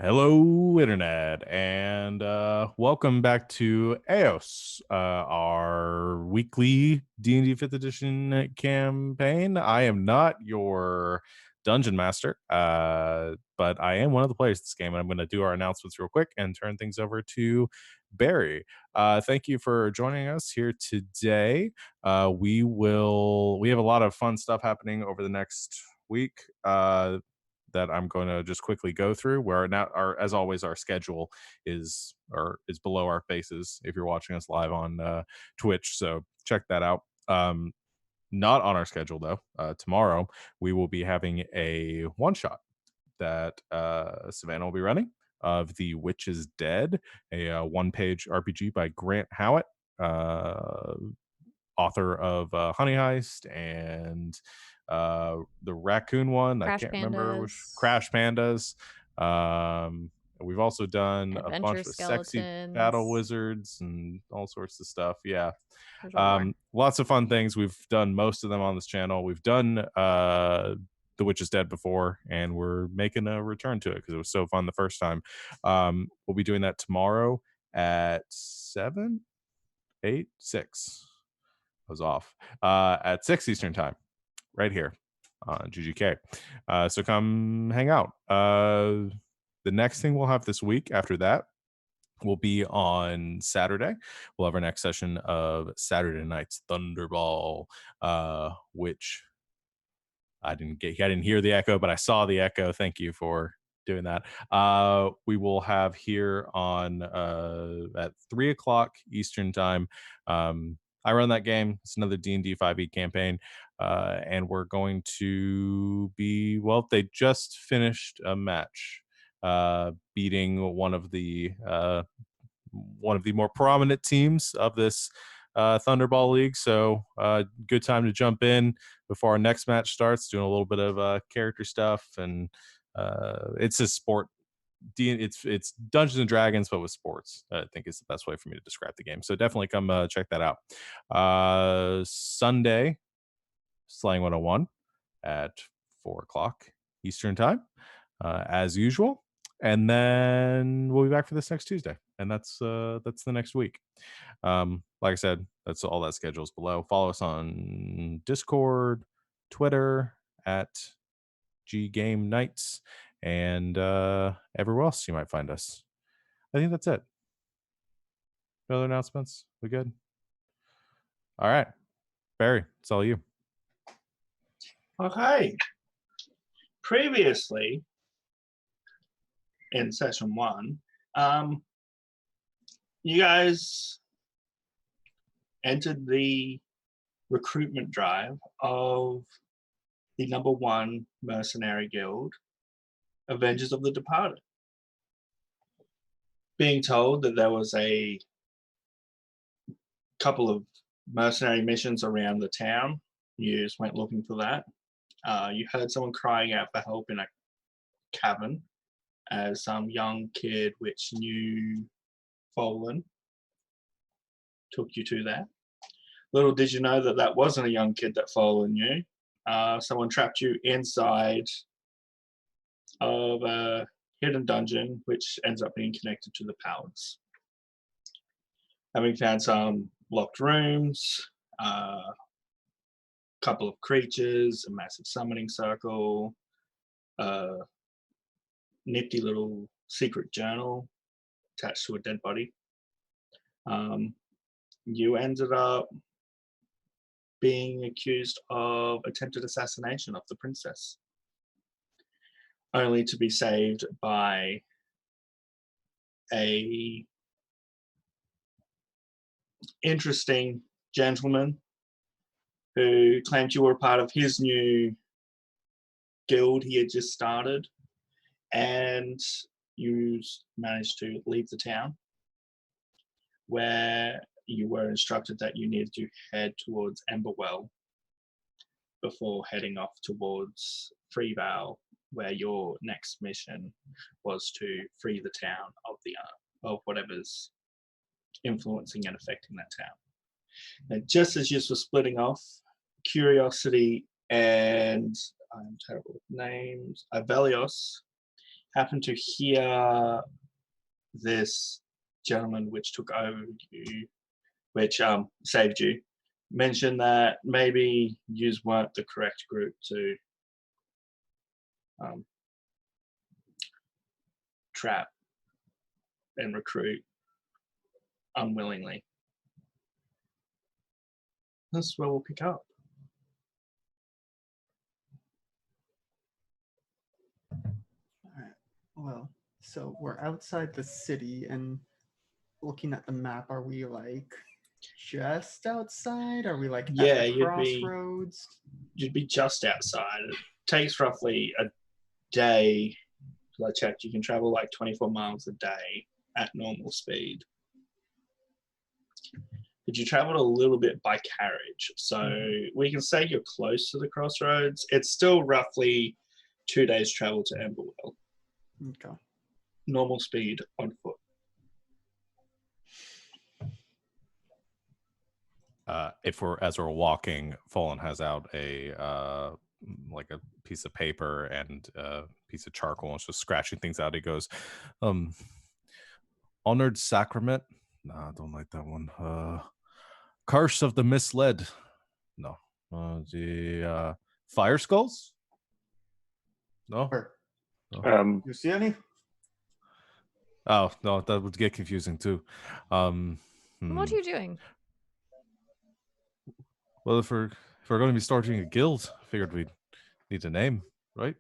Hello, Internet, and welcome back to Aeos, our weekly D&D 5th Edition campaign. I am not your dungeon master, but I am one of the players of this game, and I'm going to do our announcements real quick and turn things over to Barry. Thank you for joining us here today. We have a lot of fun stuff happening over the next week. That I'm going to just quickly go through. Where now, as always, our schedule is below our faces if you're watching us live on Twitch. So check that out. Not on our schedule though. Tomorrow we will be having a one shot that Savannah will be running of The Witch is Dead, a one-page RPG by Grant Howitt, author of Honey Heist and the raccoon one. I Crash can't remember which. Pandas, Crash Pandas. We've also done a Adventure bunch of sexy battle Skeletons. wizards and all sorts of stuff. Yeah. There's one more. Lots of fun things. We've done most of them on this channel. We've done The Witch is Dead before, and we're making a return to it because it was so fun the first time. We'll be doing that tomorrow at 7, 8, 6. I was off at 6 Eastern time, right here on GGK. So come hang out. The next thing we'll have this week after that will be on Saturday. We'll have our next session of Saturday Night's Thunderball, which I didn't hear the echo, but I saw the echo. Thank you for doing that. We will have here on at 3 o'clock Eastern time. I run that game. It's another D&D 5e campaign, and we're going to be they just finished a match, beating one of the more prominent teams of this Thunderball League. So good time to jump in before our next match starts, doing a little bit of character stuff. And it's a sport. It's Dungeons and Dragons, but with sports. I think is the best way for me to describe the game. So definitely come check that out. Sunday, Slang 101 at 4 o'clock Eastern time, as usual. And then we'll be back for this next Tuesday. And that's the next week. Like I said, that's all that schedule is below. Follow us on Discord, Twitter at G Game Nights, and everywhere else you might find us. I think that's it. No other announcements? We good? All right. Barry, it's all you. Okay. Previously, in session 1, you guys entered the recruitment drive of the #1 mercenary guild, Avengers of the Departed. Being told that there was a couple of mercenary missions around the town, you just went looking for that. You heard someone crying out for help in a cabin as some young kid which knew Folan took you to that. Little did you know that that wasn't a young kid that Folan knew. Someone trapped you inside of a hidden dungeon which ends up being connected to the palace. Having found some locked rooms, a couple of creatures, a massive summoning circle, a nifty little secret journal attached to a dead body. You ended up being accused of attempted assassination of the princess, only to be saved by a interesting gentleman who claimed you were part of his new guild he had just started, and you managed to leave the town, where you were instructed that you needed to head towards Emberwell before heading off towards Freevale, where your next mission was to free the town of whatever's influencing and affecting that town. And just as you were splitting off, Curiosity and I'm terrible with names, Avelios happen to hear this gentleman which took over you, which saved you, mention that maybe you weren't the correct group to um, trap and recruit unwillingly. That's where we'll pick up. All right. Well, so we're outside the city, and looking at the map, are we like just outside? Are we like at Yeah, the crossroads? you'd be just outside. It takes roughly a day. I checked. You can travel like 24 miles a day at normal speed. But you traveled a little bit by carriage, so we can say you're close to the crossroads. It's still roughly 2 days travel to Emberwell. Okay. Normal speed on foot. If we're as we're walking, Fallen has out a like a piece of paper and a piece of charcoal and is just scratching things out. He goes, honored sacrament. Nah, I don't like that one. Curse of the misled. No. The fire skulls. No. Where? Um, You see any? Oh no, that would get confusing too. What are you doing? Well, if we're going to be starting a guild, I figured we'd need a name, right?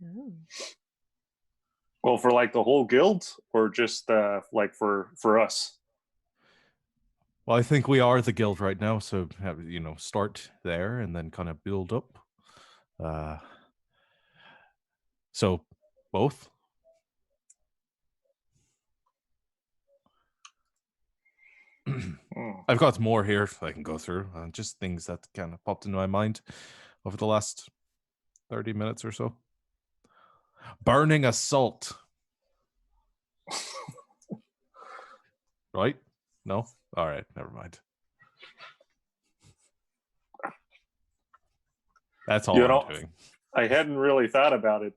Oh. well, for like the whole guild, or just like for us. Well, I think we are the guild right now, so have, start there and then kind of build up. So both. I've got more here I can go through. Just things that kind of popped into my mind over the last 30 minutes or so. Burning assault. Right? No? All right, never mind. That's all I'm doing. I hadn't really thought about it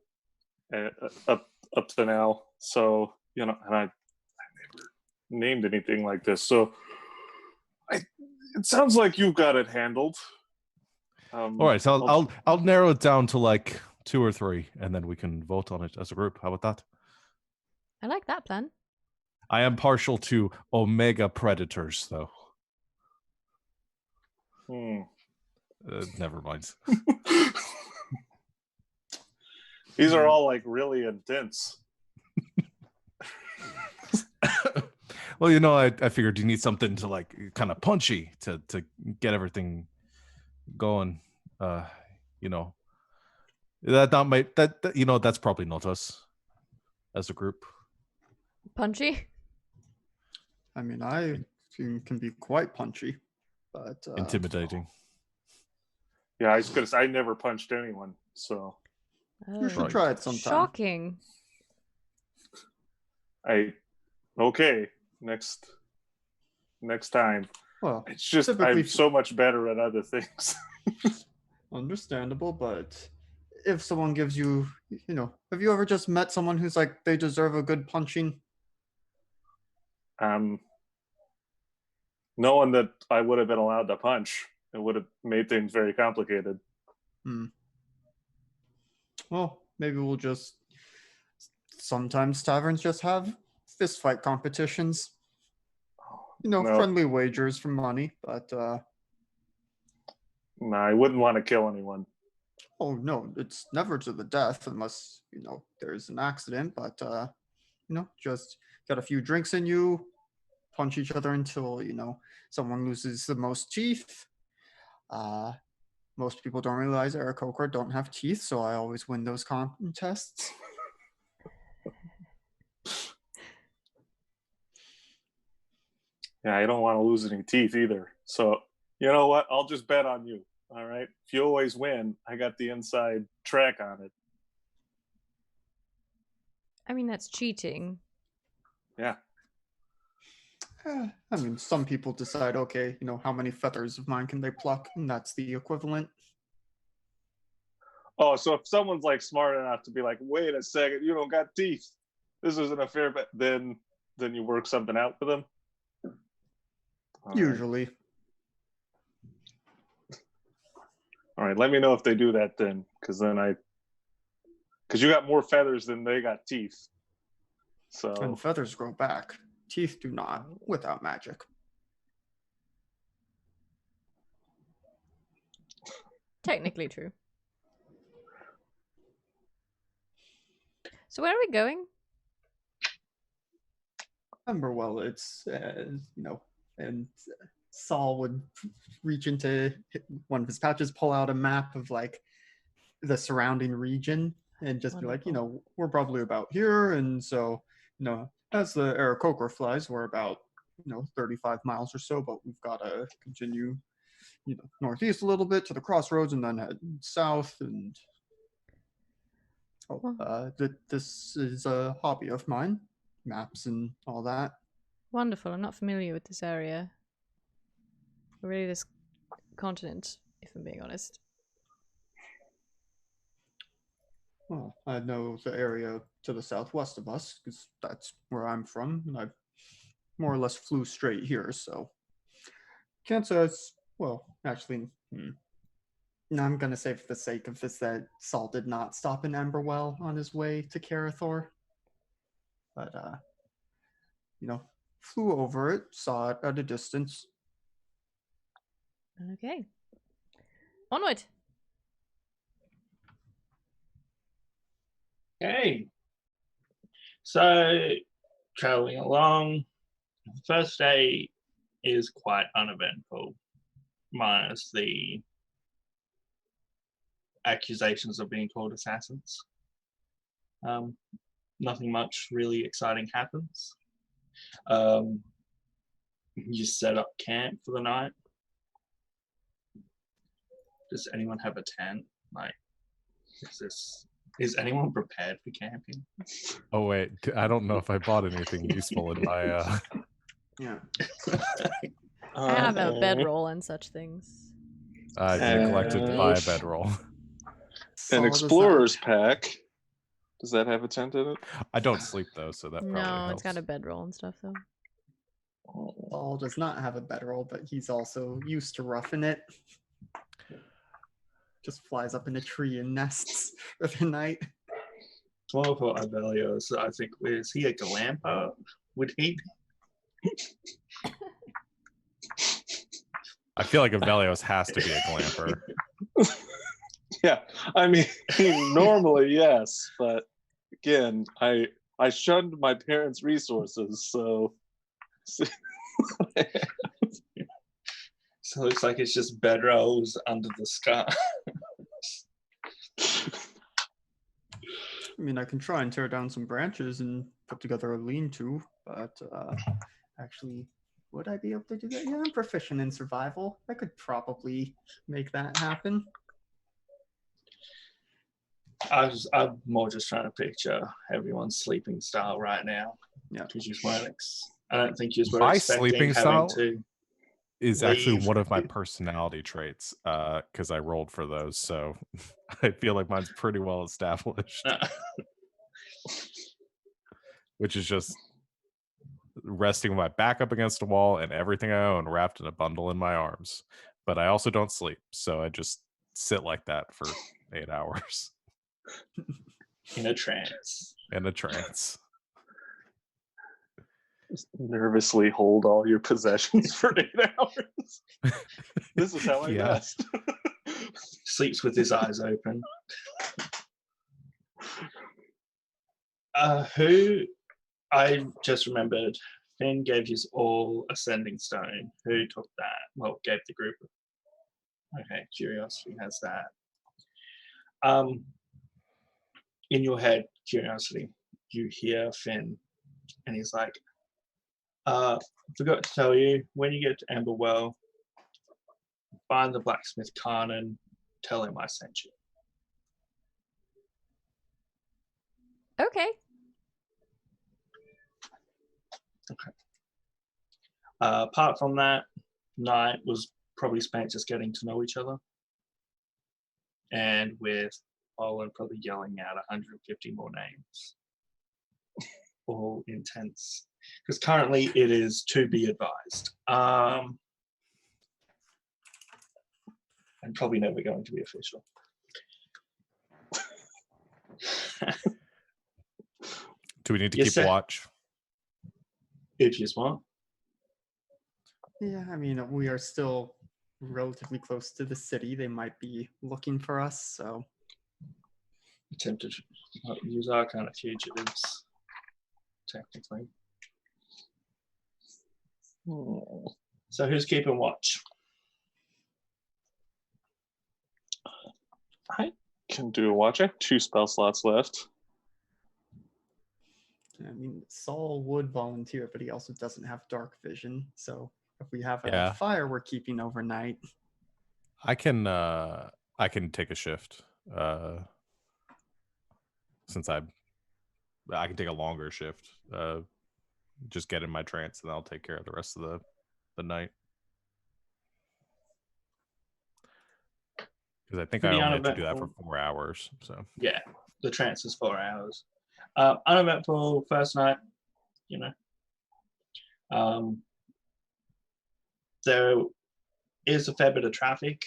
up to now. So, and I never named anything like this. So it sounds like you've got it handled. All right, so I'll narrow it down to like 2 or 3, and then we can vote on it as a group. How about that? I like that plan. I am partial to Omega Predators, though. Never mind. These are all like really intense. Well, I figured you need something to like kind of punchy to get everything going. That that's probably not us as a group. Punchy? I mean, I can be quite punchy, but Intimidating. Yeah, I was gonna say I never punched anyone, so you should try it sometime. Shocking. Okay, next time. Well, It's just I'm so much better at other things. Understandable, but if someone gives you, have you ever just met someone who's like they deserve a good punching? Knowing that I would have been allowed to punch, it would have made things very complicated. Well, maybe we'll just. Sometimes taverns just have fist fight competitions. No. Friendly wagers for money, but. No, I wouldn't want to kill anyone. Oh no, it's never to the death unless there's an accident. But just got a few drinks in you, punch each other until someone loses the most teeth. Most people don't realize Aarakocra don't have teeth, so I always win those contests. Yeah, I don't want to lose any teeth either. So you know what? I'll just bet on you. All right. If you always win, I got the inside track on it. I mean, that's cheating. Yeah. I mean, some people decide, okay, how many feathers of mine can they pluck, and that's the equivalent. Oh, so if someone's like smart enough to be like, wait a second, you don't got teeth. This isn't a fair bet. Then you work something out for them. All right. Usually. All right. Let me know if they do that then, because you got more feathers than they got teeth. So And feathers grow back. Teeth do not, without magic. Technically true. So where are we going? Well, it's and Saul would reach into one of his pouches, pull out a map of like the surrounding region, and just be like, Wonderful. we're probably about here, and so as the Aarakocra flies, we're about 35 miles or so, but we've got to continue northeast a little bit to the crossroads, and then head south. And this is a hobby of mine, maps and all that. Wonderful. I'm not familiar with this area. Or really this continent, if I'm being honest. Well, I know the area to the southwest of us because that's where I'm from, and I more or less flew straight here, so can't say actually, no, I'm gonna say for the sake of this that Saul did not stop in Emberwell on his way to Carathor, but flew over it, saw it at a distance. Okay. Onward. Okay. So, traveling along, the first day is quite uneventful, minus the accusations of being called assassins. Nothing much really exciting happens. You set up camp for the night. Does anyone have a tent? Like, is anyone prepared for camping? Oh wait, I don't know if I bought anything useful in my. Yeah. I have a bedroll and such things. I neglected to buy a bedroll. Saul an does not- explorer's pack. Does that have a tent in it? I don't sleep though, so that probably No, helps. it's got a bedroll and stuff though. Saul does not have a bedroll, but he's also used to roughing it. Just flies up in a tree and nests for the night. Well, for Aeos, I think, is he a glamper? Would he? I feel like Avelios has to be a glamper. Yeah, I mean, normally yes, but again, I shunned my parents' resources, so. So it looks like it's just bedrolls under the sky. I mean, I can try and tear down some branches and put together a lean-to, but actually, would I be able to do that? Yeah, I'm proficient in survival. I could probably make that happen. I'm more just trying to picture everyone's sleeping style right now. Yeah. Because you weren't. I don't think you were My expecting sleeping having style to. is actually leave. one of my personality traits, because I rolled for those, so I feel like mine's pretty well established. Which is just resting with my back up against a wall and everything I own wrapped in a bundle in my arms. But I also don't sleep, so I just sit like that for 8 hours In a trance. in a trance. Just nervously hold all your possessions for 8 hours. This is how I Yeah. rest. Sleeps with his eyes open. Who? I just remembered. Finn gave you all a sending stone. Who took that? Well, gave the group. Okay, Curiosity has that. In your head, Curiosity, you hear Finn, and he's like, forgot to tell you, when you get to Emberwell, find the blacksmith Karnan, tell him I sent you. Okay. Apart from that, night was probably spent just getting to know each other. And with Poland, probably yelling out 150 more names, all intense. Because currently it is to be advised, and probably never going to be official. Do we need to Yes, keep sir. watch? If you want. Yeah, I mean, we are still relatively close to the city. They might be looking for us, so Attempted to use our kind of fugitives, technically. So who's keeping watch? I can do a watch. I have 2 spell slots left. I mean, Saul would volunteer, but he also doesn't have dark vision. So if we have a Yeah. fire we're keeping overnight, I can take a shift. Since I can take a longer shift. Just get in my trance and I'll take care of the rest of the night. Because I think I Pretty only have to do that for uneventful. 4 hours. So Yeah, the trance is 4 hours. Uneventful first night, you know. There is a fair bit of traffic,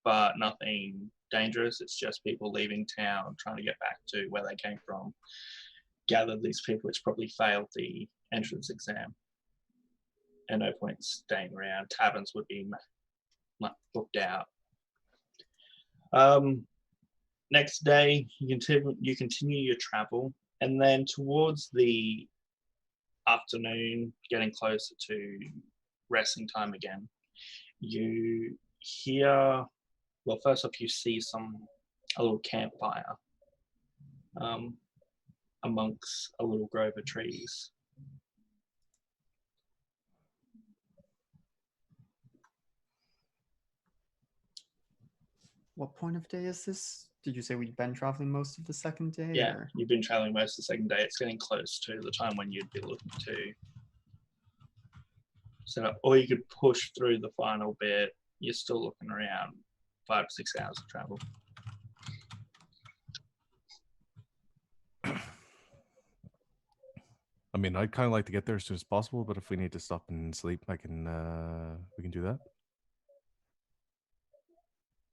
but nothing dangerous. It's just people leaving town, trying to get back to where they came from. Gather these people which probably failed the entrance exam. And no point staying around. Taverns would be booked out. Next day, you continue your travel, and then towards the afternoon, getting closer to resting time again, you hear, well, first off, you see a little campfire amongst a little grove of trees. what point of day is this? Did you say we'd been traveling most of the second day? Yeah, Or? you've been traveling most of the second day. It's getting close to the time when you'd be looking to. So, or you could push through the final bit. You're still looking around 5 to 6 hours of travel. I mean, I'd kind of like to get there as soon as possible, but if we need to stop and sleep, we can do that.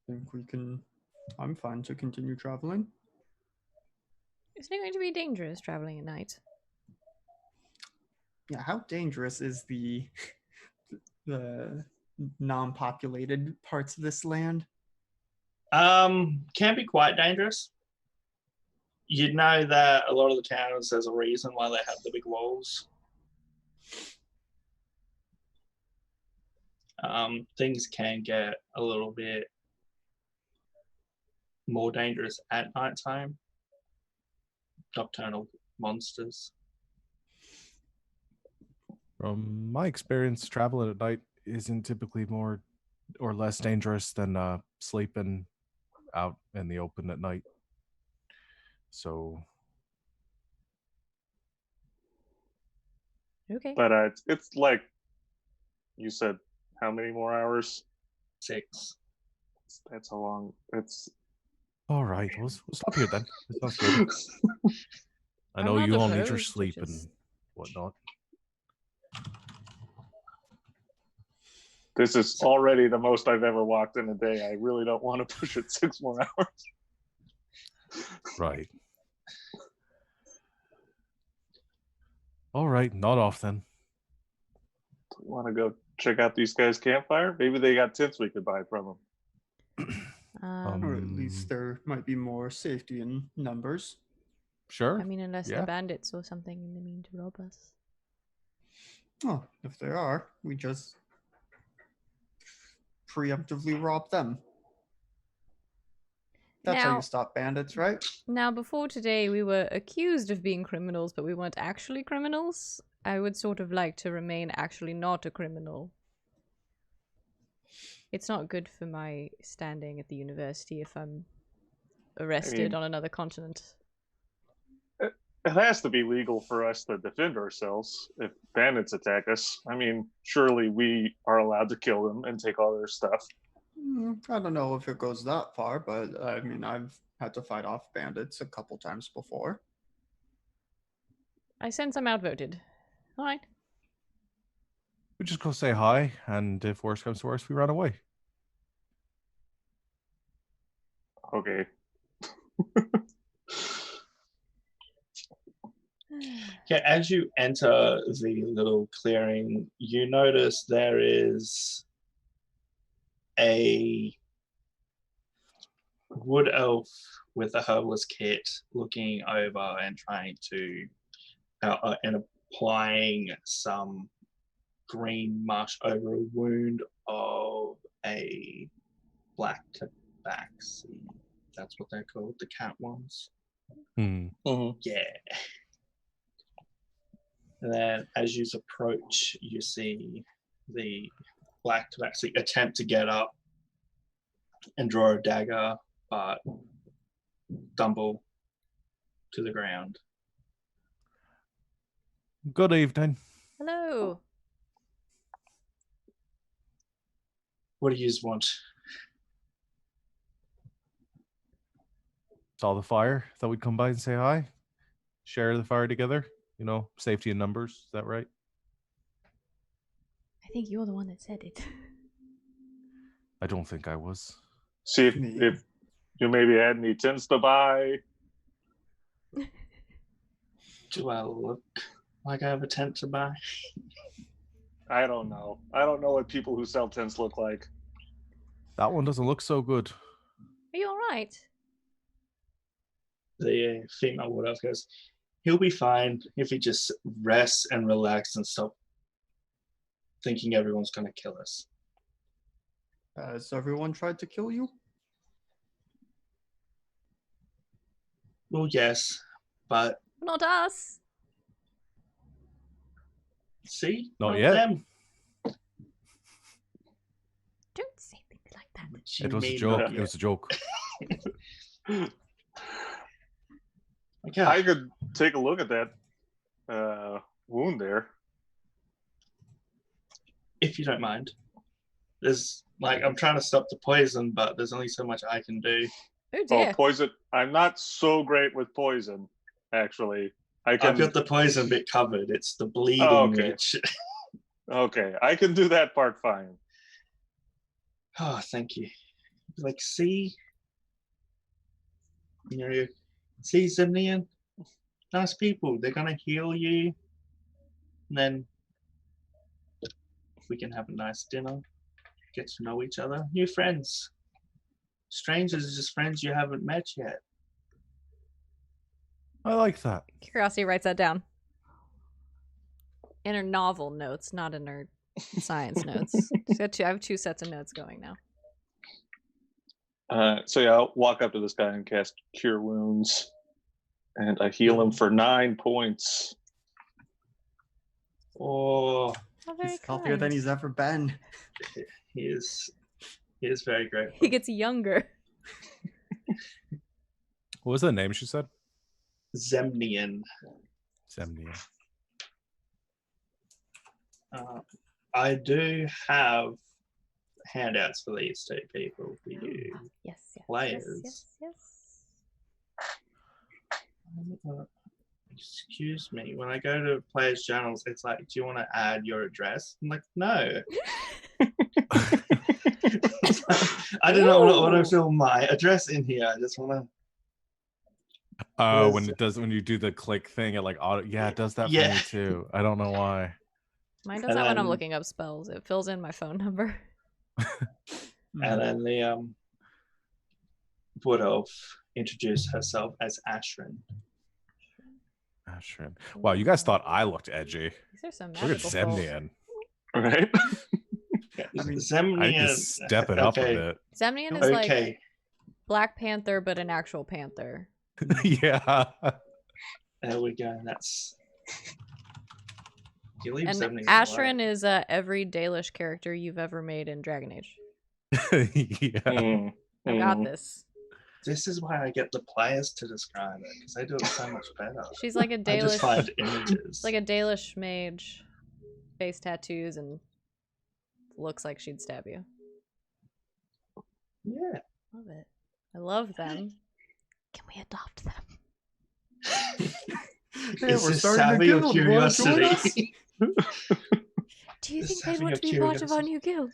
I think we can. I'm fine to continue traveling. Isn't it going to be dangerous traveling at night? Yeah, how dangerous is the non-populated parts of this land? Can be quite dangerous. You'd know that a lot of the towns, there's a reason why they have the big walls. Things can get a little bit more dangerous at nighttime. Nocturnal monsters. From my experience, traveling at night isn't typically more or less dangerous than sleeping out in the open at night. So Okay. But it's like you said, how many more hours? 6. That's a long. It's all right, we'll stop here then. That sounds good. I I'm know not you all need your opposed to sleep just- and whatnot. This is already the most I've ever walked in a day. I really don't want to push it 6 more hours. Right. All right, not off then. Want to go check out these guys' campfire? Maybe they got tents we could buy from them. Or at least there might be more safety in numbers. Sure. I mean, unless yeah. they're bandits or something in the mean to rob us. Oh, if there are, we just preemptively rob them. That's how Now- you stop bandits, right? Now, before today, we were accused of being criminals, but we weren't actually criminals. I would sort of like to remain actually not a criminal. It's not good for my standing at the university if I'm arrested on another continent. It has to be legal for us to defend ourselves if bandits attack us. I mean, surely we are allowed to kill them and take all their stuff. I don't know if it goes that far, but I mean, I've had to fight off bandits a couple times before. I sense I'm outvoted. All right. We just go say hi, and if worse comes to worse, we run away. Okay. Yeah, as you enter the little clearing, you notice there is a wood elf with a herbalist kit looking over and trying to and applying some green mush over a wound of a black tabaxi. That's what they're called, the cat ones. Hmm. Yeah. And then as you approach, you see the black tabaxi attempt to get up and draw a dagger, but stumble to the ground. Good evening. Hello. What do you want? Saw the fire. Thought we'd come by and say hi. Share the fire together. You know, safety in numbers. Is that right? I think you're the one that said it. I don't think I was. See if you maybe had any tins to buy. Do I look like I have a tent to buy? I don't know. I don't know what people who sell tents look like. That one doesn't look so good. Are you all right? The female wood elf goes, he'll be fine if he just rests and relax and stop thinking everyone's going to kill us. Has everyone tried to kill you? Well, yes, but Not us. see? Not yet. Them. Don't say things like that. What you It was a mean, joke. not It yet? was a joke. Okay. I could take a look at that wound there. If you don't mind. There's I'm trying to stop the poison, but there's only so much I can do. Oh Oh, dear. poison. I'm not so great with poison, actually. I can. I've got the poison bit covered. It's the bleeding okay. which. Okay, I can do that part fine. Oh, thank you. See, see Zimnian, nice people. They're gonna heal you, and then we can have a nice dinner, get to know each other, new friends. Strangers are just friends you haven't met yet. I like that. Curiosity writes that down. In her novel notes, not in her science notes. I have 2 sets of notes going now. So yeah, I'll walk up to this guy and cast Cure Wounds, and I heal him for 9 points. Oh, How very He's healthier than kind. he's ever been. he is very grateful. He gets younger. What was the name she said? Zemnian. Semnia. I do have handouts for these 2 people for you. Yes, Players. yes. Excuse me, when I go to players' journals, it's like, do you want to add your address? I'm like, no. I do not want to autofill my address in here. I just want to. When you do the click thing, it like auto. Yeah, it does that for Yeah. me too. I don't know why. Mine does And that when I'm then- looking up spells. It fills in my phone number. And then the wood elf introduced herself as Ashrin. Ashrin. Wow, you guys thought I looked edgy. These are some Look at magical folk. Zemnian. Right? Yeah, I mean, Zemnian. I need to step it up a okay. bit. Zemnian is like Okay. Black Panther, but an actual panther. Yeah. There we go. That's. You leave And Zemnian Ashrin alone. is every Dalish character you've ever made in Dragon Age. Yeah. Mm, I got mm. this. This is why I get the players to describe it, because they do it so much better. She's like a I just Dalish, find images. like a Dalish mage, face tattoos, and looks like she'd stab you. Yeah. Love it. I love them. Can we adopt them? Hey, Is we're this starting a savvy or guild. You want to join us? curiosity? Do you Just think they'd having want a to be part of our curiosity. new guild?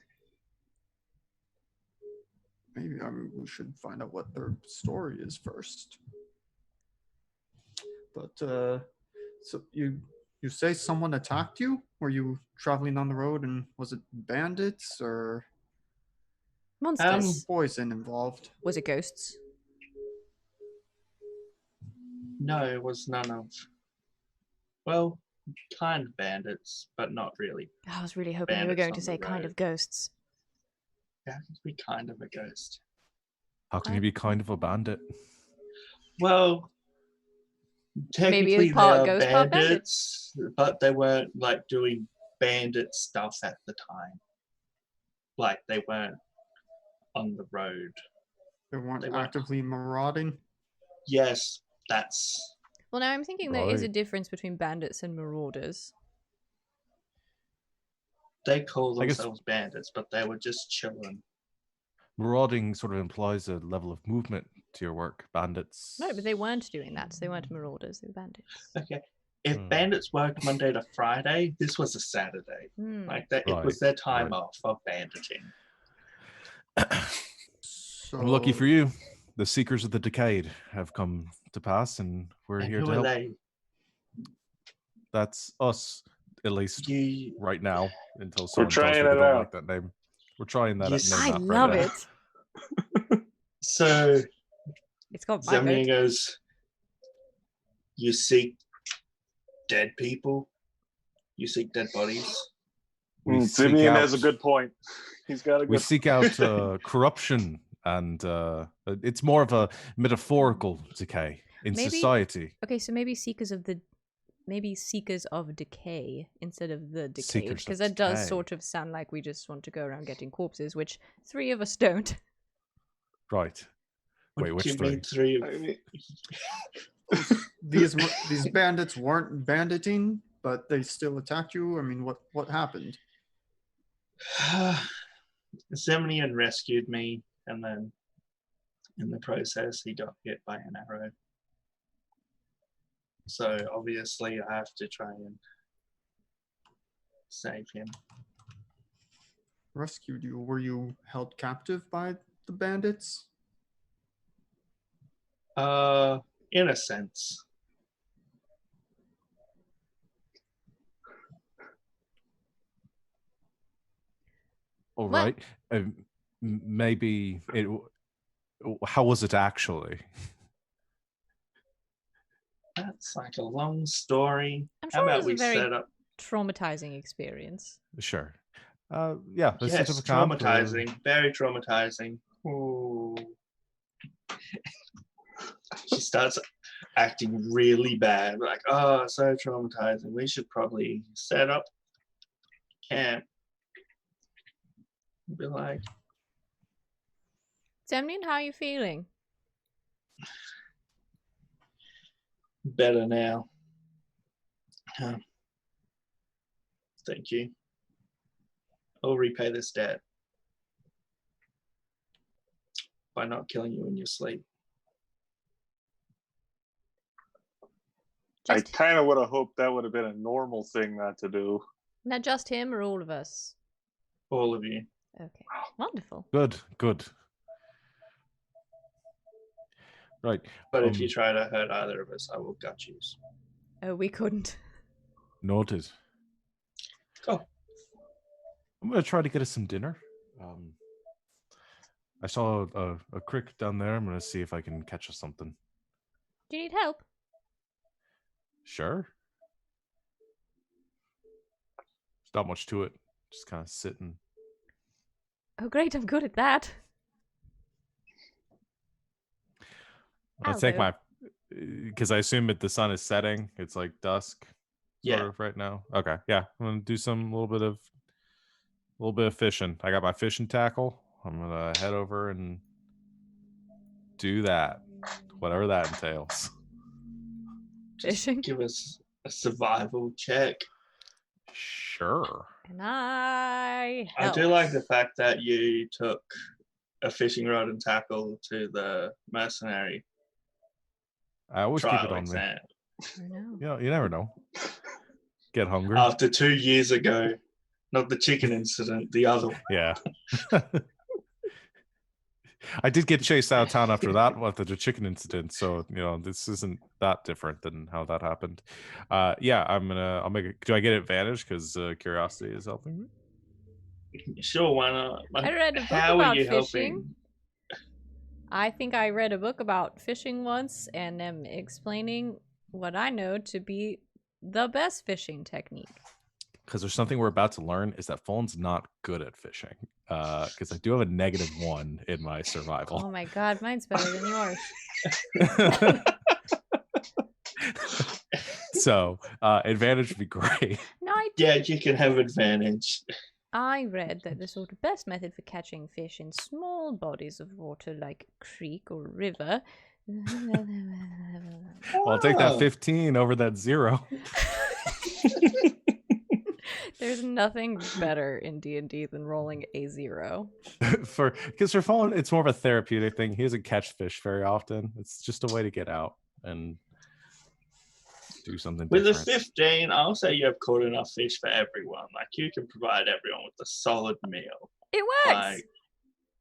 Maybe we should find out what their story is first. But so you say someone attacked you? Were you traveling on the road and was it bandits or Monsters. poison involved? Was it ghosts? No, it was none of. Well, kind of bandits, but not really. I was really hoping you were Bandits going to on the say kind road. of ghosts. Yeah, it could be kind of a ghost. How can you be kind of a bandit? Well, Maybe technically it's they part are ghost, part bandit. bandits, but they weren't like doing bandit stuff at the time. Like they weren't on the road. They weren't They weren't. actively marauding. Yes, that's Well, now I'm thinking there is a Right. difference between bandits and marauders. they call I guess- themselves bandits, but they were just chilling. Marauding sort of implies a level of movement to your work. Bandits. No, but they weren't doing that. So they weren't marauders. They were bandits. Okay. If Hmm. bandits worked Monday to Friday, this was a Saturday. Hmm. Like that, it was Right, their time right. off of banditing. So Lucky for you, the Seekers of the Decayed have come to pass, and we're And here who to are help. they? That's us, at least You right now, until someone tells trying me they it don't out. like that name. We're trying that Yes. name I out love right now. it. so It's got my Zemnian vote. goes, you seek dead people? You seek dead bodies? We seek Simeon has a out- good point. He's got a We good seek out corruption, and it's more of a metaphorical decay in Maybe- society. Okay, so maybe seekers of decay instead of the decayed, Seekers of because that does decay. sort of sound like we just want to go around getting corpses, which 3 of us don't. Right. What Wait, do which you three? mean three? I mean, these bandits weren't banditing, but they still attacked you. I mean, what happened? Zemnian rescued me, and then in the process, he got hit by an arrow. So obviously, I have to try and save him. Rescued you? Were you held captive by the bandits? In a sense. All Well- right. Maybe it. How was it actually? That's like a long story. I'm How sure it about was we a very set up? traumatizing experience. Sure. Yeah. Let's set Yes, up a camp. traumatizing. Very traumatizing. Ooh. She starts acting really bad. Like, oh, so traumatizing. We should probably set up camp. Be like, Zemnian, how are you feeling? better now. Thank you. I'll repay this debt by not killing you in your sleep. I Just, kind of would have hoped that would have been a normal thing not to do. not just him or all of us? All of you. Okay, wonderful. Good. Good. Right. But if you try to hurt either of us, I will gut you. Oh, we couldn't. Noted. Go. I'm gonna try to get us some dinner. I saw a crick down there. I'm gonna see if I can catch us something. Do you need help? Sure. There's not much to it. Just kind of sitting. Oh, great, I'm good at that. I'll take Hello. my, because I assume that the sun is setting. It's like dusk, sort Yeah. of right now. Okay, yeah, I'm gonna do some little bit of fishing. I got my fishing tackle. I'm gonna head over and do that, whatever that entails. Just Fishing? give us a survival check. Sure. And I I do like the fact that you took a fishing rod and tackle to the mercenary I always keep it trial on me. exam. I know. You know, you never know. Get hungry. After 2 years ago, not the chicken incident, the other one. Yeah. I did get chased out of town after that, after the chicken incident. So, you know, this isn't that different than how that happened. Yeah, I'll make it. Do I get advantage because curiosity is helping me? Sure, why not? I read a book How are about you fishing. helping? I think I read a book about fishing once and am explaining what I know to be the best fishing technique. Because there's something we're about to learn is that Phone's not good at fishing. Because I do have a -1 in my survival. Oh my god, mine's better than yours. So advantage would be great. No, I Yeah, you can have advantage. I read that the sort of best method for catching fish in small bodies of water like a creek or river. Well, I'll take that Oh. 15 over that 0. There's nothing better in D&D than rolling a 0. Because for Phone, it's more of a therapeutic thing. He doesn't catch fish very often. It's just a way to get out and do something With different. a 15, I'll say you have caught enough fish for everyone. Like, you can provide everyone with a solid meal. It works! Like,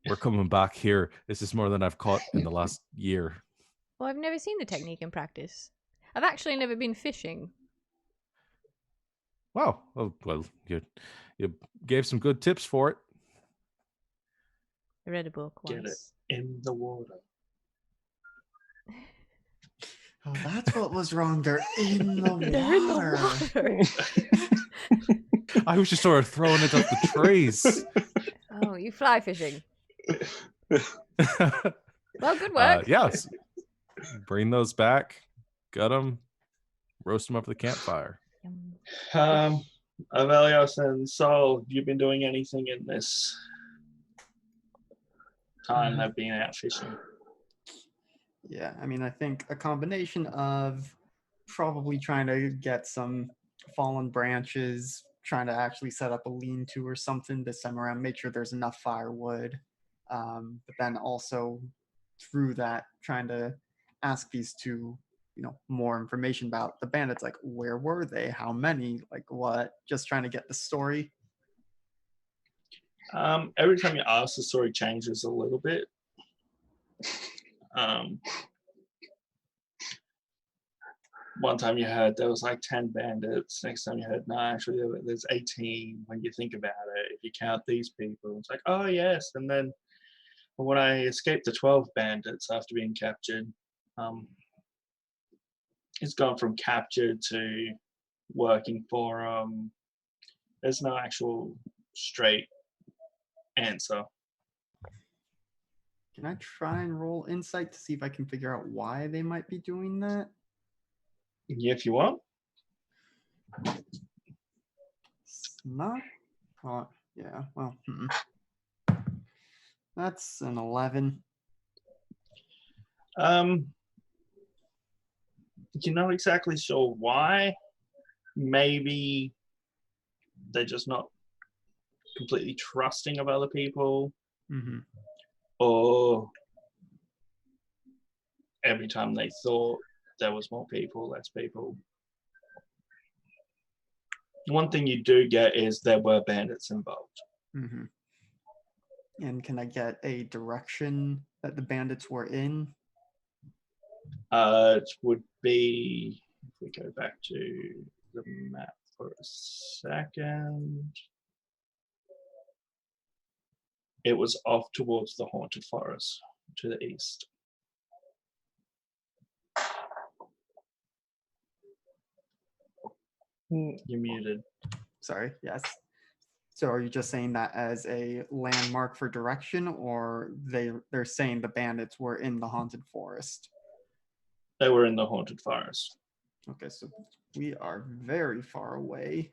We're coming back here. This is more than I've caught in the last year. Well, I've never seen the technique in practice. I've actually never been fishing. Wow. Well, you gave some good tips for it. I read a book Get it. once. in the water. Oh, that's what was wrong. They're in the They're in water. the water. I was just sort of throwing it up the trees. Oh, you fly fishing. Well, good work. Yes. Bring those back. Gut them. Roast them up at the campfire. Aeos and Sol, have you been doing anything in this time they've been out fishing? Yeah, I mean, I think a combination of probably trying to get some fallen branches, trying to actually set up a lean-to or something this time around, make sure there's enough firewood. But then also through that, trying to ask these two, more information about the bandits, like where were they, how many, like what, just trying to get the story. Every time you ask, the story changes a little bit. One time you heard there was like 10 bandits. Next time you heard, no, actually there's 18 when you think about it. If you count these people, it's like, oh yes. And then when I escaped the 12 bandits after being captured, it's gone from captured to working for there's no actual straight answer. Can I try and roll insight to see if I can figure out why they might be doing that? Yeah, if you want. It's not. Oh, yeah. Well, that's an 11. You're not exactly sure why. Maybe they're just not completely trusting of other people, Mm-hmm. or every time they thought there was more people, less people. One thing you do get is there were bandits involved. Mm-hmm. And can I get a direction that the bandits were in? It would be, if we go back to the map for a second, it was off towards the Haunted Forest to the east. You're muted. Sorry, yes. So are you just saying that as a landmark for direction, or they're saying the bandits were in the haunted forest? They were in the Haunted Forest. Okay, so we are very far away.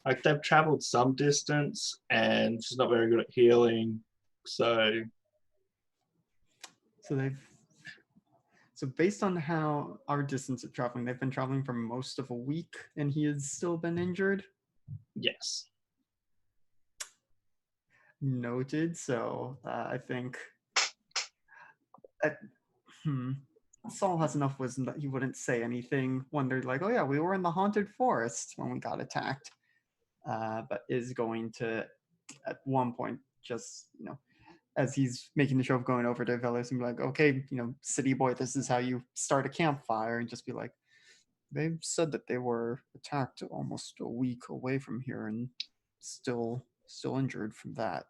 Like, they've traveled some distance, and she's not very good at healing, so So based on how our distance of traveling, they've been traveling for most of a week, and he has still been injured. yes. Noted. So I think that, Saul has enough wisdom that he wouldn't say anything when they're like, "Oh yeah, we were in the haunted forest when we got attacked," but is going to at one point just as he's making the show of going over to Velas and be like, "Okay, city boy, this is how you start a campfire," and just be like, "They said that they were attacked almost a week away from here and still injured from that."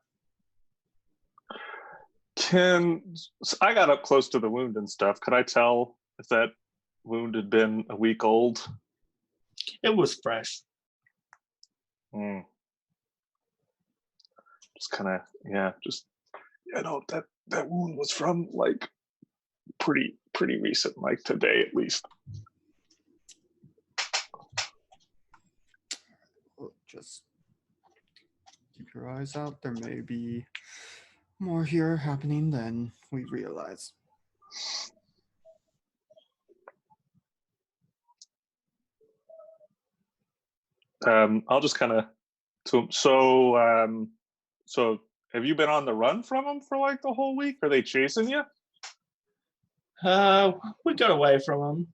So I got up close to the wound and stuff. Could I tell if that wound had been a week old? It was fresh. Mm. Just kind of, that wound was from like pretty recent, like today at least. Well, just keep your eyes out. There may be more here happening than we realize. I'll just kind of. So have you been on the run from them for like the whole week? Are they chasing you? We got away from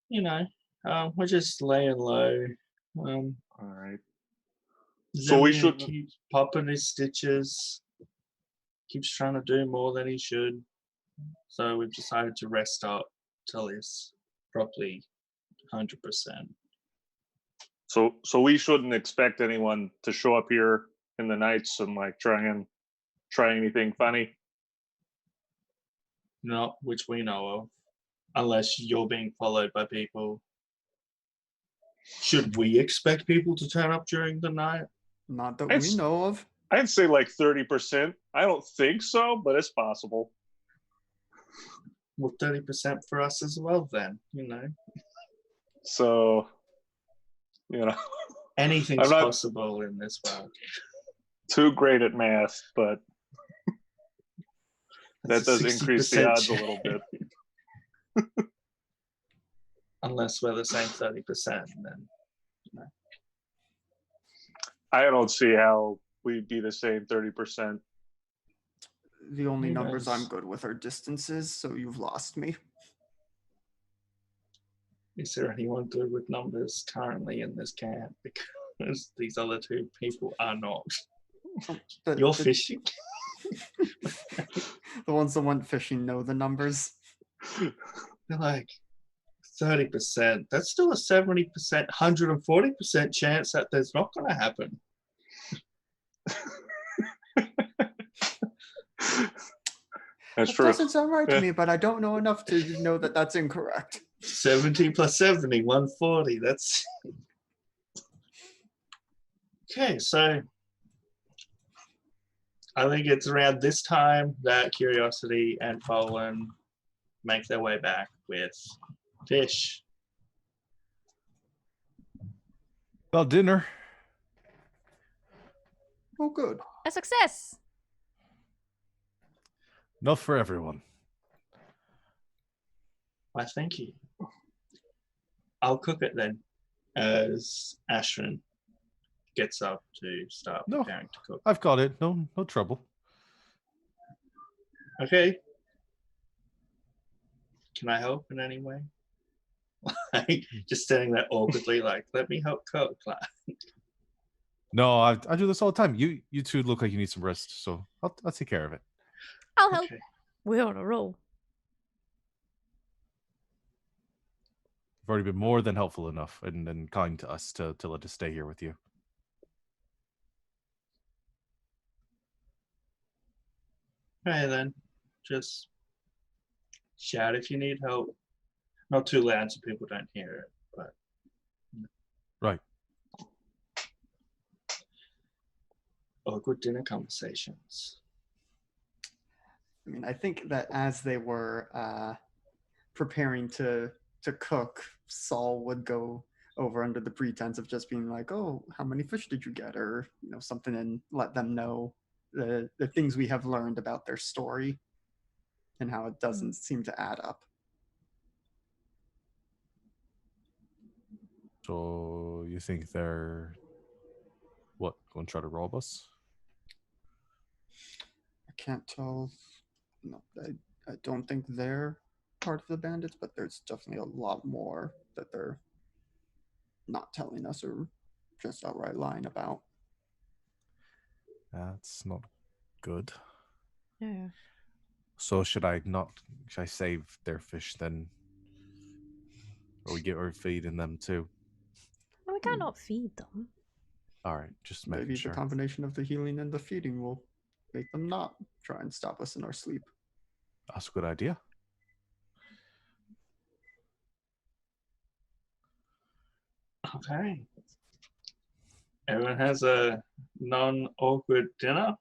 them. We're just laying low. All right. So we should keep popping his stitches. Keeps trying to do more than he should. So we've decided to rest up till he's probably 100%. So we shouldn't expect anyone to show up here in the nights and like try anything funny. Not which we know of, unless you're being followed by people. Should we expect people to turn up during the night? Not that we know of. I'd say like 30%. I don't think so, but it's possible. Well, 30% for us as well, then. So, anything's possible in this world. Too great at math, but that does increase the odds a little bit. Unless we're the same 30%, then. I don't see how we'd be the same 30%. The only numbers I'm good with are distances, so you've lost me. Is there anyone good with numbers currently in this camp? Because these other two people are not. You're fishing? The ones that went fishing know the numbers. They're like 30%. That's still a 70%, 140% chance that there's not going to happen. That's that true. Doesn't sound right to me, but I don't know enough to know that that's incorrect. 70 plus 70, 140. That's okay. So I think it's around this time that Curiosity and Fallen make their way back with fish. Well, dinner. Oh, good. A success. Enough for everyone. Why, thank you. I'll cook it then, as Ashrin gets up to start preparing to cook. I've got it. No trouble. Okay. Can I help in any way? Just standing there awkwardly, like, let me help cook. No, I do this all the time. You two look like you need some rest, so I'll take care of it. I'll help. Okay. We're on a roll. You've already been more than helpful enough and kind to us to let us stay here with you. Okay, then. Just shout if you need help. Not too loud so people don't hear it, but... Right. Or good dinner conversations. I mean, I think that as they were preparing to cook, Saul would go over under the pretense of just being like, "Oh, how many fish did you get?" or something, and let them know the things we have learned about their story and how it doesn't seem to add up. So you think they're going to try to rob us? can't tell. No, I don't think they're part of the bandits, but there's definitely a lot more that they're not telling us or just outright lying about. That's not good. Yeah. So should I save their fish then? Or we're feeding them too? We cannot feed them. All right, just making Maybe sure. the combination of the healing and the feeding will make them not try and stop us in our sleep. That's a good idea. Okay. Everyone has a non-awkward dinner.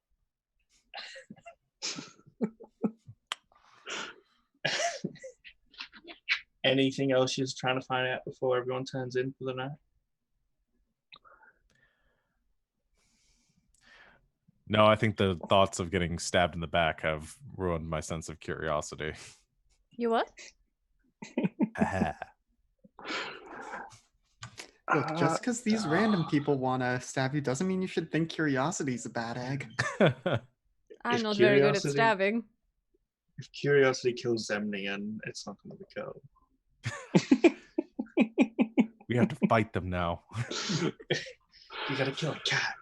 Anything else you're trying to find out before everyone turns in for the night? No, I think the thoughts of getting stabbed in the back have ruined my sense of curiosity. You what? Look, just because these random people want to stab you doesn't mean you should think curiosity's a bad egg. I'm If not very good at curiosity- stabbing. If curiosity kills Zemnian, it's not going to be killed. We have to fight them now. You gotta kill a cat.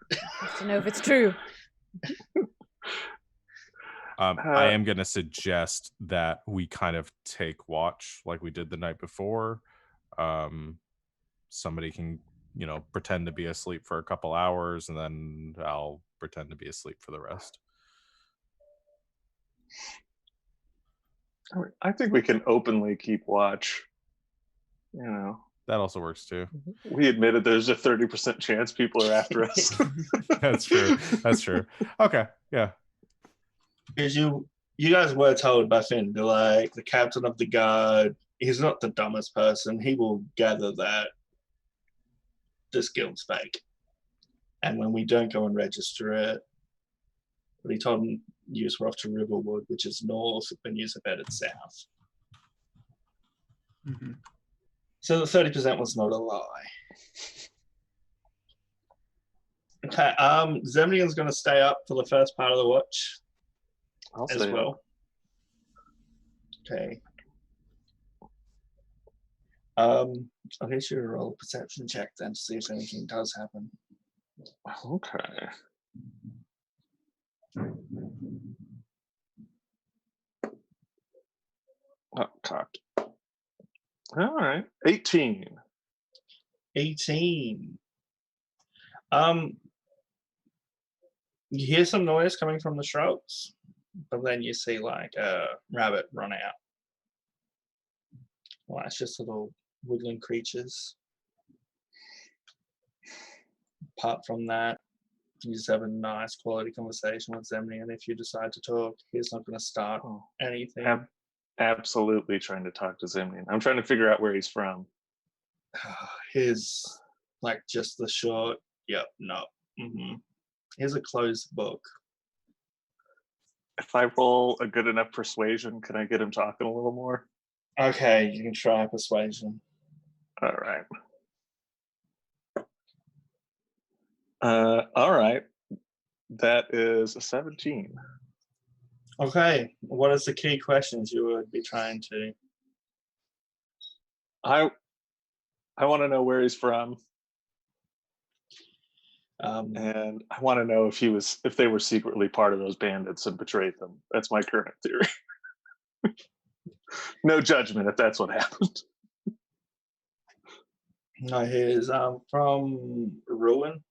Just to know if it's true. I am going to suggest that we kind of take watch like we did the night before. Somebody can, pretend to be asleep for a couple hours, and then I'll pretend to be asleep for the rest. I think we can openly keep watch. That also works too. We admitted there's a 30% chance people are after us. That's true. That's true. Okay. Yeah. Because you guys were told by Finn, like, the captain of the guard, he's not the dumbest person. He will gather that this guild's fake. And when we don't go and register it, but he told you we're off to Riverwood, which is north, and you are headed south. Mm-hmm. So the 30% was not a lie. Okay, Zemnian's going to stay up for the first part of the watch I'll as stay well. Okay. I'll get you to roll a perception check then to see if anything does happen. Okay. Oh, cocked. All right. 18. 18. You hear some noise coming from the shrubs, but then you see like a rabbit run out. Well, it's just little woodland creatures. Apart from that, you just have a nice quality conversation with Zemni, and if you decide to talk, he's not going to start anything. Absolutely trying to talk to Zemnian. I'm trying to figure out where he's from. His, like, just the short, yep, no. Mm-hmm. Here's a closed book. If I roll a good enough persuasion, can I get him talking a little more? Okay, you can try persuasion. All right. All right. That is a 17. Okay, what is the key questions you would be trying to? I want to know where he's from, and I want to know if they were secretly part of those bandits and betrayed them. That's my current theory. No judgment if that's what happened. No, here's from Ruin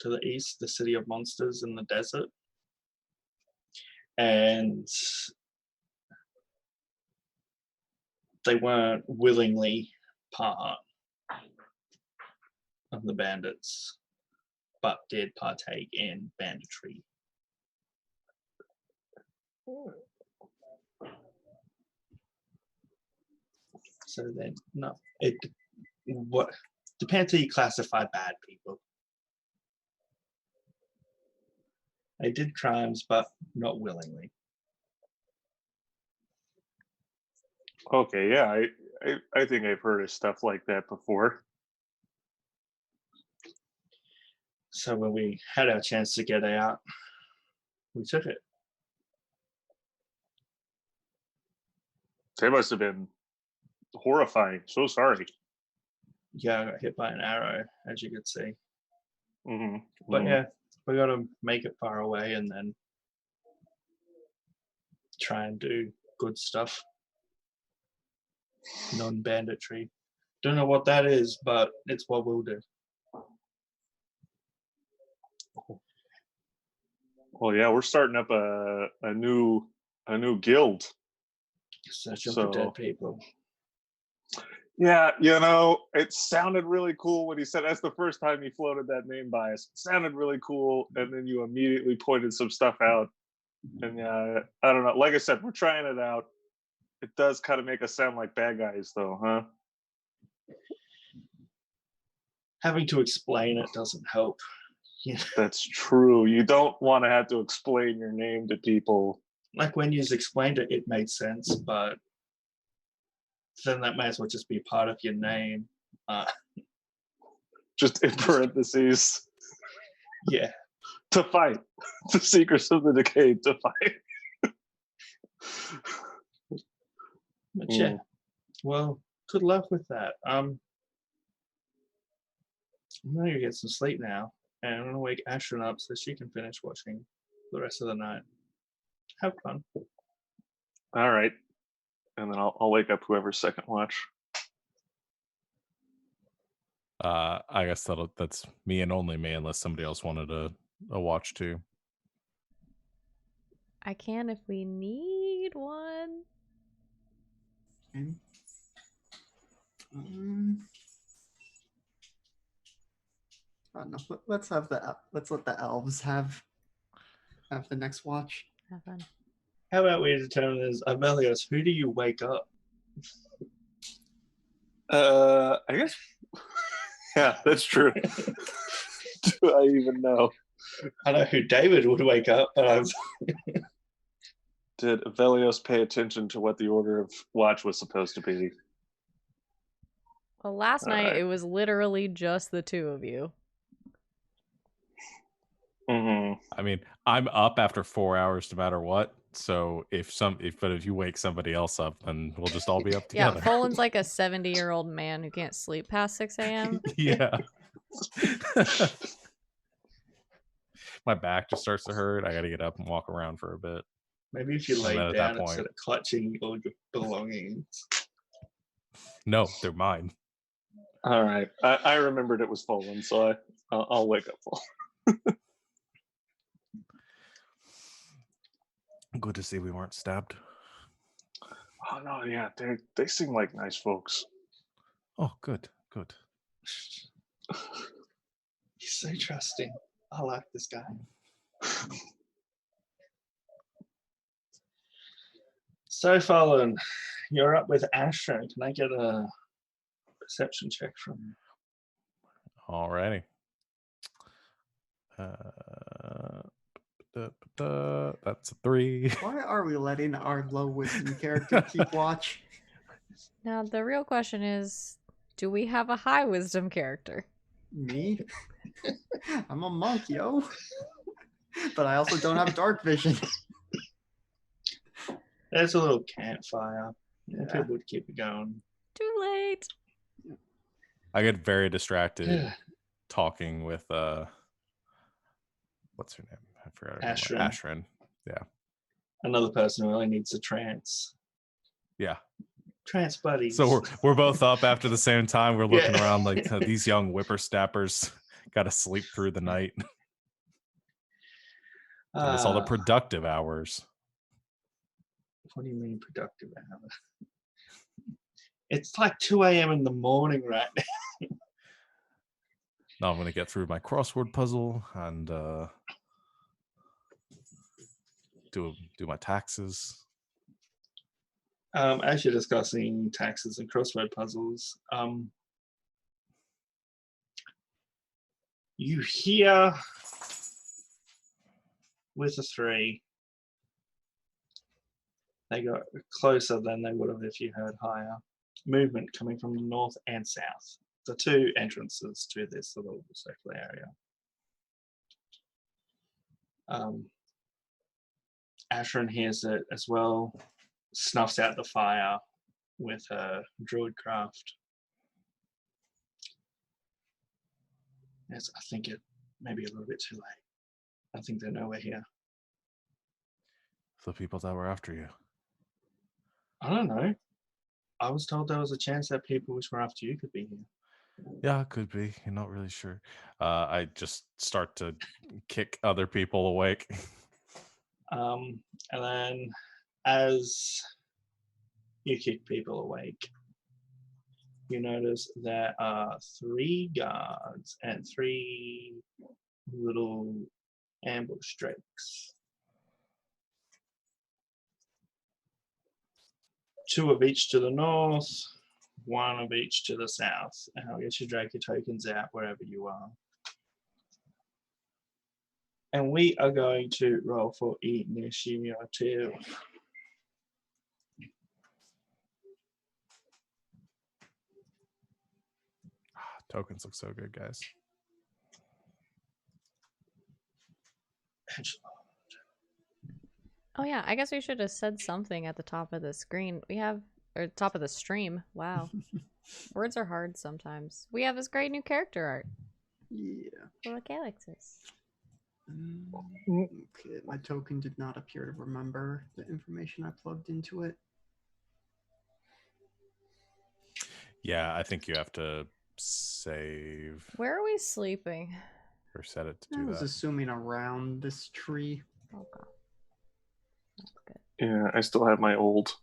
to the east, the city of monsters in the desert. And they weren't willingly part of the bandits, but did partake in banditry. So then, no, what depends how you classify bad people. They did crimes, but not willingly. Okay, yeah, I think I've heard of stuff like that before. So when we had our chance to get out, we took it. They must have been horrifying. So sorry. Yeah, I got hit by an arrow, as you could see. Hmm. But yeah, we got to make it far away and then try and do good stuff. Non-banditry. Don't know what that is, but it's what we'll do. Well, yeah, we're starting up a new guild. Searching for dead people. Yeah, it sounded really cool when he said that's the first time he floated that name by us. It sounded really cool, and then you immediately pointed some stuff out. And yeah, I don't know. Like I said, we're trying it out. It does kind of make us sound like bad guys, though, huh? Having to explain it doesn't help. Yeah. That's true. You don't want to have to explain your name to people. Like when you explained it, it made sense, but then that may as well just be part of your name. Just in parentheses. Yeah. To fight. The Secrets of the Decade, to fight. But yeah. Well, good luck with that. I'm gonna get some sleep now, and I'm gonna wake Ashton up so she can finish watching the rest of the night. Have fun. All right. And then I'll wake up whoever's second watch. I guess that's me and only me, unless somebody else wanted a watch too. I can if we need one. Okay. No, let's let the elves have the next watch. Have fun. How about we determine this, Aeos, who do you wake up? I guess. Yeah, that's true. Do I even know? I know who David would wake up, but Did Aeos pay attention to what the order of watch was supposed to be? Well, last night right. it was literally just the two of you. Mm-hmm. I mean, I'm up after 4 hours no matter what. So if you wake somebody else up, then we'll just all be up Yeah, together. Folan's like a 70-year-old man who can't sleep past 6 a.m. Yeah. My back just starts to hurt. I got to get up and walk around for a bit. maybe if you And lay then at down that point- instead of clutching all your belongings. No, they're mine. All right. I remembered it was Poland, so I'll wake up full. Good to see we weren't stabbed. Oh no, yeah, they seem like nice folks. Oh, good. He's so trusting. I like this guy. So, Fallen, you're up with Asher. Can I get a perception check from you? Alrighty. That's a 3. Why are we letting our low wisdom character keep watch? Now, the real question is, do we have a high wisdom character? Me? I'm a monk, yo. But I also don't have dark vision. There's a little campfire. Yeah. People would keep it going. Too late. I get very distracted talking with what's her name? I forgot her Ashrin. name. Ashrin. Yeah. Another person who only needs a trance. Yeah. Trance buddies. So we're both up after the same time. We're looking Yeah. around like these young whippersnappers got to sleep through the night. And it's all the productive hours. What do you mean productive hours? It's like 2 a.m. in the morning right now. Now I'm going to get through my crossword puzzle and do my taxes. As you're discussing taxes and crossword puzzles, you hear with a 3. They got closer than they would have if you heard higher. Movement coming from the north and south. The 2 entrances to this little circular area. Ashrin hears it as well. snuffs out the fire with her druid craft. Yes, I think it may be a little bit too late. I think they know we're here. The people that were after you. I don't know. I was told there was a chance that people which were after you could be here. Yeah, it could be. You're not really sure. I just start to kick other people awake. And then as you kick people awake, you notice there are 3 guards and 3 little ambush drakes. 2 of each to the north, 1 of each to the south. And I'll get you drag your tokens out wherever you are. And we are going to roll for initiative. Tokens look so good, guys. Oh yeah, I guess we should have said something at the top of the screen. We have, or top of the stream. Wow. Words are hard sometimes. We have this great new character art. Yeah. Little Alexis. Okay, my token did not appear to remember the information I plugged into it. Yeah, I think you have to save Where are we sleeping? or set it to I do was that. assuming around this tree. Okay. That's good. Yeah, I still have my old.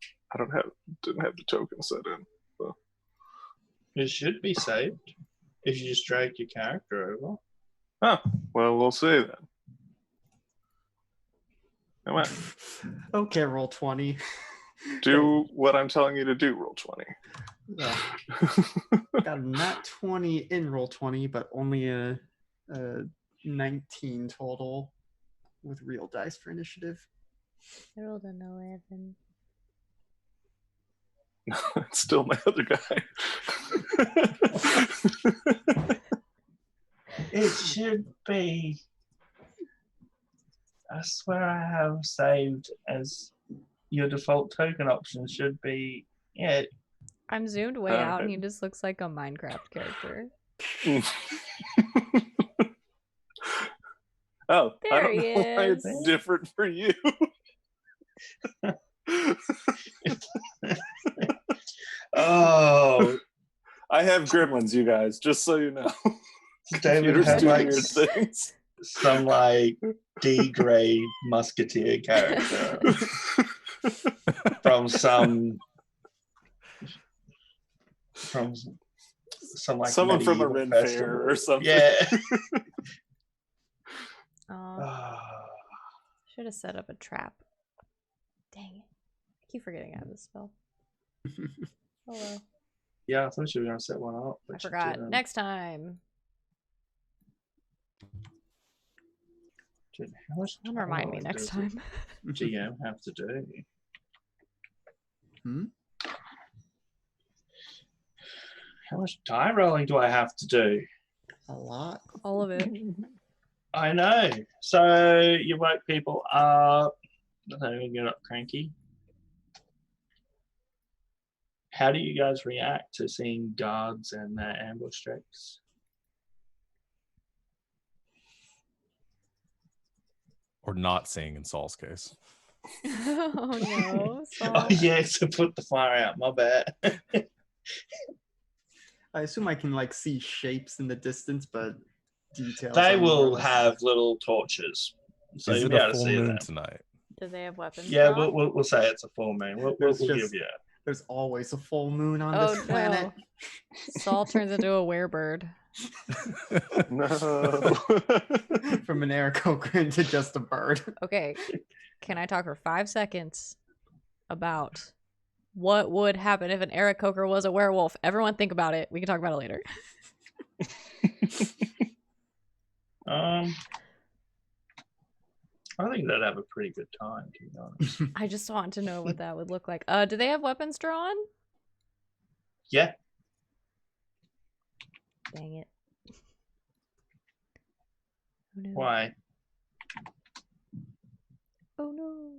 Didn't have the token set in. So. It should be saved if you just drag your character over. Oh, well, we'll see then. Come on, Okay, roll 20. do what I'm telling you to do. Roll 20. Got a nat 20 in roll 20, but only a 19 total with real dice for initiative. I rolled an 11. It's still my other guy. It should be. I swear I have saved as your default token option should be. Yeah. I'm zoomed way out and he Alright. just looks like a Minecraft character. Oh, I There don't he know why it's is. different for you. Oh, I have gremlins, you guys, just so you know. David Computers had do like weird things. some like D-grade musketeer character from some like Someone from a medieval Ren festival. Fair or something. Yeah. Oh, should have set up a trap. Dang it. I keep forgetting I have this spell. Oh well. Yeah, I thought you were gonna set one up. I but you forgot. didn't. Next time. Dude, how much Don't remind me time next does time. the GM have to do? Hmm? How much die rolling do I have to do? A lot. All of it. I know. So you woke people up. They get up cranky. How do you guys react to seeing guards and ambush tricks? Or not seeing in Saul's case. Oh no. Saul. Oh yeah, so put the fire out. My bad. I assume I can like see shapes in the distance, but details. They are more or will less- have little torches, so Is you'll it be able a to full see moon them. tonight? Do they have weapons? Yeah, drawn? we'll say it's a full moon. We'll There's give just- you. There's always a full moon on Oh this planet. no. Saul turns into a werebird. No. From an Aarakocra into just a bird. Okay. Can I talk for 5 seconds about what would happen if an Aarakocra was a werewolf? Everyone think about it. We can talk about it later. I think they'd have a pretty good time, to be honest. I just want to know what that would look like. Do they have weapons drawn? Yeah. Dang it. Oh no. Why? Oh no.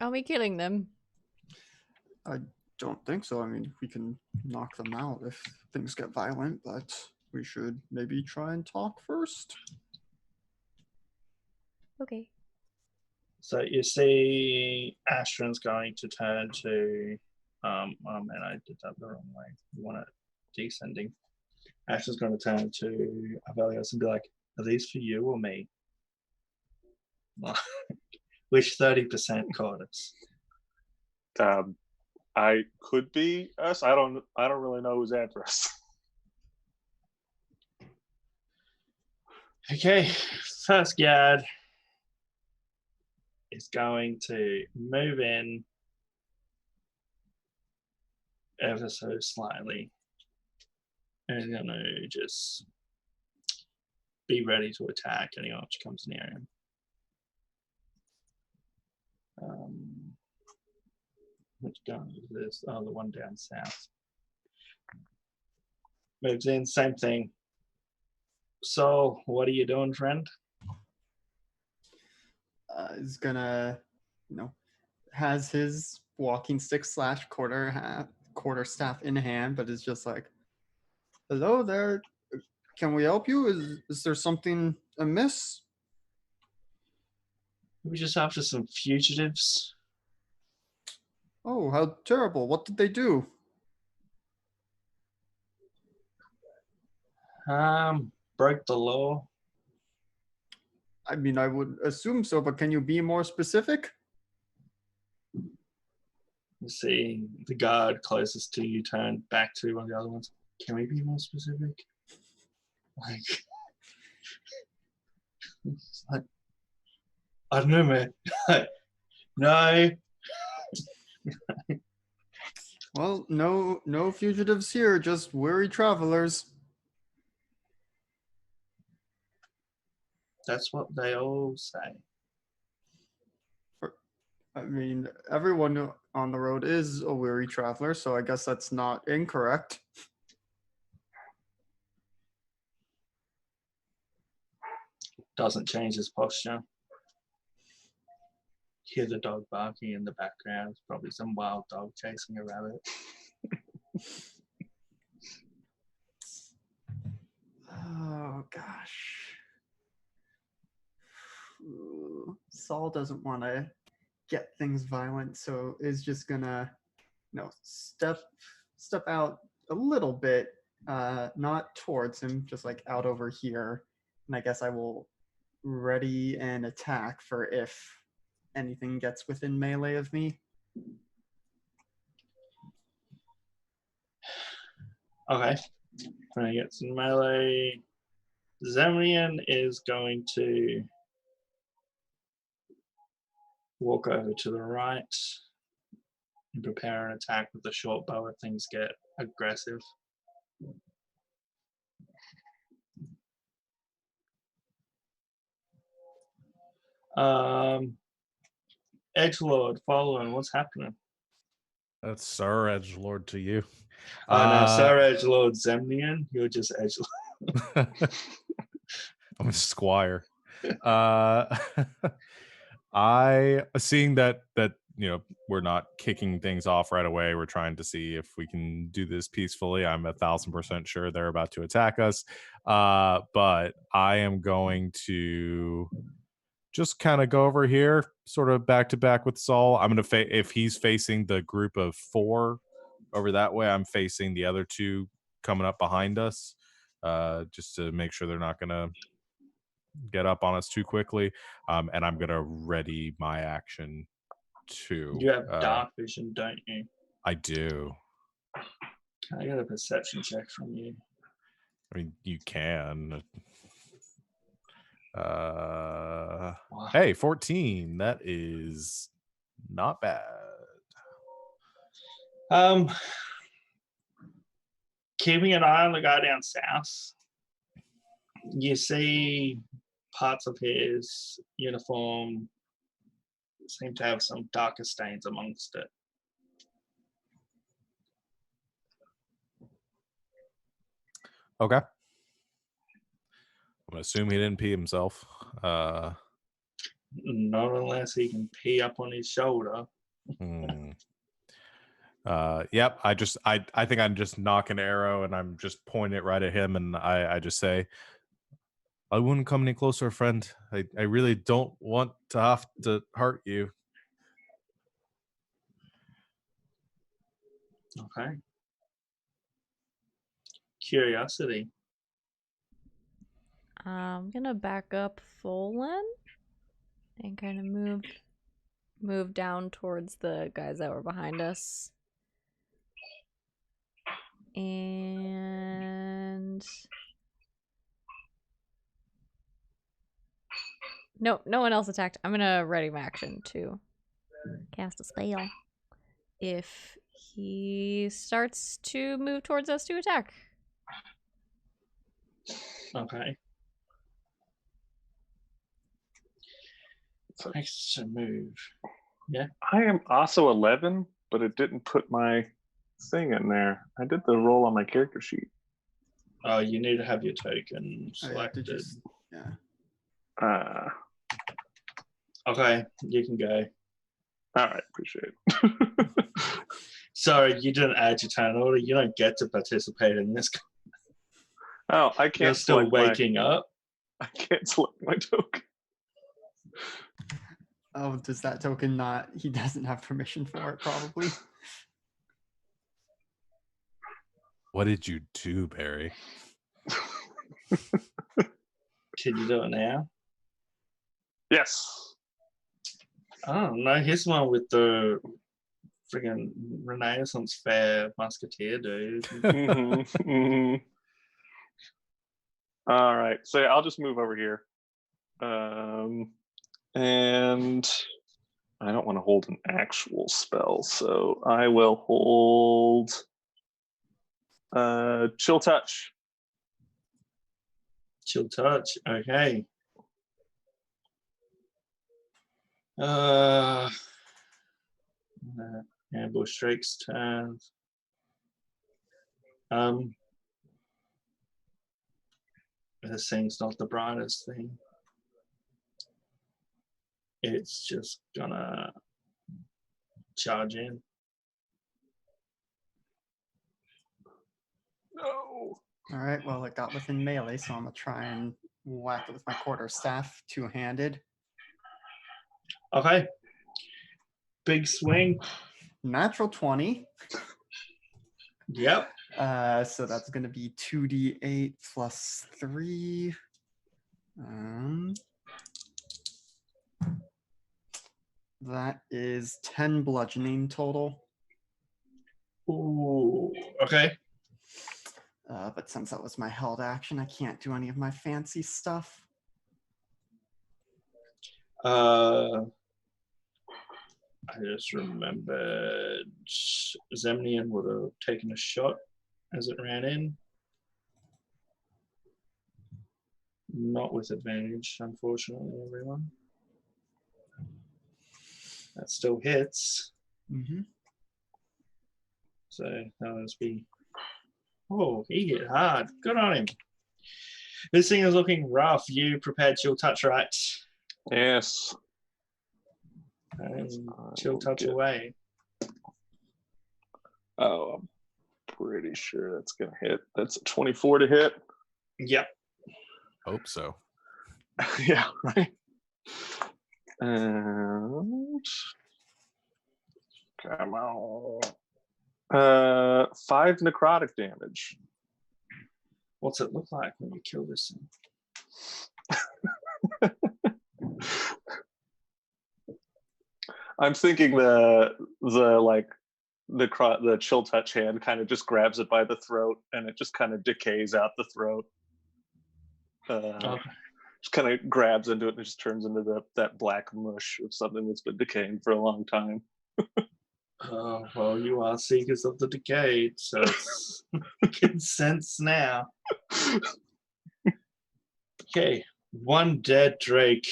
Are we killing them? I don't think so. I mean, we can knock them out if things get violent, but we should maybe try and talk first. Okay. So you see Astron's going to turn to oh man, I did that the wrong way. You want it descending. Astron's going to turn to Aeos and be like, are these for you or me? Which 30% caught us? I could be us. I don't really know whose address. Okay, first guard is going to move in ever so slightly and going to just be ready to attack anyone which comes near him. Which gun is this? Oh, the one down south. Moves in, same thing. So, what are you doing, friend? Is gonna, has his walking stick / quarter staff in hand, but is just like, hello there. Can we help you? Is there something amiss? We're just after some fugitives. Oh, how terrible. What did they do? Broke the law. I mean, I would assume so, but can you be more specific? You see the guard closest to you turn back to one of the other ones. Can we be more specific? Like I don't know, man. No. Well, no fugitives here, just weary travelers. That's what they all say. I mean, everyone on the road is a weary traveler, so I guess that's not incorrect. Doesn't change his posture. Hear the dog barking in the background. It's probably some wild dog chasing a rabbit. Oh, gosh. Ooh, Saul doesn't want to get things violent, so is just gonna, step out a little bit, not towards him, just like out over here. And I guess I will ready an attack for if anything gets within melee of me. Okay. When I get some melee, Zemrian is going to walk over to the right and prepare an attack with the short bow if things get aggressive. Edgelord, following, what's happening? That's Sir Edgelord to you. Oh no, Sir Edgelord Zemnian, you're just Edgelord. I'm a squire. I seeing that we're not kicking things off right away. We're trying to see if we can do this peacefully. I'm 1,000% sure they're about to attack us. But I am going to just kind of go over here, sort of back to back with Saul. I'm going to if he's facing the group of 4 over that way, I'm facing the other 2 coming up behind us, just to make sure they're not going to get up on us too quickly. And I'm going to ready my action too. You have dark vision, don't you? I do. Can I get a perception check from you? I mean, you can. Wow. Hey, 14. That is not bad. Keeping an eye on the guy down south, you see parts of his uniform seem to have some darker stains amongst it. Okay. I'm gonna assume he didn't pee himself. Not unless he can pee up on his shoulder. Hmm. Yep. I think I'm just nock an arrow and I'm just pointing it right at him, and I just say, I wouldn't come any closer, friend. I really don't want to have to hurt you. Okay. Curiosity. I'm gonna back up Folan and kind of move down towards the guys that were behind us. And no one else attacked. I'm gonna ready my action to cast a spell. If he starts to move towards us to attack. Okay. Next to move. Yeah. I am also 11, but it didn't put my thing in there. I did the roll on my character sheet. Oh, you need to have your token Oh, yeah, selected. yeah. Okay, you can go. All right, appreciate it. Sorry, you didn't add your turn order. You don't get to participate in this. Oh, I can't. You're still waking up. I can't select my token. Oh, does that token not? He doesn't have permission for it, probably. What did you do, Barry? Can you do it now? Yes. Oh no, here's one with the friggin' Renaissance Fair Musketeer dude. All right, so I'll just move over here, and I don't want to hold an actual spell, so I will hold Chill Touch. Chill touch. Okay. Ambush strikes turns. This thing's not the brightest thing. It's just gonna charge in. No. All right. Well, it got within melee, so I'm gonna try and whack it with my quarterstaff, two-handed. Okay. Big swing. Natural 20. Yep. So that's gonna be 2d8 plus 3. That is 10 bludgeoning total. Ooh. Okay. But since that was my held action, I can't do any of my fancy stuff. I just remembered Zemnian would have taken a shot as it ran in. Not with advantage, unfortunately, everyone. That still hits. Mm-hmm. So that must be. Oh, he hit hard. Good on him. This thing is looking rough. You prepared chill touch, right? Yes. And chill touch away. Oh, I'm pretty sure that's gonna hit. That's a 24 to hit. Yep. Hope so. Yeah, right. And come on. 5 necrotic damage. What's it look like when you kill this thing? I'm thinking the chill touch hand kind of just grabs it by the throat and it just kind of decays out the throat. Just kind of grabs into it and just turns into that black mush of something that's been decaying for a long time. Oh, well, you are seekers of the decayed, so it's making sense now. Okay, one dead Drake.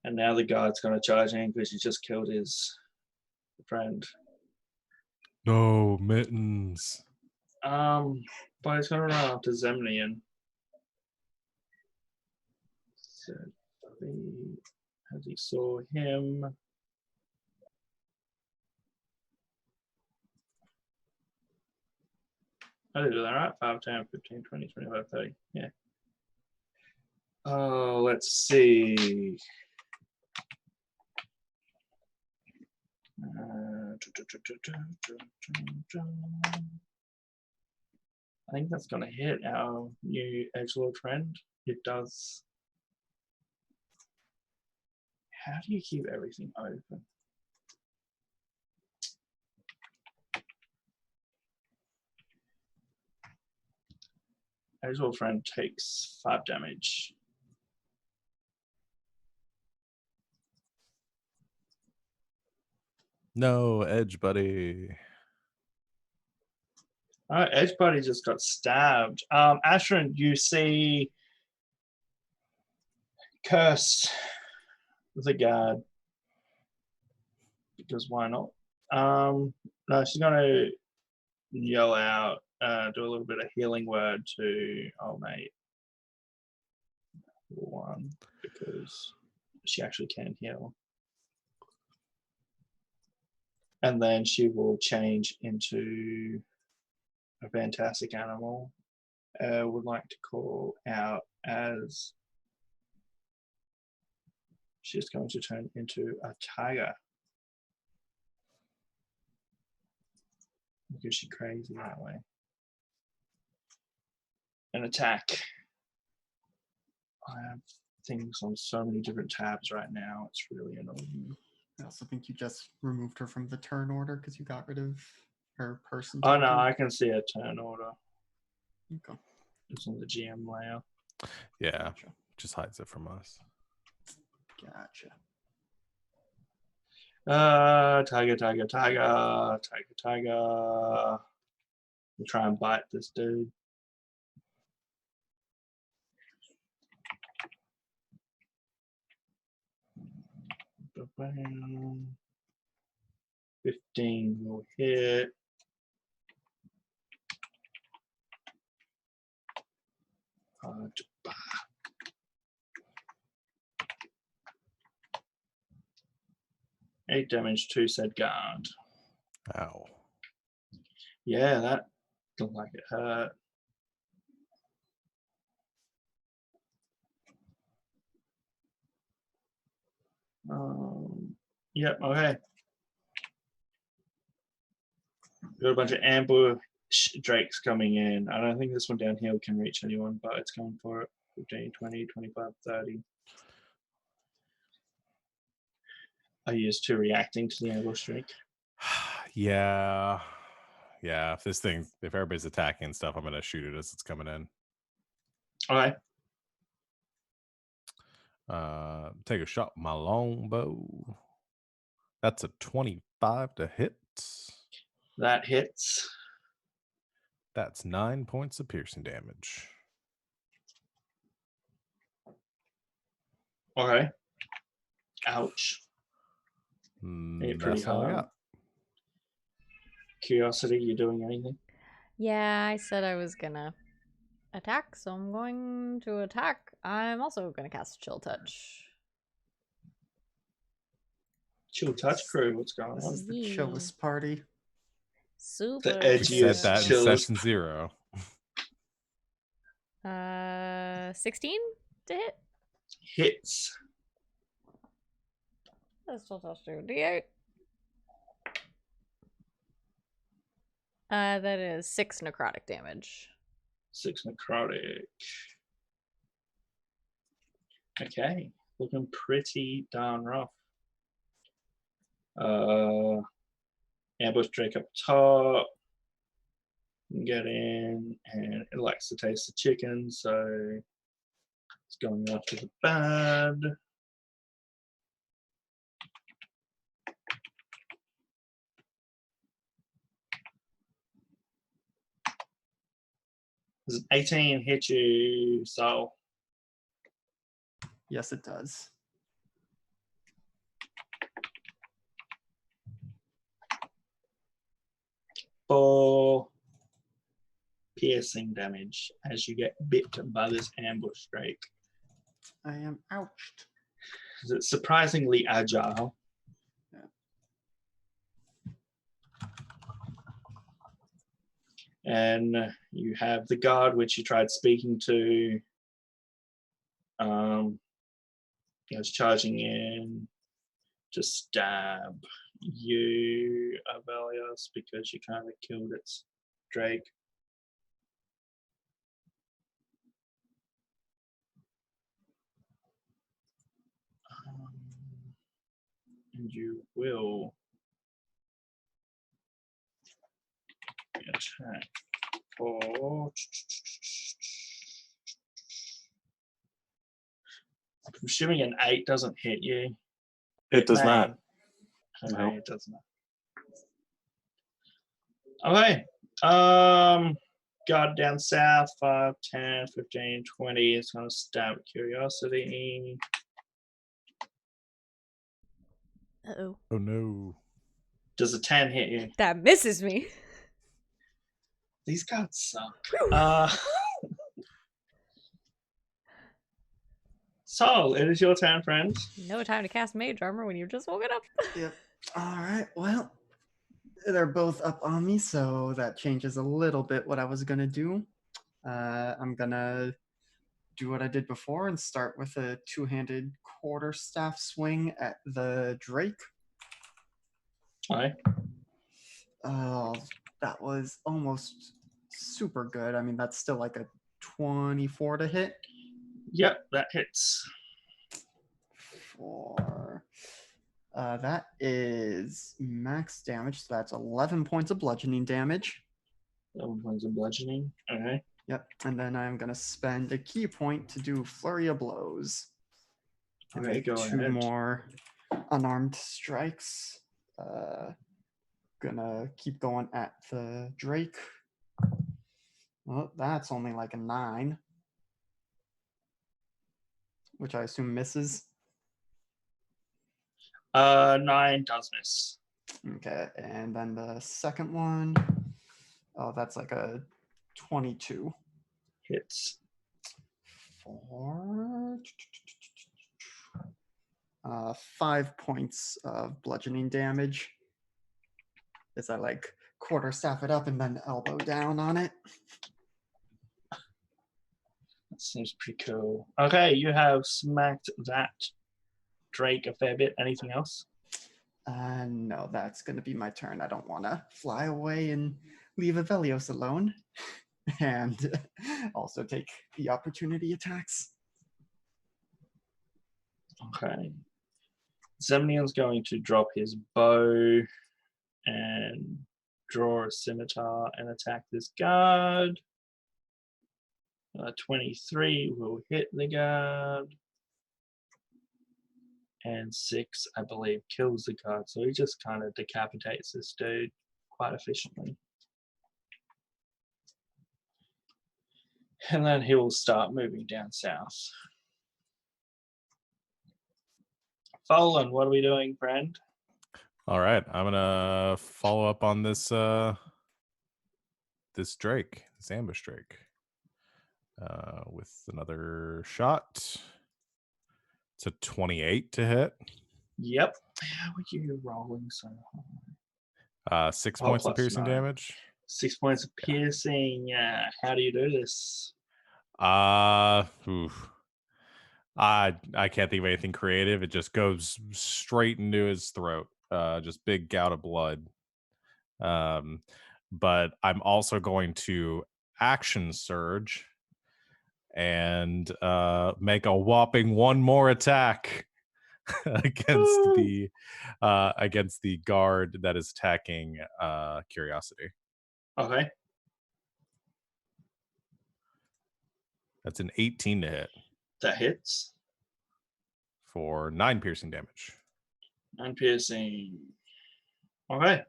And now the guard's going to charge in because he just killed his friend. No, mittens. But he's going to run after Zemnian. So, as he saw him, I did that right. 5, 10, 15, 20, 25, 30. Yeah. Oh, let's see. I think that's going to hit our new edgelord friend. It does. How do you keep everything open? Edgelord friend takes 5 damage. No, Edge buddy. All right, Edge buddy just got stabbed. Ashrin, you see Curse the guard. Because why not? No, she's gonna yell out, do a little bit of healing word to old mate. 1, because she actually can heal. And then she will change into a fantastic animal. Would like to call out as she's going to turn into a tiger. Because she's crazy that way. An attack. I have things on so many different tabs right now. It's really annoying. I also think you just removed her from the turn order because you got rid of her person. Oh no, token. I can see a turn order. Okay. It's in the GM layer. Yeah, Gotcha. just hides it from us. Gotcha. Tiger, tiger, tiger, tiger, tiger. We'll try and bite this dude. Ba-bam. 15 will hit. Ba. 8 damage to said guard. Ow. Yeah, that looked like it hurt. Yep, okay. Got a bunch of ambush drakes coming in. I don't think this one down here can reach anyone, but it's going for it. 15, 20, 25, 30. Are you just 2 reacting to the ambush drake? Yeah. Yeah. If everybody's attacking and stuff, I'm going to shoot it as it's coming in. Okay. Take a shot with my longbow. That's a 25 to hit. That hits. That's 9 points of piercing damage. Okay. Ouch. Hit pretty That's all I hard. got. Curiosity, you doing anything? Yeah, I said I was gonna attack, so I'm going to attack. I'm also gonna cast Chill Touch. Chill touch crew, what's going This on? is the Yeah. chillest party. Super. We said edgiest, that in chillest. session 0. 16 to hit. Hits. That's Chill Touch do. D8. That is 6 necrotic damage. 6 necrotic. Okay, looking pretty darn rough. Ambush drake up top. Get in, and it likes to taste the chicken, so it's going after the bad. Does an 18 hit you, Soul? Yes, it does. For piercing damage as you get bit by this ambush drake. I am ouched. It's surprisingly agile. And you have the guard, which you tried speaking to. He was charging in to stab you, Avelios, because you kind of killed its Drake. And you will attack for. I'm assuming an 8 doesn't hit you. It does not. Okay, No. it does not. Okay. Guard down south, 5, 10, 15, 20. It's going to stab Curiosity. Uh-oh. Oh no. Does a 10 hit you? That misses me. These guards suck. Whew. So, it is your turn, friend. No time to cast mage armor when you've just woken up. Yep. All right. Well, they're both up on me, so that changes a little bit what I was gonna do. I'm gonna do what I did before and start with a two-handed quarterstaff swing at the Drake. Okay. Oh, that was almost super good. I mean, that's still like a 24 to hit. Yep, that hits. That is max damage, so that's 11 points of bludgeoning damage. 11 points of bludgeoning. Okay. Yep, and then I'm gonna spend a key point to do flurry of blows. And Okay, make go two ahead. more unarmed strikes. Gonna keep going at the Drake. Well, that's only like a 9, which I assume misses. 9 does miss. Okay, and then the second one, oh, that's like a 22. Hits. For 5 points of bludgeoning damage. As I like quarterstaff it up and then elbow down on it. That seems pretty cool. Okay, you have smacked that Drake a fair bit. Anything else? No, that's going to be my turn. I don't want to fly away and leave Avelios alone. And also take the opportunity attacks. Okay. Zemnion's going to drop his bow and draw a scimitar and attack this guard. 23 will hit the guard. And 6, I believe, kills the guard. So he just kind of decapitates this dude quite efficiently. And then he will start moving down south. Folan, what are we doing, friend? All right, I'm gonna follow up on this this Drake, this ambush Drake, with another shot. It's a 28 to hit. Yep. How are you rolling so high? 6 Oh, points of plus piercing 9. damage. 6 points of piercing. How do you do this? Oof. I can't think of anything creative. It just goes straight into his throat. Just big gout of blood. But I'm also going to action surge and make a whopping one more attack against the guard that is attacking Curiosity. Okay. That's an 18 to hit That hits. for 9 piercing damage. 9 piercing. Okay.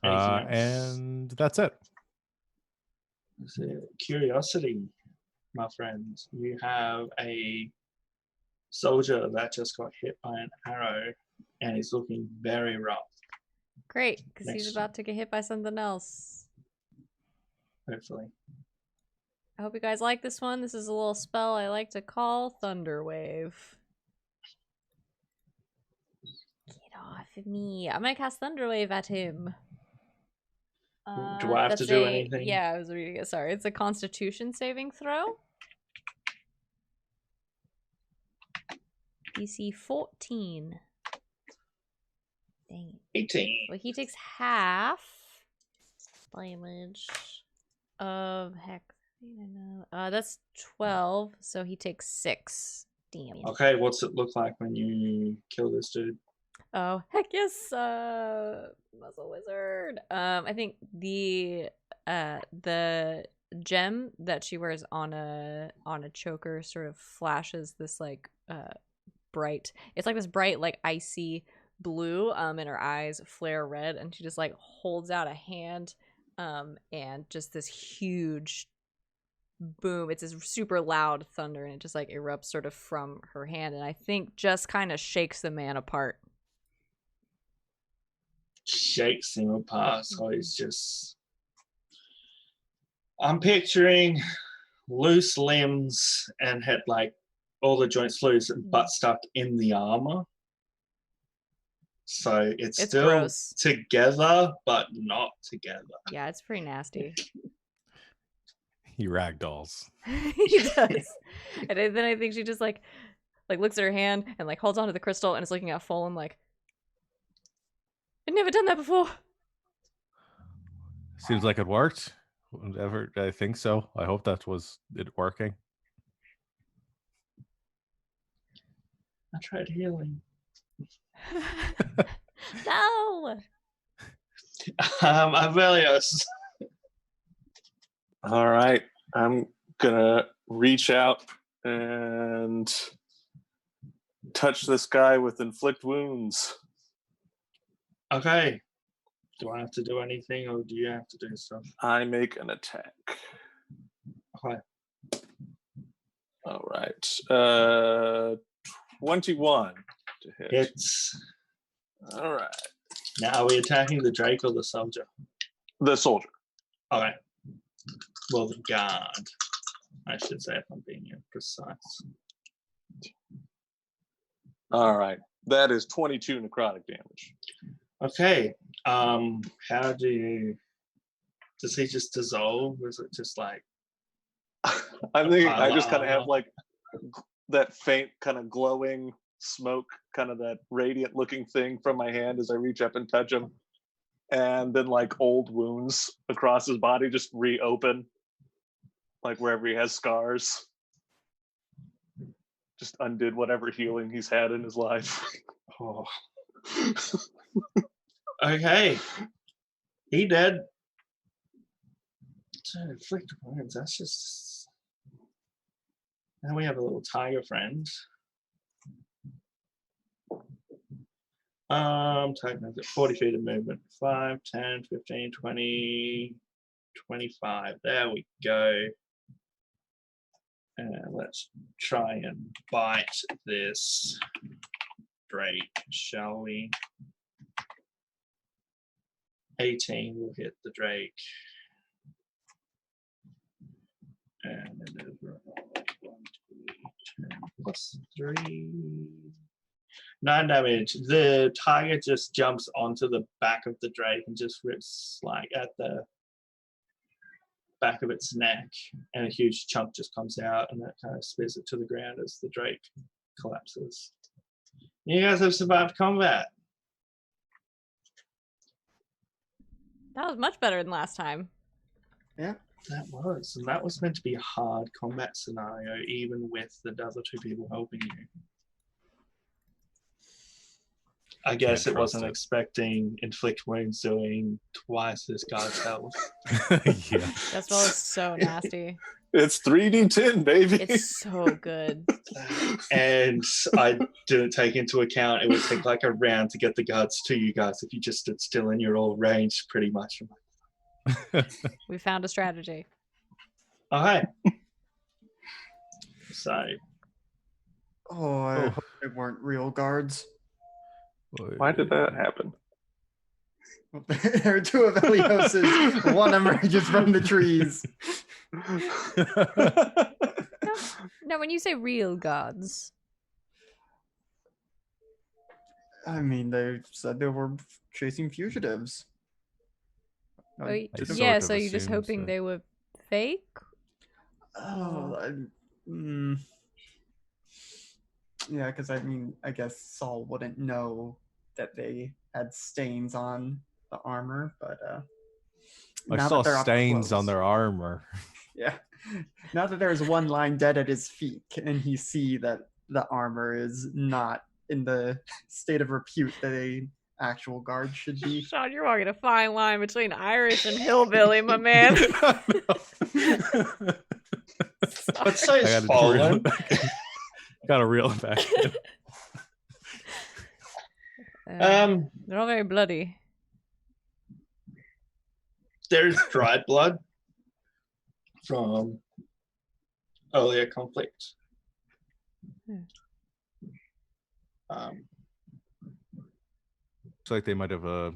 Anything else? And that's it. Curiosity, my friends. You have a soldier that just got hit by an arrow and is looking very rough. Great, because he's Next. about to get hit by something else. Hopefully. I hope you guys like this one. This is a little spell I like to call Thunder Wave. Get off me. I'm gonna cast Thunderwave at him. Do I have to do anything? Yeah, I was reading it. Sorry, it's a Constitution saving throw. DC 14. Dang. 18. Well, he takes half damage of heck. That's 12. So he takes 6 damage. Okay, what's it look like when you kill this dude? Oh heck yes, Muscle Wizard. I think the gem that she wears on a choker sort of flashes this like bright. It's like this bright like icy blue. And her eyes flare red, and she just like holds out a hand, and just this huge boom. It's this super loud thunder, and it just like erupts sort of from her hand, and I think just kind of shakes the man apart. Shakes him apart, so he's just... I'm picturing loose limbs and had like all the joints loose but stuck in the armor. So it's still gross. Together, but not together. Yeah, it's pretty nasty. He ragdolls. He does. And then I think she just like looks at her hand and like holds onto the crystal and is looking at Fulham like, I've never done that before. Seems like it worked. Whatever, I think so. I hope that was it working. I tried healing. No. Aeos. All right, I'm gonna reach out and touch this guy with inflict wounds. Okay. Do I have to do anything, or do you have to do stuff? I make an attack. Okay. All right. 21 to hit. It's... All right. Now, are we attacking the Drake or the soldier? The soldier. Okay. Well, the guard, I should say, if I'm being precise. All right. That is 22 necrotic damage. Okay. How do you... Does he just dissolve? Or is it just like... I think I just kind of have like that faint kind of glowing smoke, kind of that radiant looking thing from my hand as I reach up and touch him. And then like old wounds across his body just reopen, like wherever he has scars. Just undid whatever healing he's had in his life. Oh. Okay. He dead. Inflict wounds, that's just... Now we have a little tiger friend. Tiger has 40 feet of movement. 5, 10, 15, 20, 25. There we go. And let's try and bite this Drake, shall we? 18 will hit the Drake. And then over 1, 2, 10 plus 3. 9 damage. The tiger just jumps onto the back of the Drake and just rips like at the back of its neck, and a huge chunk just comes out, and that kind of spears it to the ground as the Drake collapses. You guys have survived combat. That was much better than last time. Yeah. That was, and that was meant to be a hard combat scenario, even with the other 2 people helping you. I guess it wasn't expecting inflict wounds doing twice as God's health. Yeah. That spell is so nasty. It's 3d10, baby. It's so good. And I didn't take into account it would take like a round to get the guards to you guys if you just stood still and you're all ranged pretty much. We found a strategy. Okay. So. Oh, I hope they weren't real guards. Why did that happen? There are 2 of Aeos's. One emerges from the trees. No, when you say real gods. I mean, they said they were chasing fugitives. Oh, I didn't- sort yeah, of so you're just assumed hoping so. they were fake? Oh, yeah, because I mean, I guess Saul wouldn't know that they had stains on the armor, but I now saw that they're up stains on close, their armor. yeah, now that there's one lying dead at his feet, can he see that the armor is not in the state of repute that a actual guard should be? Sean, you're walking a fine line between Irish and hillbilly, my man. But so I is gotta reel Fallen. it back in. Gotta reel it back in. They're all very bloody. There's dried blood from earlier conflict. Looks like they might have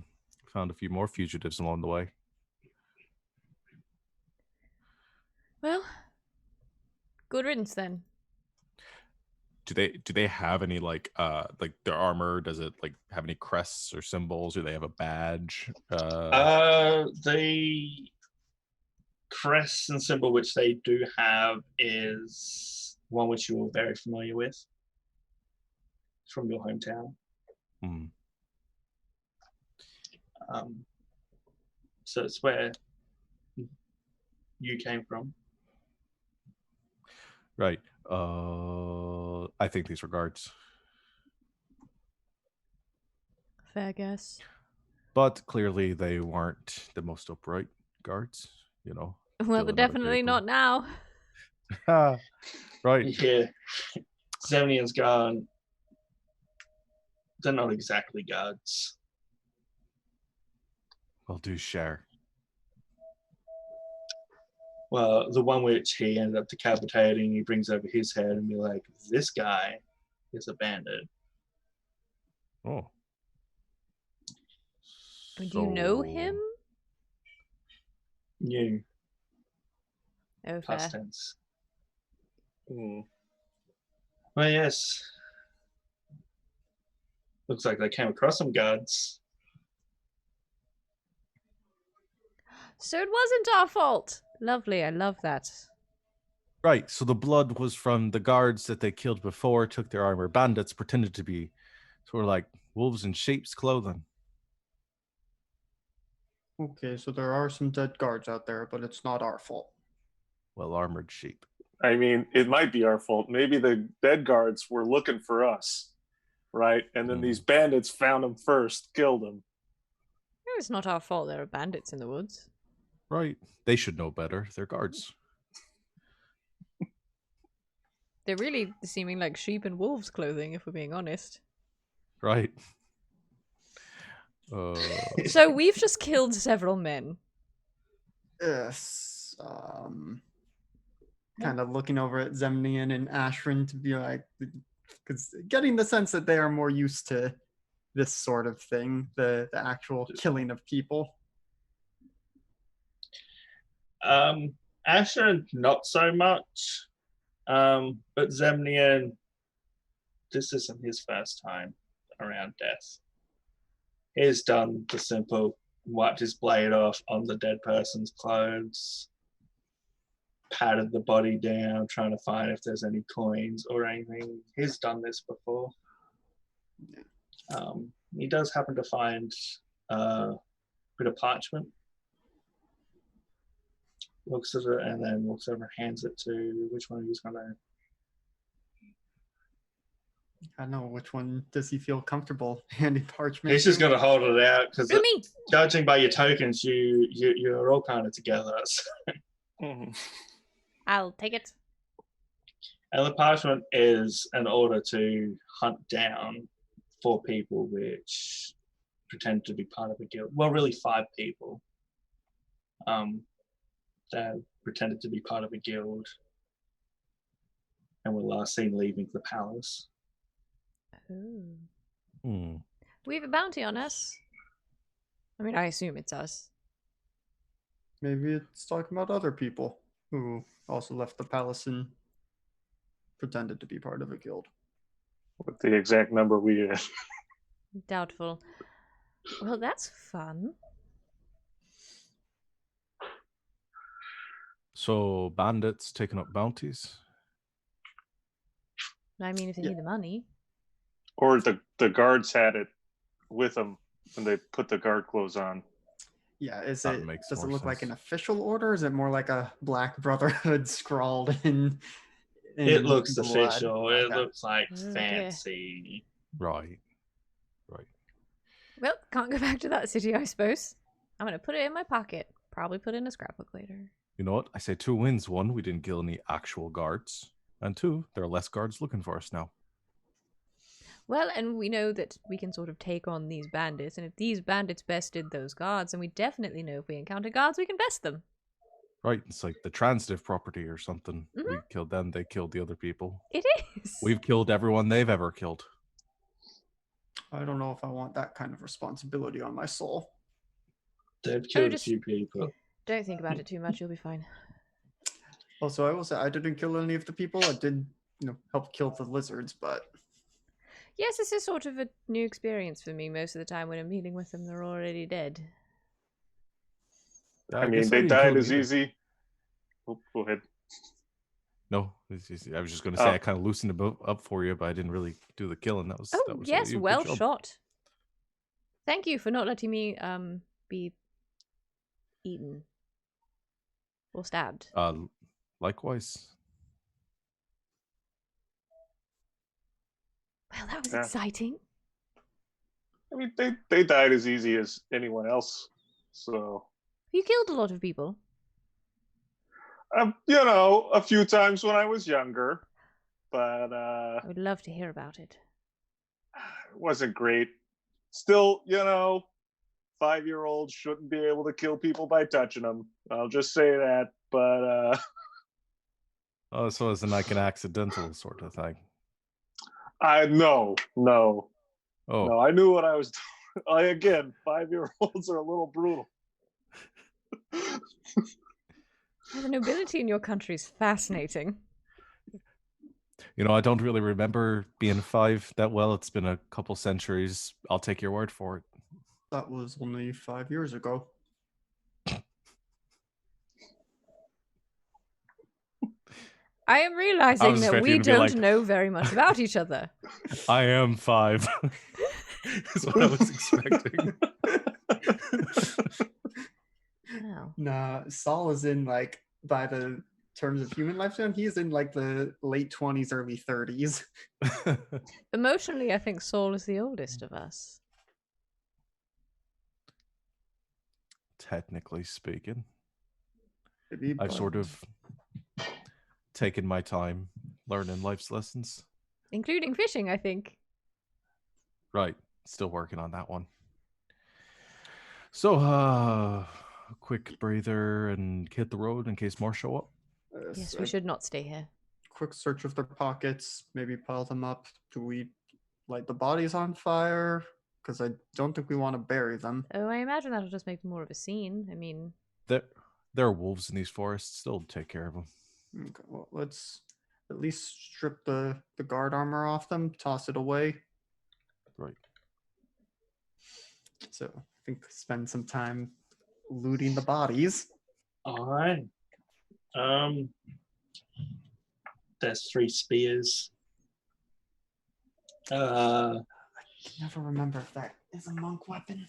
found a few more fugitives along the way. Well, good riddance then. Do they have any like their armor? Does it like have any crests or symbols? Do they have a badge? The crest and symbol which they do have is one which you're very familiar with from your hometown. Hmm. So it's where you came from. Right. I think these were guards, Fair guess. but clearly they weren't the most upright guards. You know. Well, killing they're other definitely people. not now. Right. Yeah. Zemnian's gone. They're not exactly guards. Well, do share. Well, the one which he ended up decapitating, he brings over his head and be like, this guy is a bandit. Oh. Do you know So- him? New, Oh, fair. past tense. Well, yes. Looks like they came across some guards. So it wasn't our fault. Lovely, I love that. Right. So the blood was from the guards that they killed before, took their armor. Bandits pretended to be sort of like wolves in sheep's clothing. Okay, so there are some dead guards out there, but it's not our fault. Well, armored sheep. I mean, it might be our fault. Maybe the dead guards were looking for us, right? And then these bandits found them first, killed them. It's not our fault there are bandits in the woods. Right. They should know better. They're guards. They're really seeming like sheep in wolves' clothing, if we're being honest. Right. So we've just killed several men. Yes. Kind of looking over at Zemnian and Ashrin to be like, because getting the sense that they are more used to this sort of thing, the actual killing of people. Asher, not so much. But Zemnian, this isn't his first time around death. He's done the simple, wiped his blade off on the dead person's clothes, patted the body down, trying to find if there's any coins or anything. He's done this before. He does happen to find a bit of parchment. Looks at it and then looks over and hands it to which one of you's gonna. I don't know, which one does he feel comfortable handing parchment? He's just to? gonna hold it out because Me! judging by your tokens, you're all kind of together. I'll take it. And the parchment is an order to hunt down 4 people which pretend to be part of a guild. Well, really 5 people. That pretended to be part of a guild and were last seen leaving the palace. Oh. We have a bounty on us. I mean, I assume it's us. Maybe it's talking about other people who also left the palace and pretended to be part of a guild. With the exact number we did. Doubtful. Well, that's fun. So bandits taking up bounties. I mean, if they Yeah. need the money. Or the guards had it with them when they put the guard clothes on. Yeah, That makes does it more look like an sense. official order? Or is it more like a Black Brotherhood scrawled in It looks blood? official. It Okay. looks like Oh, dear. fancy. Right. Well, can't go back to that city, I suppose. I'm gonna put it in my pocket. Probably put it in a scrapbook later. You know what? I say 2 wins. 1, we didn't kill any actual guards. And 2, there are less guards looking for us now. Well, and we know that we can sort of take on these bandits, and if these bandits bested those guards, then we definitely know if we encounter guards, we can best them. Right. It's like the transitive property or something. Mhm. We killed them, they killed the other people. It is. We've killed everyone they've ever killed. I don't know if I want that kind of responsibility on my soul. They've killed just- a few people. Don't think about it too much, you'll be fine. Also, I will say I didn't kill any of the people. I did, help kill the lizards, but Yes, this is sort of a new experience for me. Most of the time when I'm dealing with them, they're already dead. I mean, guess they didn't died kill as them either. easy. Oh, go ahead. No, I was just going to say Oh. I kind of loosened it up for you, but I didn't really do the killing. That was Oh, all yes, you. Good well job. shot. Thank you for not letting me be eaten or stabbed. Likewise. Well, that was Yeah. exciting. I mean, they died as easy as anyone else. So, You killed a lot of people. a few times when I was younger, but I would love to hear about it. it wasn't great. Still, 5-year-olds shouldn't be able to kill people by touching them. I'll just say that. But Oh, so it's like an accidental sort of thing. no. Oh, No, I knew what I was doing. Again, 5-year-olds are a little brutal. The nobility in your country is fascinating. I don't really remember being 5 that well. It's been a couple centuries. I'll take your word for it. that was only 5 years ago. I am realizing was that expecting we you to be don't like- know very much about each other. I am 5. Is what I was expecting. Wow. Nah, Saul is in by the terms of human lifespan, he's in the late 20s, early 30s. Emotionally, I think Saul is the oldest of us. Technically speaking, Maybe, I've but sort of taken my time learning life's lessons. Including fishing, I think. Right. Still working on that one. So, a quick breather and hit the road in case more show up. Yes, we should not stay here. Quick search of their pockets, maybe pile them up. Do we light the bodies on fire? Because I don't think we want to bury them. Oh, I imagine that'll just make more of a scene. I mean, There are wolves in these forests. They'll take care of them. Okay, well, let's at least strip the guard armor off them, toss it away. Right. So I think spend some time looting the bodies. All right. There's 3 spears. I can never remember if that is a monk weapon.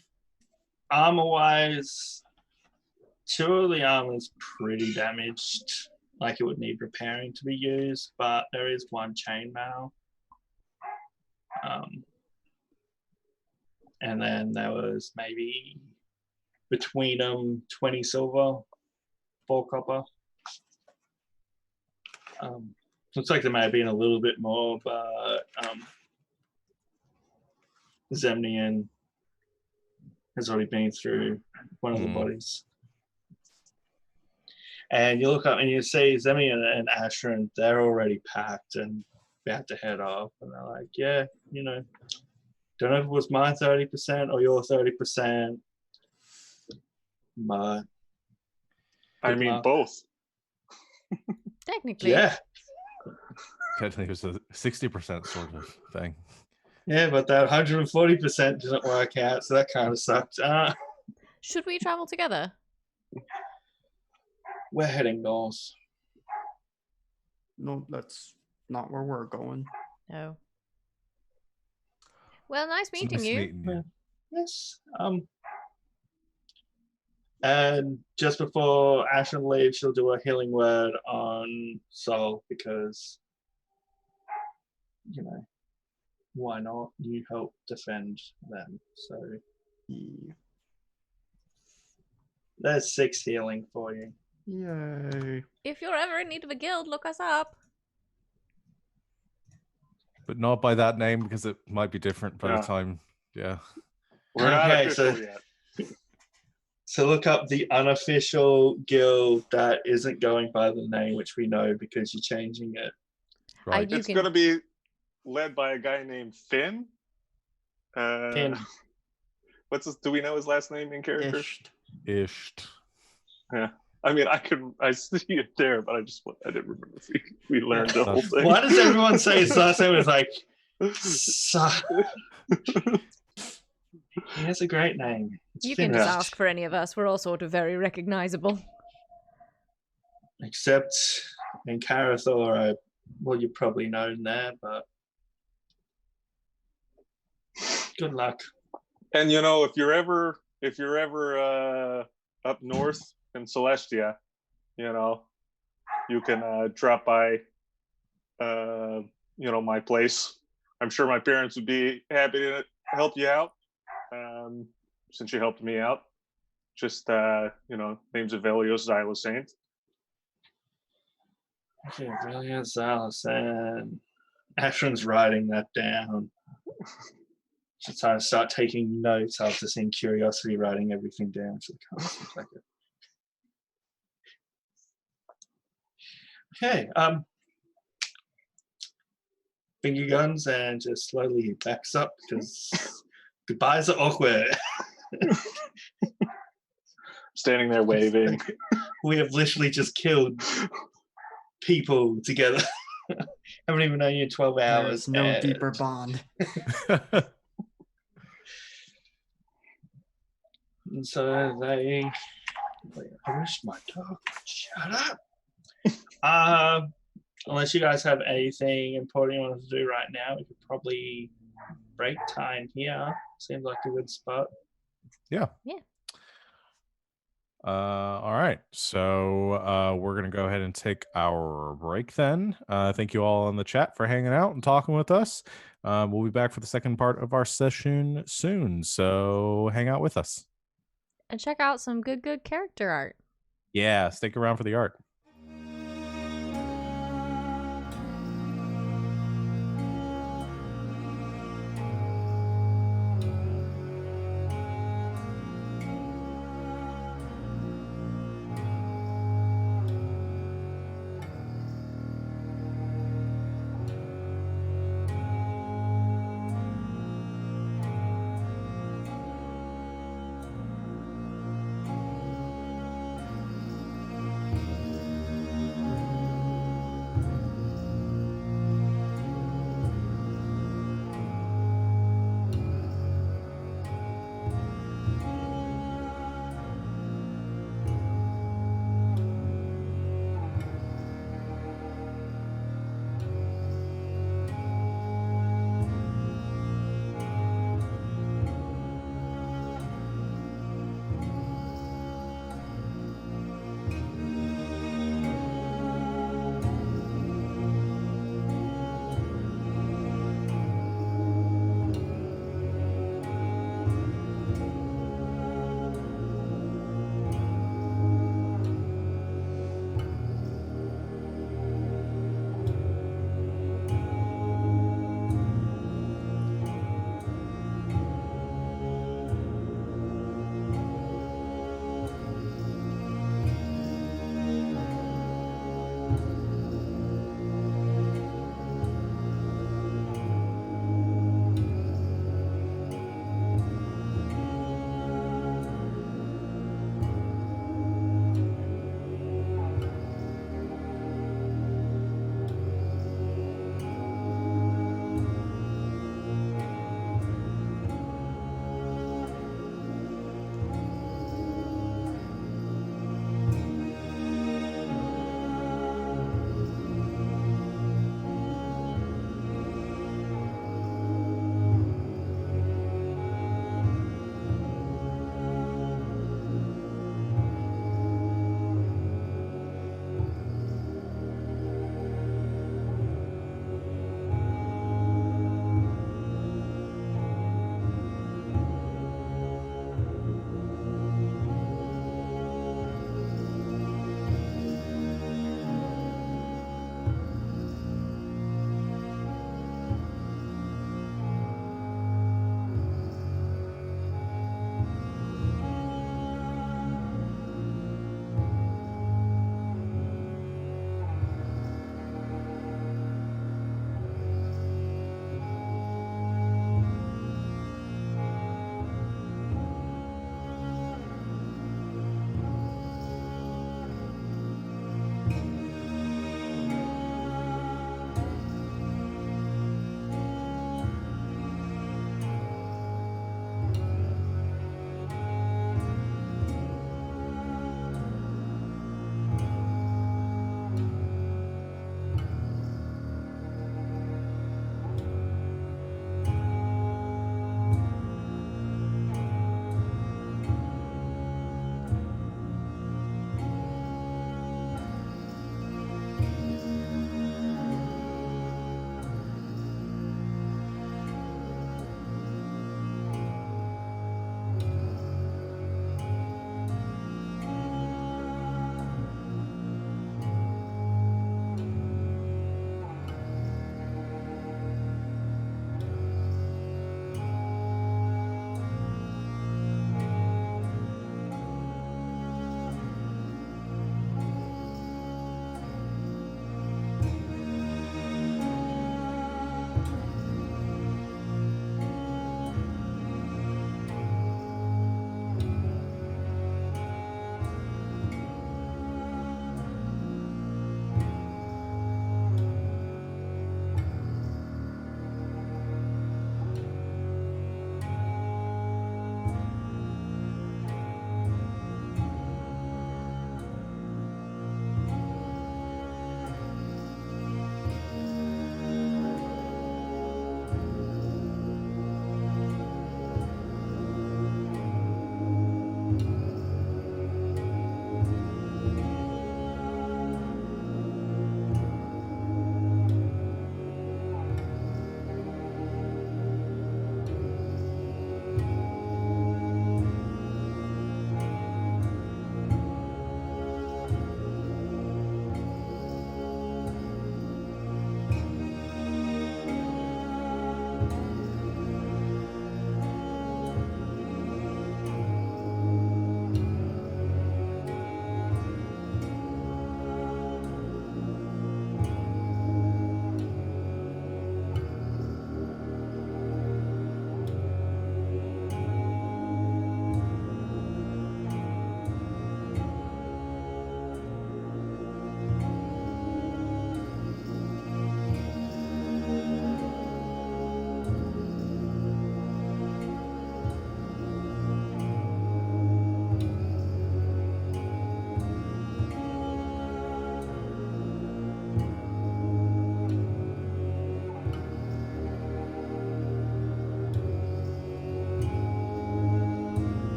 Armor wise, 2 of the armor's pretty damaged. Like it would need repairing to be used, but there is 1 chainmail. And then there was maybe between them 20 silver, 4 copper. Looks like there may have been a little bit more, but Zemnian has already been through one of the bodies. And you look up and you see Zemnian and Ashran, they're already packed and about to head off. And they're like, yeah, don't know if it was my 30% or your 30%, but I mean, luck. both. technically. Yeah. Technically, it was a 60% sort of thing. Yeah, but that 140% didn't work out, so that kind of sucked. Should we travel together? We're heading north. No, that's not where we're going. No. Well, nice It's meeting nice you. meeting you. Yes. And just before Ashen leaves, she'll do a healing word on Sol because, why not? You help defend them. So Yeah. there's 6 healing for you. Yay. If you're ever in need of a guild, look us up. But not by that name because it might be different by Yeah. the time. Yeah. We're not Okay, official so- yet. So look up the unofficial guild that isn't going by the name, which we know because you're changing it. Right. You It's can- going to be led by a guy named Finn. Finn. What's his? Do we know his last name in character? Isht. Isht. Yeah. I mean, I see it there, but I didn't remember if we learned the whole thing. Why does everyone say his last name is like He has a great name. It's You can Finn. just ask for any of us. We're all sort of very recognizable. Except in Carathor, well, you're probably known there, but good luck. And if you're ever up north in Celestia, you can drop by my place. I'm sure my parents would be happy to help you out, since you helped me out. Just name's of Aeos Xylosaint. Okay, brilliant, and Ashton's writing that down. She's trying to start taking notes after seeing Curiosity writing everything down. So it kind of seems like it. Okay, finger guns and just slowly he backs up because goodbyes are awkward. Standing there waving. We have literally just killed people together. Haven't even known you in 12 hours. There's no and- deeper bond. And so they. Wait, I wish my dog would shut up. Unless you guys have anything important you want to do right now, we could probably break time here. Seems like a good spot. Yeah. Yeah. All right. So we're going to go ahead and take our break then. Thank you all in the chat for hanging out and talking with us. We'll be back for the second part of our session soon. So hang out with us. And check out some good character art. Yeah. Stick around for the art.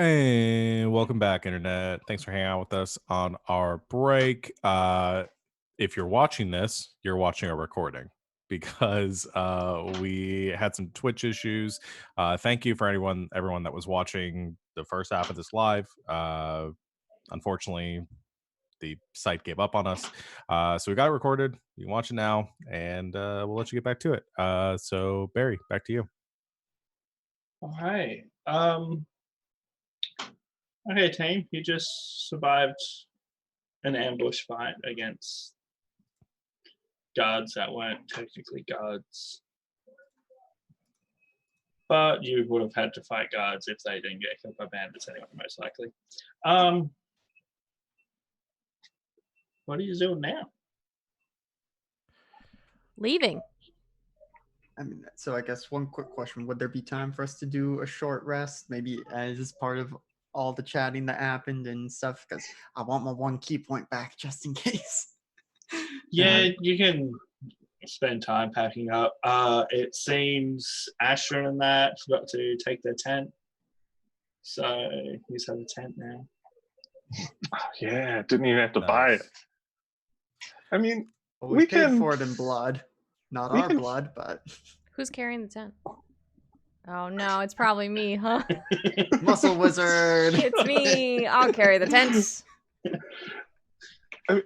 And welcome back, Internet. Thanks for hanging out with us on our break. If you're watching this, you're watching a recording because we had some Twitch issues. Thank you for everyone that was watching the first half of this live. Unfortunately, the site gave up on us. So we got it recorded. You can watch it now, and we'll let you get back to it. So Barry, back to you. All right. Okay, team, you just survived an ambush fight against guards that weren't technically guards. But you would have had to fight guards if they didn't get killed by bandits anyway, most likely. What are you doing now? Leaving. I mean, so I guess one quick question: would there be time for us to do a short rest, maybe as part of all the chatting that happened and stuff? Because I want my 1 key point back just in case. Yeah, you can spend time packing up. It seems Ashton and that forgot to take their tent, so he's have a tent now. Yeah, didn't even have to buy it. I mean, Well, we we paid can for it in blood, not our blood, but Who's carrying the tent? Oh no, it's probably me, huh? muscle wizard. It's me. I'll carry the tent. I mean,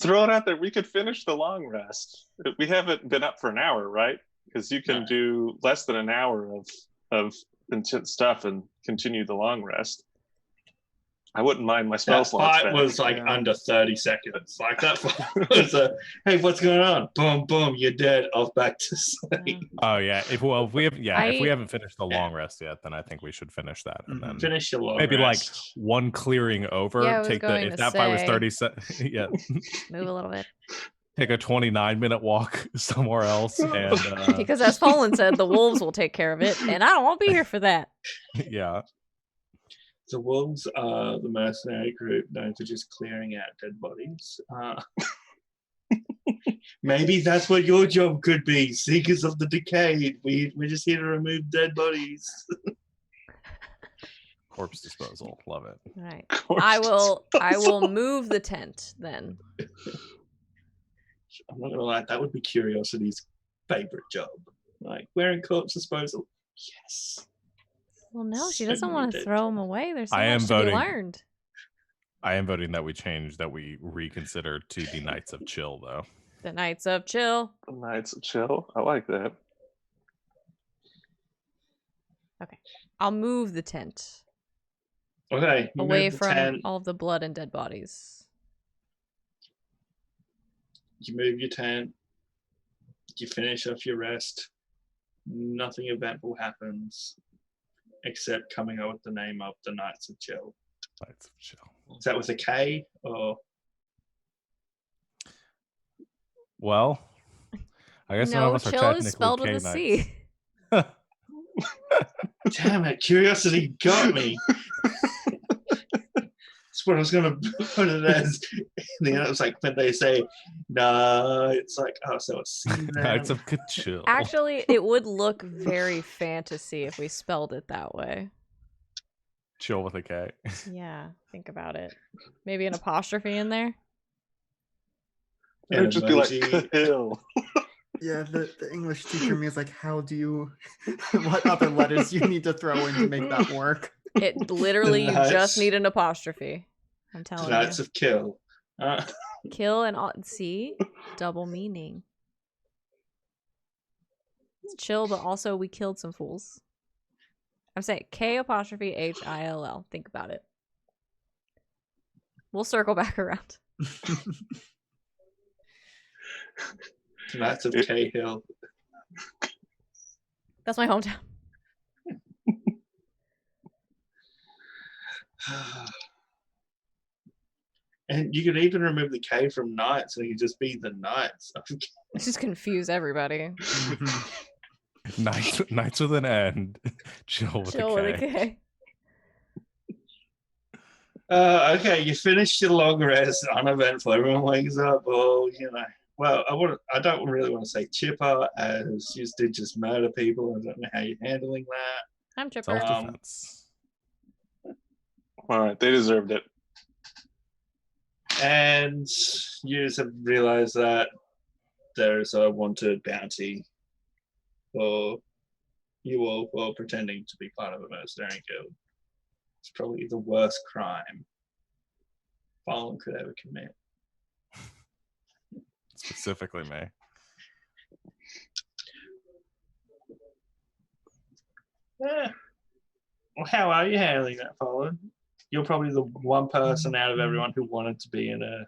throw it out there. We could finish the long rest. We haven't been up for an hour, right? Because you can do less than an hour of intense stuff and continue the long rest. I wouldn't mind my spell That slots fight back. was like under 30 seconds. Like that fight was a, hey, what's going on? Boom, boom, you're dead. Off back to sleep. Oh yeah. If we haven't finished the long rest yet, then I think we should finish that and then Finish your long maybe rest. like one clearing over. Yeah, I was take the going if to that fight was say. 30 yeah. Move a little bit. Take a 29-minute walk somewhere else and Because as Poland said, the wolves will take care of it, and I don't want to be here for that. yeah. The wolves are the mercenary group known for just clearing out dead bodies. Maybe that's what your job could be, Seekers of the Decayed. We're just here to remove dead bodies. Corpse disposal. Love it. All right. I will move the tent then. I'm not gonna lie, that would be Curiosity's favorite job. Like wearing corpse disposal. Yes. Well, no, she So doesn't want to needed. throw them away. There's so I am much to be voting. learned. I am voting that we reconsider to the Knights of Chill though. The Knights of Chill. The Knights of Chill. I like that. Okay. I'll move the tent Okay. You away move the from tent. all of the blood and dead bodies. You move your tent. You finish off your rest. Nothing eventful happens except coming up with the name of the Knights of Chill. Knights of Chill. Is that with a K or? Well, I guess none of No, us are Chill technically is spelled with a K-Knights. C. Damn it! Curiosity got me. That's what I was gonna put it as. And then it was like when they say, "No," it's like, oh, so it's C then. Knights of Chill. Actually, it would look very fantasy if we spelled it that way. Chill with a K. Yeah, think about it. Maybe an apostrophe in there. It would just be like Emoji. Hill. Yeah, the English teacher me is like, how do you, what other letters you need to throw in to make that work? It literally, you Knights. just need an apostrophe. I'm telling Knights you. of Kill. Kill and see? Double meaning. It's chill, but also we killed some fools. I'm saying K''Hill. Think about it. We'll circle back around. Knights of Cahill. That's my hometown. And you could even remove the K from Knights and it could just be the Knights. Just confuse everybody. Knights with an N. Chill with Chill a with a K. K. Okay, you finished your long rest, uneventful. Everyone wakes up. Oh, you know. Well, I don't really want to say chipper, as you did just murder people. I don't know how you're handling that. I'm Chipper. Self-defense. All right, they deserved it. And you just have realized that there's a wanted bounty for you all for pretending to be part of a mercenary guild. It's probably the worst crime Fallen could ever commit. Specifically me. Yeah. Well, how are you handling that, Fallen? You're probably the one person out of everyone who wanted to be in a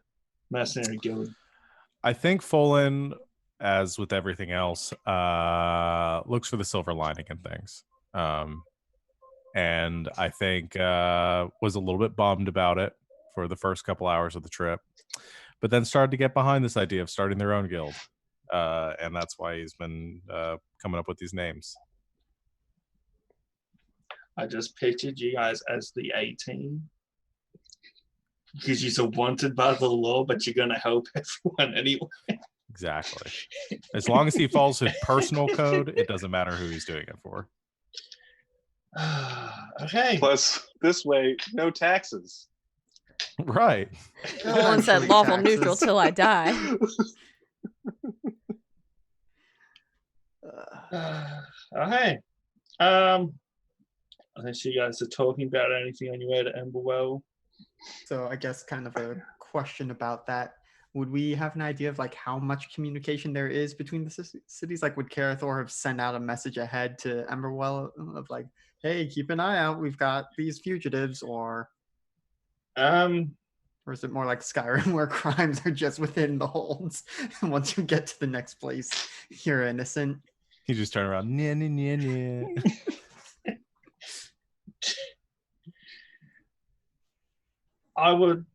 mercenary guild. I think Folan, as with everything else, looks for the silver lining in things. And I think was a little bit bummed about it for the first couple hours of the trip, but then started to get behind this idea of starting their own guild. And that's why he's been coming up with these names. I just pictured you guys as the A-team. Because you're so wanted by the law, but you're going to help everyone anyway. Exactly. As long as he follows his personal code, it doesn't matter who he's doing it for. Okay. Plus, this way, no taxes. Right. Nolan said lawful neutral till I die. Okay. Unless you guys are talking about anything on your way to Emberwell. So I guess kind of a question about that. Would we have an idea of like how much communication there is between the cities? Like, would Karathor have sent out a message ahead to Emberwell of like, "Hey, keep an eye out. We've got these fugitives," or is it more like Skyrim where crimes are just within the holds? And once you get to the next place, you're innocent. He just turned around. Nya, nya, nya, nya. I would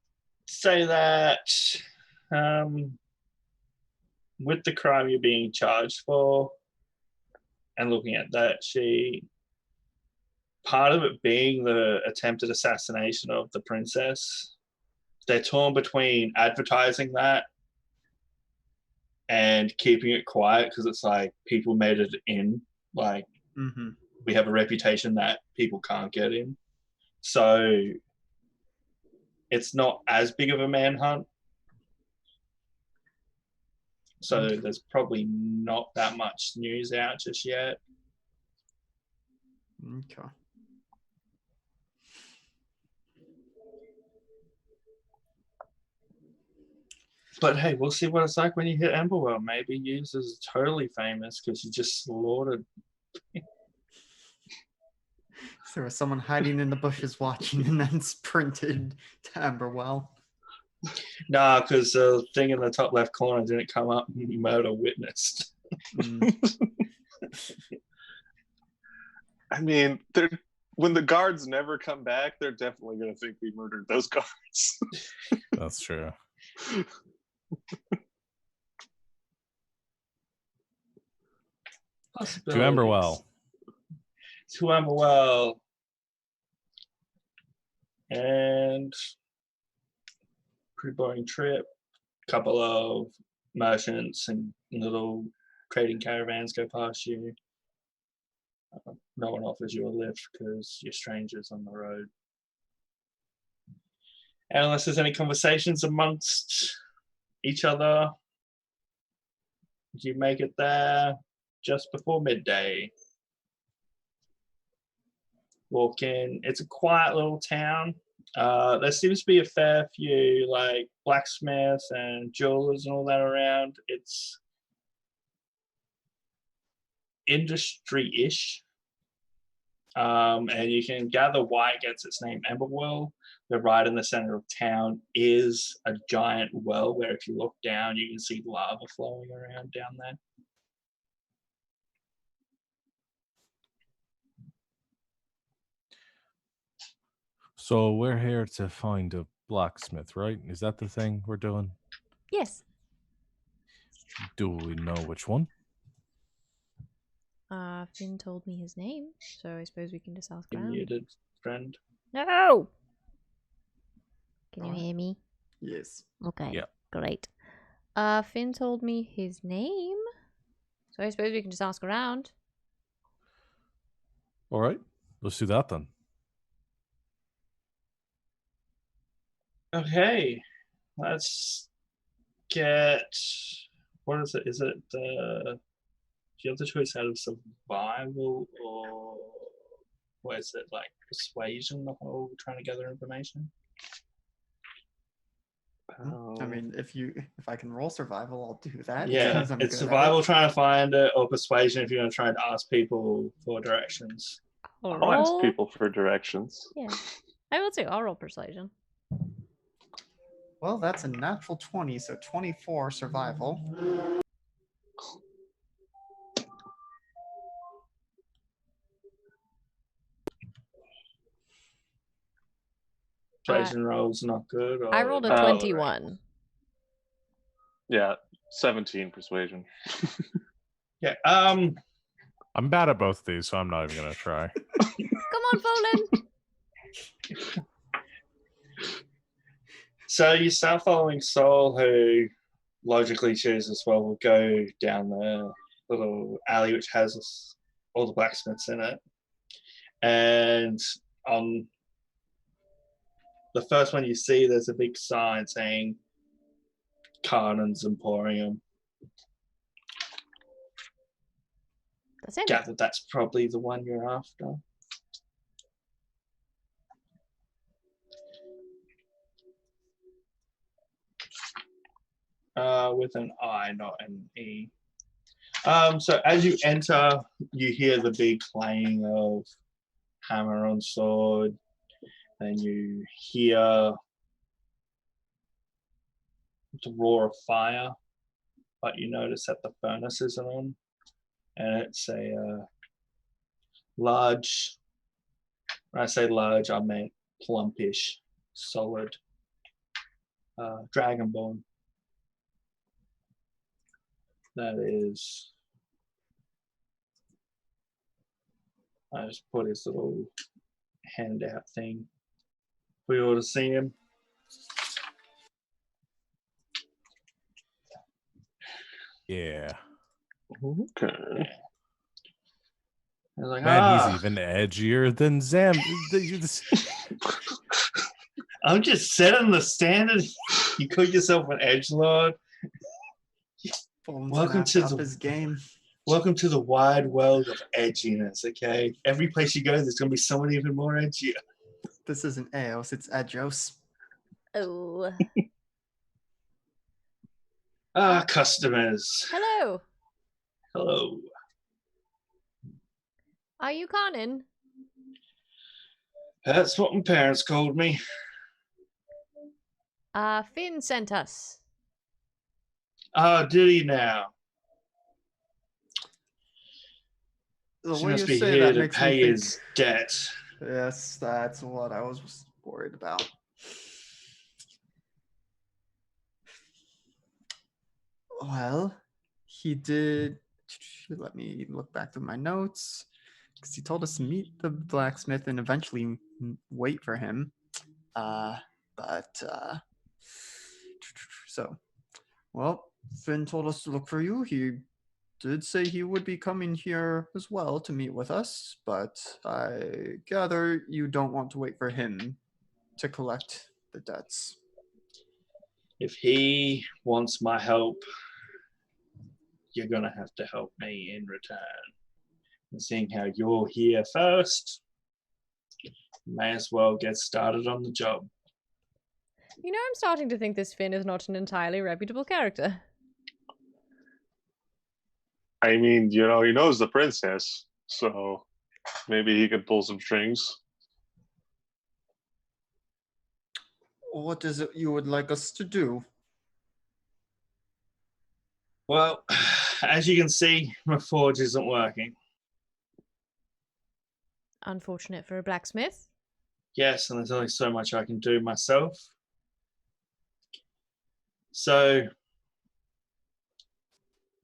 say that with the crime you're being charged for, and looking at that sheet, part of it being the attempted assassination of the princess, they're torn between advertising that and keeping it quiet because it's like people made it in. Like, we have a reputation that people can't get in. So it's not as big of a manhunt. So there's probably not that much news out just yet. Okay. But hey, we'll see what it's like when you hit Emberwell. Maybe Hughes is totally famous because you just slaughtered. There was someone hiding in the bushes watching and then sprinted to Emberwell. Nah, because the thing in the top left corner didn't come up murder witnessed. I mean, when the guards never come back, they're definitely going to think we murdered those guards. That's true. To Emberwell. To Emberwell. And pretty boring trip. Couple of merchants and little trading caravans go past you. No one offers you a lift because you're strangers on the road. And unless there's any conversations amongst each other, you make it there just before midday. Walk in. It's a quiet little town. There seems to be a fair few like blacksmiths and jewelers and all that around. It's industry-ish. And you can gather why it gets its name Emberwell. But right in the center of town is a giant well where if you look down, you can see lava flowing around down there. So we're here to find a blacksmith, right? Is that the thing we're doing? Yes. Do we know which one? Finn told me his name, so I suppose we can just ask You around. muted, friend. No! Can you hear me? Yes. Okay. Yeah. Great. Finn told me his name, so I suppose we can just ask around. All right. Let's do that then. Okay, let's get. What is it? Is it the? Do you have the choice out of survival or what is it like persuasion? The whole trying to gather information. I mean, if I can roll survival, I'll do that. Yeah, because I'm it's good at survival it. trying to find it or persuasion if you're going to try and ask people for directions. I'll I'll ask roll. people for directions. Yeah, I will too. I'll roll persuasion. Well, that's a natural 20, so 24 survival. Persuasion rolls not good. Or I rolled a Oh, 21. Yeah, 17 persuasion. Yeah. I'm bad at both of these, so I'm not even gonna try. Come on, Folan. So you start following Sol, who logically chooses, well, we'll go down the little alley which has all the blacksmiths in it. And on the first one you see, there's a big sign saying Carnan's Emporium. That's it. Gather that's probably the one you're after. With an I, not an E. So as you enter, you hear the big clang of hammer on sword, and you hear the roar of fire, but you notice that the furnace isn't on, and it's a large, when I say large, I mean plumpish, solid dragonborn. That is, I just put his little handout thing for you all to see him. Yeah. Okay. I was like, Man, he's even edgier than Zam. I'm just setting the standard. You call yourself an edgelord. Welcome to his game. Welcome to the wide world of edginess, okay? Every place you go, there's going to be someone even more edgier. This isn't Aeos, it's Aeos. Oh. Customers. Hello. Hello. Are you Conan? That's what my parents called me. Finn sent us. Did he now? The He way must you be say here that to makes me pay think. his debt. Yes, that's what I was worried about. Well, he did. Let me look back through my notes. Because he told us to meet the blacksmith and eventually wait for him. So, well, Finn told us to look for you. He did say he would be coming here as well to meet with us, but I gather you don't want to wait for him to collect the debts. If he wants my help, you're going to have to help me in return. And seeing how you're here first, may as well get started on the job. You know, I'm starting to think this Finn is not an entirely reputable character. I mean, he knows the princess, so maybe he could pull some strings. What is it you would like us to do? Well, as you can see, my forge isn't working. Unfortunate for a blacksmith. Yes, and there's only so much I can do myself. So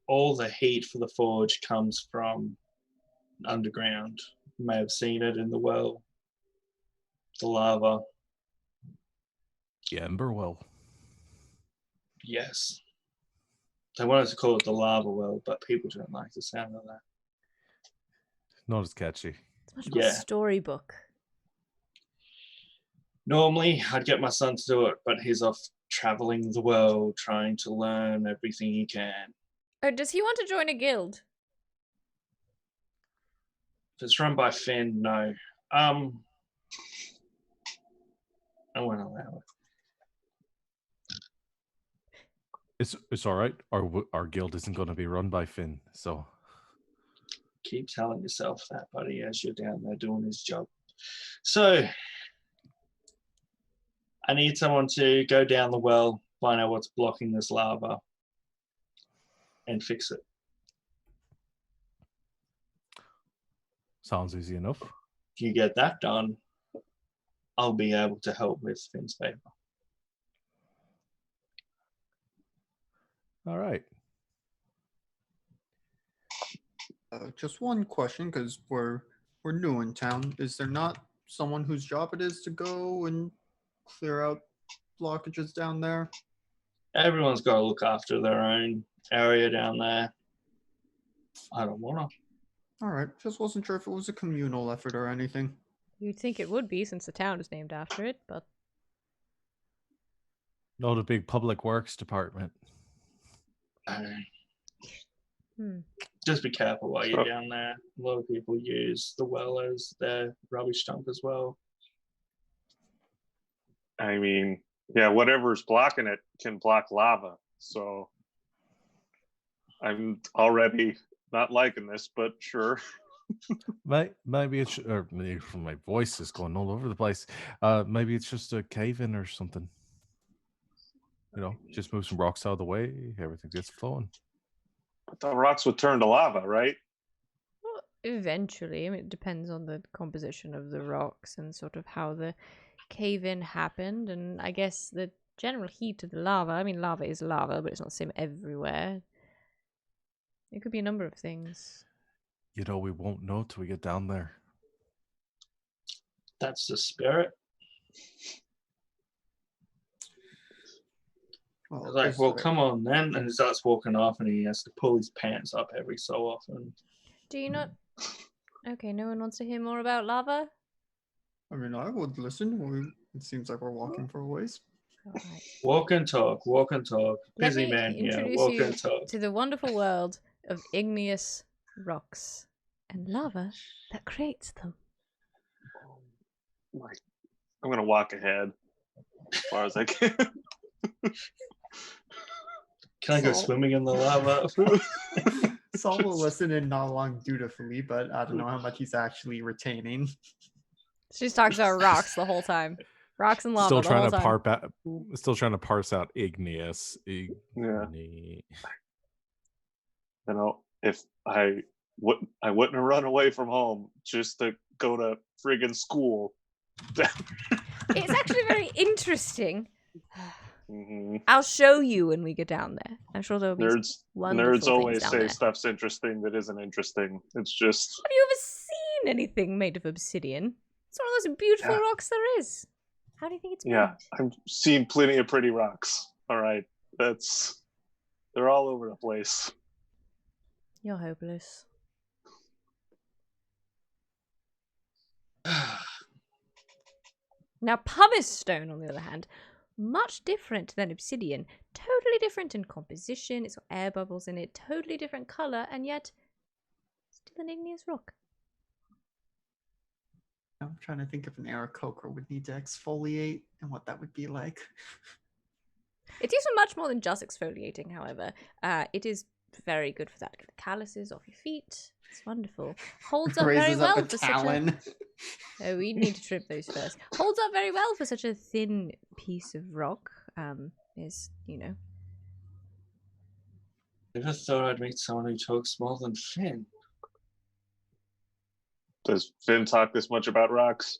all the heat for the forge comes from underground. You may have seen it in the well, the lava. The Ember Well. Yes. They wanted to call it the lava well, but people don't like the sound of that. Not as catchy. It's much more Yeah. storybook. Normally, I'd get my son to do it, but he's off traveling the world trying to learn everything he can. Oh, does he want to join a guild? If it's run by Finn, no. I won't allow it. It's all right. Our guild isn't going to be run by Finn, so Keep telling yourself that, buddy, as you're down there doing his job. So, I need someone to go down the well, find out what's blocking this lava, and fix it. sounds easy enough. If you get that done, I'll be able to help with Finn's favor. All right. Just one question, because we're new in town. Is there not someone whose job it is to go and clear out blockages down there? Everyone's got to look after their own area down there. I don't want to. All right, just wasn't sure if it was a communal effort or anything. You'd think it would be since the town is named after it, but Not a big public works department. Just be careful while you're down there. A lot of people use the well as their rubbish dump as well. I mean, yeah, whatever's blocking it can block lava. So I'm already not liking this, but sure. Maybe it's or maybe my voice is going all over the place. Maybe it's just a cave in or something. You know, just move some rocks out of the way, everything gets flowing. But the rocks would turn to lava, right? well, eventually, I mean, it depends on the composition of the rocks and sort of how the cave-in happened, and I guess the general heat of the lava. I mean, lava is lava, but it's not the same everywhere. It could be a number of things. You know, we won't know till we get down there. That's the spirit. Well, Like, is well, there- come on then. And he starts walking off and he has to pull his pants up every so often. Do you not? Okay, no one wants to hear more about lava? I mean, I would listen. It seems like we're walking for a ways. Alright. Walk and talk, walk and talk. Let Busy me man here. introduce Walk you and talk. to the wonderful world of igneous rocks and lava that creates them. Like, I'm gonna walk ahead as far as I can. Can I go Salt. swimming in the lava? Saul will listen and not long dutifully, but I don't know how much he's actually retaining. She just talks about rocks the whole time. Rocks and lava Still the whole trying time. to still trying to parse out igneous. Yeah. Igne- Oh. You know, if I wouldn't have run away from home just to go to friggin' school. It's actually very interesting. Mhm. I'll show you when we get down there. I'm sure there'll be wonderful Nerds things always down say there. stuff's interesting that isn't interesting. It's just Have you ever seen anything made of obsidian? It's one of the most beautiful Yeah. rocks there is. How do you think it's made? yeah. I've seen plenty of pretty rocks. All right, they're all over the place. You're hopeless. Now, pumice stone, on the other hand, much different than obsidian. Totally different in composition. It's got air bubbles in it. Totally different color, and yet still an igneous rock. I'm trying to think if an Aarakocra would need to exfoliate and what that would be like. It's used for much more than just exfoliating, however. It is very good for that. Get the calluses off your feet. It's wonderful. Holds up very Raises up well a for talon. such a... Oh, we need to trim those first. Holds up very well for such a thin piece of rock. Is, you know... Never thought I'd meet someone who talks more than Finn. Does Finn talk this much about rocks?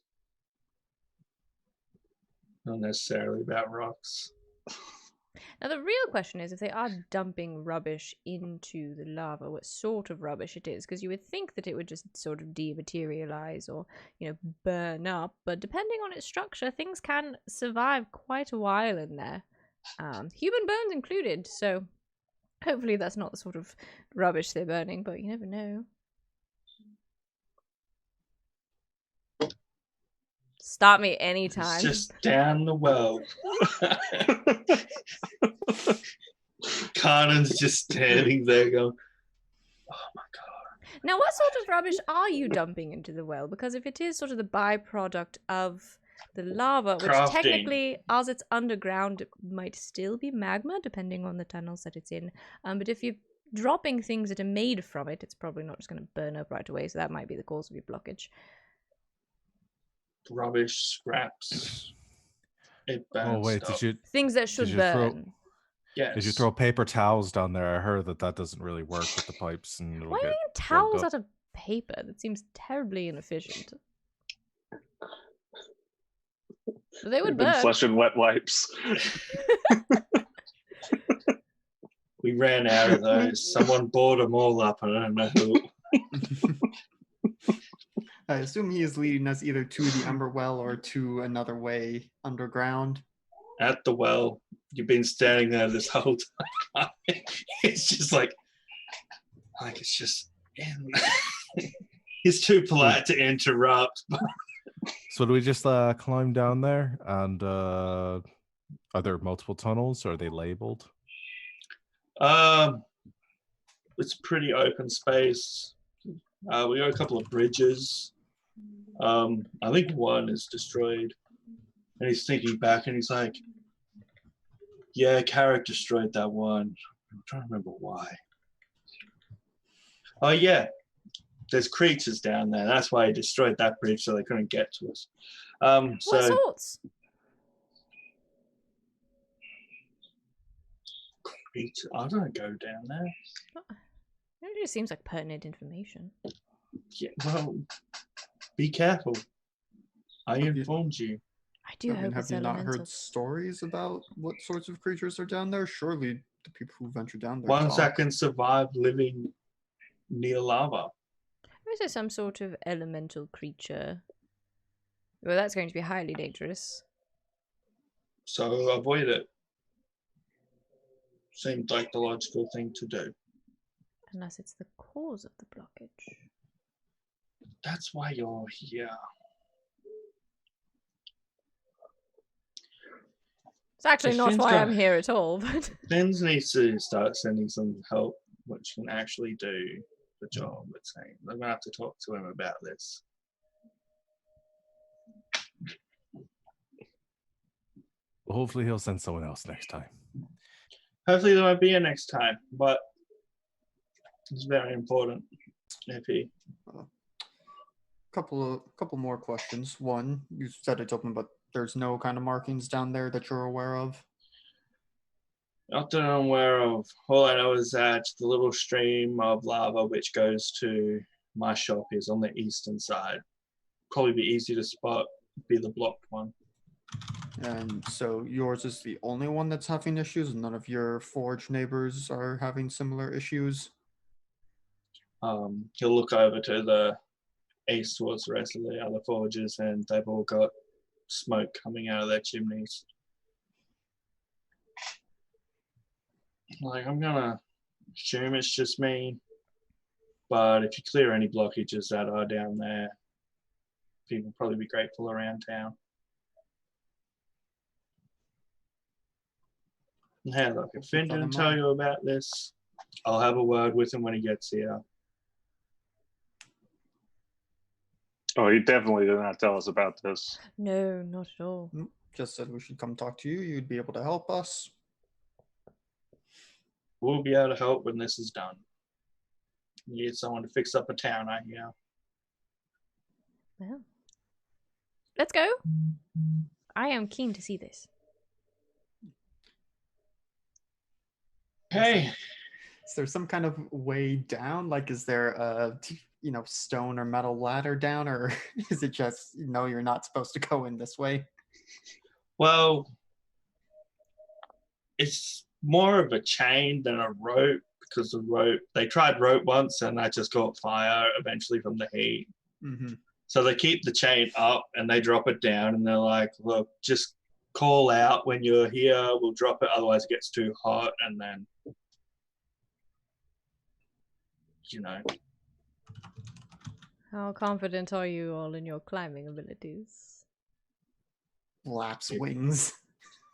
Not necessarily about rocks. Now, the real question is if they are dumping rubbish into the lava, what sort of rubbish it is. Because you would think that it would just sort of dematerialize or, you know, burn up. But depending on its structure, things can survive quite a while in there. Human bones included. So hopefully that's not the sort of rubbish they're burning, but you never know. Stop me It's anytime. just down the well. Carnan's just standing there going, oh my god. Now, what sort of rubbish are you dumping into the well? Because if it is sort of the byproduct of the lava, which Crafting. technically, as it's underground, might still be magma, depending on the tunnels that it's in. But if you're dropping things that are made from it, it's probably not just going to burn up right away, so that might be the cause of your blockage. Rubbish, scraps. It burns Oh wait, stuff. Things that should you burn. Yes. did you throw paper towels down there? I heard that doesn't really work with the pipes, and it'll Why are get you plugged towels up. out of paper? That seems terribly inefficient. But they would We've been burn. flushing wet wipes. We ran out of those. Someone bought them all up. I don't know who. I assume he is leading us either to the Ember Well or to another way underground. At the well, you've been standing there this whole time. It's just like it's just in. He's too polite to interrupt. So do we just climb down there? And are there multiple tunnels? Or are they labeled? It's pretty open space. We got a couple of bridges. I think one is destroyed. And he's thinking back and he's like, yeah, Carrick destroyed that one. I'm trying to remember why. Oh, yeah. There's creatures down there. That's why he destroyed that bridge so they couldn't get to us. What sorts? I don't go down there. It just seems like pertinent information. Yeah, well, be careful. I informed you. I do hope have it's you not elemental. heard stories about what sorts of creatures are down there? Surely the people who venture down there Ones that talk. can survive living near lava. Is there some sort of elemental creature? Well, that's going to be highly dangerous. So avoid it. Seemed like the logical thing to do. Unless it's the cause of the blockage. That's why you're here. It's actually If not Finn's why got- I'm here at all, but... Fins needs to start sending some help, which can actually do the job. It's saying I'm gonna have to talk to him about this. Well, hopefully he'll send someone else next time. Hopefully there won't be a next time, but it's very important if he. Couple more questions. One, you said it's open, but there's no kind of markings down there that you're aware of. Not that I'm aware of. All I know is that the little stream of lava which goes to my shop is on the eastern side. Probably be easy to spot, be the blocked one. And so yours is the only one that's having issues, and none of your forge neighbors are having similar issues. He'll look over to the east towards the rest of the other forges, and they've all got smoke coming out of their chimneys. Like, I'm gonna assume it's just me, but if you clear any blockages that are down there, people will probably be grateful around town. And hey, look, if Finn Keep that in didn't tell mind. you about this, I'll have a word with him when he gets here. Oh, he definitely did not tell us about this. No, not at all. Just said we should come talk to you. You'd be able to help us. We'll be able to help when this is done. You need someone to fix up a town, I hear. Well, let's go. I am keen to see this. Hey, Is there some kind of way down? Like, is there a stone or metal ladder down, or is it just you're not supposed to go in this way? well, it's more of a chain than a rope because the rope, they tried rope once and that just caught fire eventually from the heat. Mm-hmm. So they keep the chain up and they drop it down and they're like, look, just call out when you're here, we'll drop it, otherwise it gets too hot, and then, How confident are you all in your climbing abilities? flaps wings.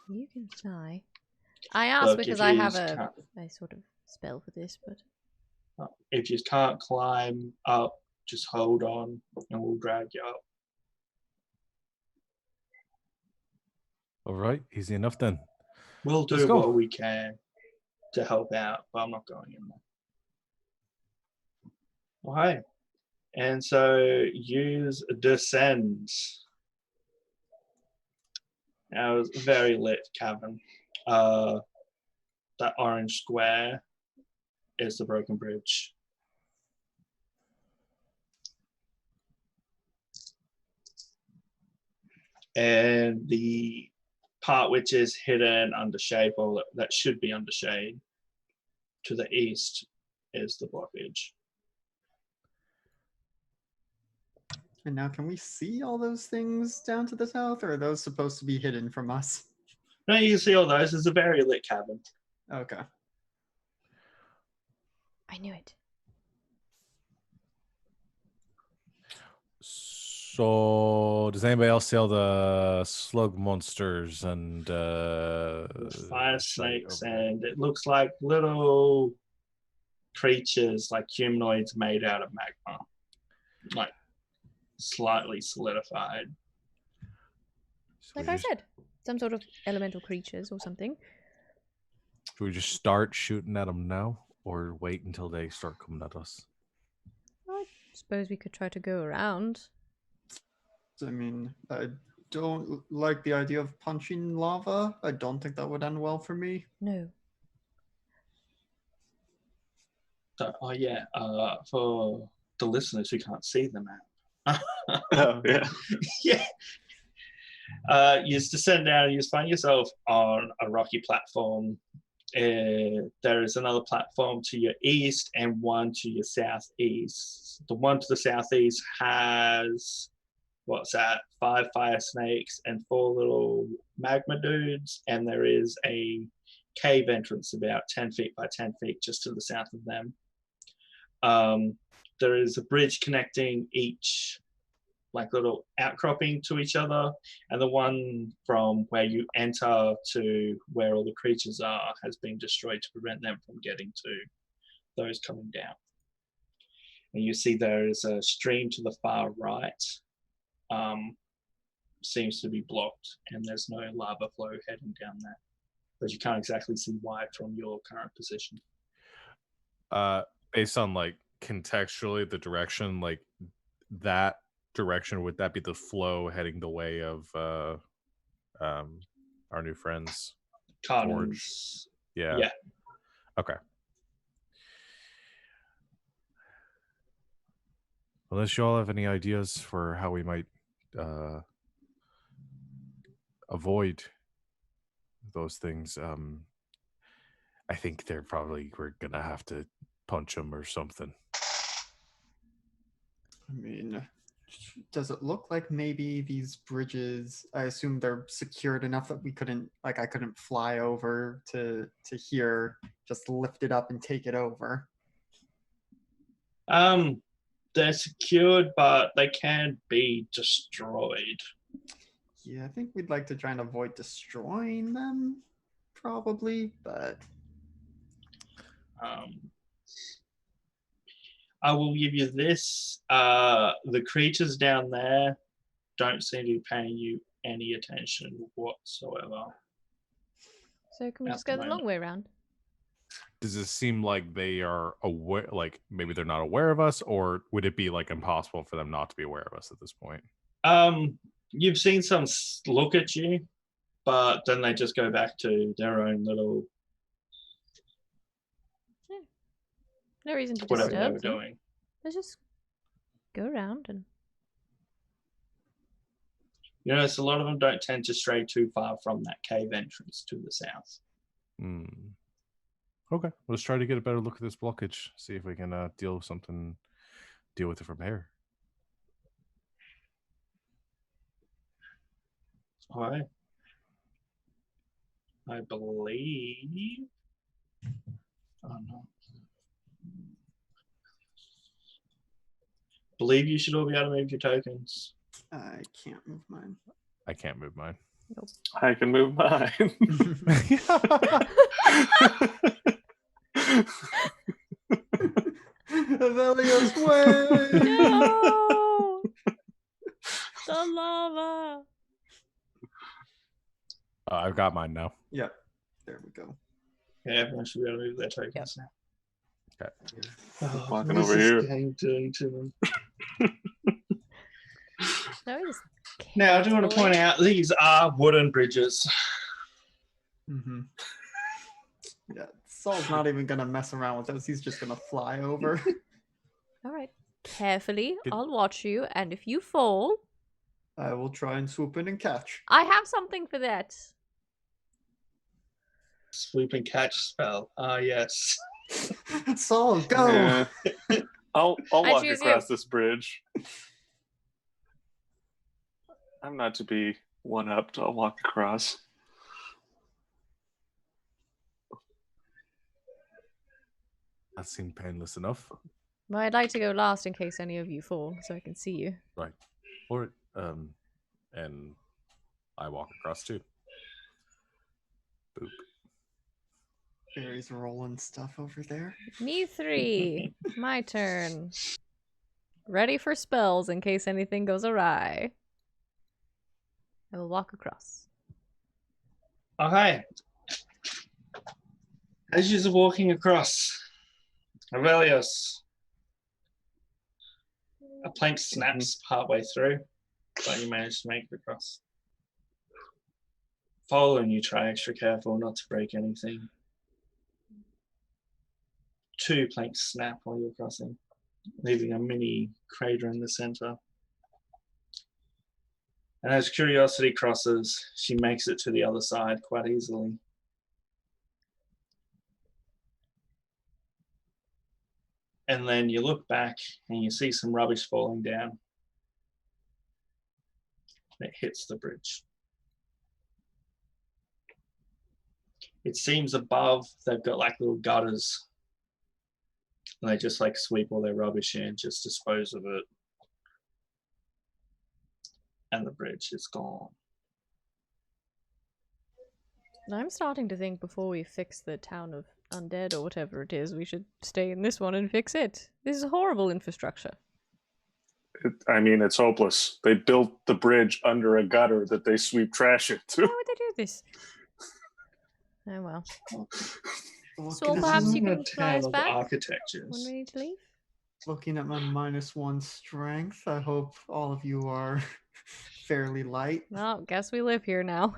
You can fly. I asked Look, because if I you have can't, a sort of spell for this, but if you can't climb up, just hold on, and we'll drag you up. All right, easy enough then. We'll Let's do go. what we can to help out, but I'm not going in there. Okay. And so use descend. Now it was a very lit cavern. That orange square is the broken bridge. And the part which is hidden under shade, or that should be under shade, to the east is the blockage. And now, can we see all those things down to the south, or are those supposed to be hidden from us? No, you can see all those. It's a very lit cavern. Okay. I knew it. So, does anybody else see all the slug monsters and Fire sight snakes, over there? and it looks like little creatures, like humanoids made out of magma, like slightly solidified. So Like we I just- said, some sort of elemental creatures or something. do we just start shooting at them now, or wait until they start coming at us? I suppose we could try to go around. I mean, I don't like the idea of punching lava. I don't think that would end well for me. No. So, oh yeah, for the listeners who can't see the map. Oh, yeah. Yeah. You just descend down and you just find yourself on a rocky platform. There is another platform to your east and one to your southeast. The one to the southeast has, what's that, 5 fire snakes and 4 little magma dudes, and there is a cave entrance about 10 feet by 10 feet just to the south of them. There is a bridge connecting each like little outcropping to each other, and the one from where you enter to where all the creatures are has been destroyed to prevent them from getting to those coming down. And you see there is a stream to the far right, seems to be blocked, and there's no lava flow heading down there, but you can't exactly see why from your current position. Based on like contextually the direction, like that direction, would that be the flow heading the way of our new friends? Cardinals. Yeah. Yeah. Okay. Unless you all have any ideas for how we might avoid those things, I think we're gonna have to punch them or something. I mean, does it look like maybe these bridges, I assume they're secured enough that I couldn't fly over to here, just lift it up and take it over? They're secured, but they can be destroyed. Yeah, I think we'd like to try and avoid destroying them, probably, but I will give you this. The creatures down there don't seem to be paying you any attention whatsoever. So can we At just the go the long moment. way around? Does it seem like they are aware, like maybe they're not aware of us, or would it be like impossible for them not to be aware of us at this point? You've seen some look at you, but then they just go back to their own little No reason to whatever they were disturb them. doing. Let's just go around and You notice a lot of them don't tend to stray too far from that cave entrance to the south. Okay, let's try to get a better look at this blockage. See if we can deal with it from here. All right. I believe. Oh no. Believe you should all be able to move your tokens. I can't move mine. I can't move mine. I can move mine. Avelios, way! No! The lava! I've got mine now. Yep. There we go. Yeah, everyone should be able to move their tokens now. Okay. Oh, Walking what is over this here. game doing to them? No, just Now, I do want to point out these are wooden bridges. Mm-hmm. Yeah, Saul's not even gonna mess around with us. He's just gonna fly over. All right. Carefully, Good. I'll watch you, and if you fall, I will try and swoop in and catch. I have something for that. Swoop and catch spell. Ah, yes. Saul, go! Yeah. I'll I walk choose across you. this bridge. I'm not to be one-upped. I'll walk across. That seemed painless enough. Well, I'd like to go last in case any of you fall, so I can see you. Right. Or and I walk across too. Boop. Barry's rolling stuff over there. Me 3. My turn. Ready for spells in case anything goes awry. I will walk across. Okay. As you're walking across, Aurelius, a plank snaps partway through, but you manage to make it across. Following you, try extra careful not to break anything. 2 planks snap while you're crossing, leaving a mini crater in the center. And as Curiosity crosses, she makes it to the other side quite easily. And then you look back and you see some rubbish falling down. It hits the bridge. It seems above, they've got like little gutters. And they just like sweep all their rubbish in, just dispose of it. And the bridge is gone. I'm starting to think before we fix the town of undead or whatever it is, we should stay in this one and fix it. This is horrible infrastructure. I mean, it's hopeless. They built the bridge under a gutter that they sweep trash into. Why would they do this? Oh well. So Looking, perhaps you Isn't can a fly us tale of back architectures. when we need to leave. looking at my -1 strength, I hope all of you are fairly light. Well, guess we live here now.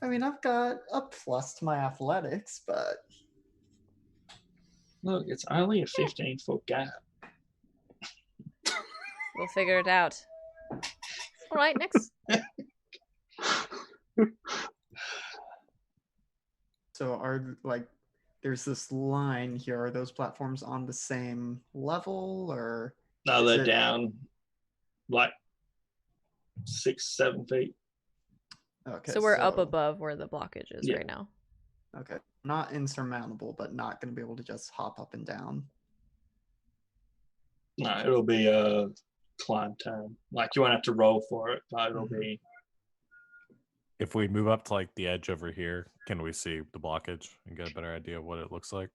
I mean, I've got a plus to my athletics, but Look, it's only a 15-foot gap. We'll figure it out. All right, next. so are like there's this line here. Are those platforms on the same level or No, Is they're it- down like 6-7 feet. okay? So we're up above where the blockage is Yeah. right now. Okay, not insurmountable, but not going to be able to just hop up and down. No, it'll be a climb turn. Like you won't have to roll for it, but it'll Mhm. be. If we move up to like the edge over here, can we see the blockage and get a better idea of what it looks like?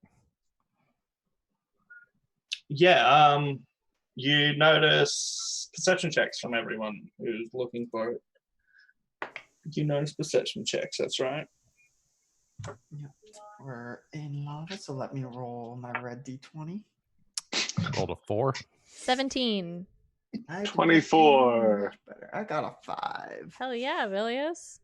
Yeah. You notice perception checks from everyone who's looking for it. You notice perception checks. That's right. We're in lava, so let me roll my red d20. Rolled a 4. 17. I did not do 24. much better. I got a 5. Hell yeah, Vilius.